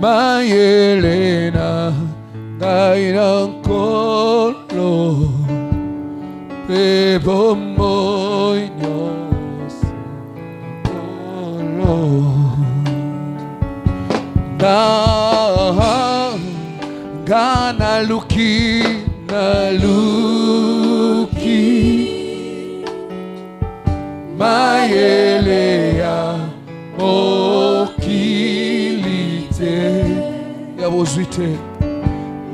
Speaker 1: mayele na ngai na kolo pe bomoi nyonso kolo. Gana luki na luki mayele ya mokilite ya bozuite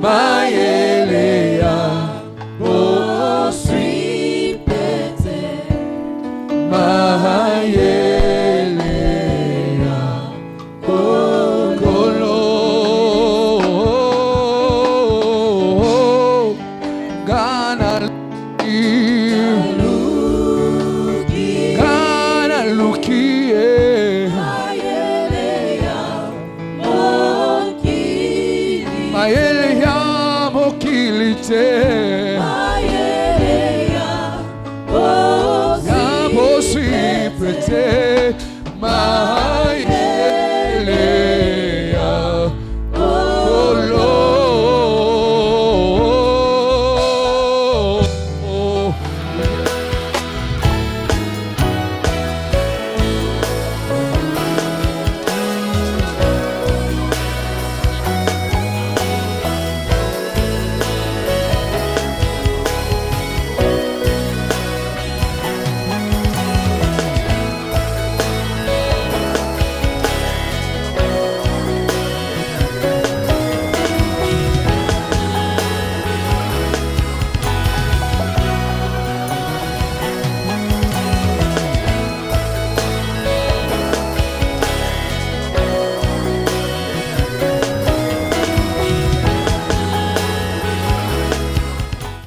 Speaker 1: mayele ya bosuipete mayele ya kolo. Yeah,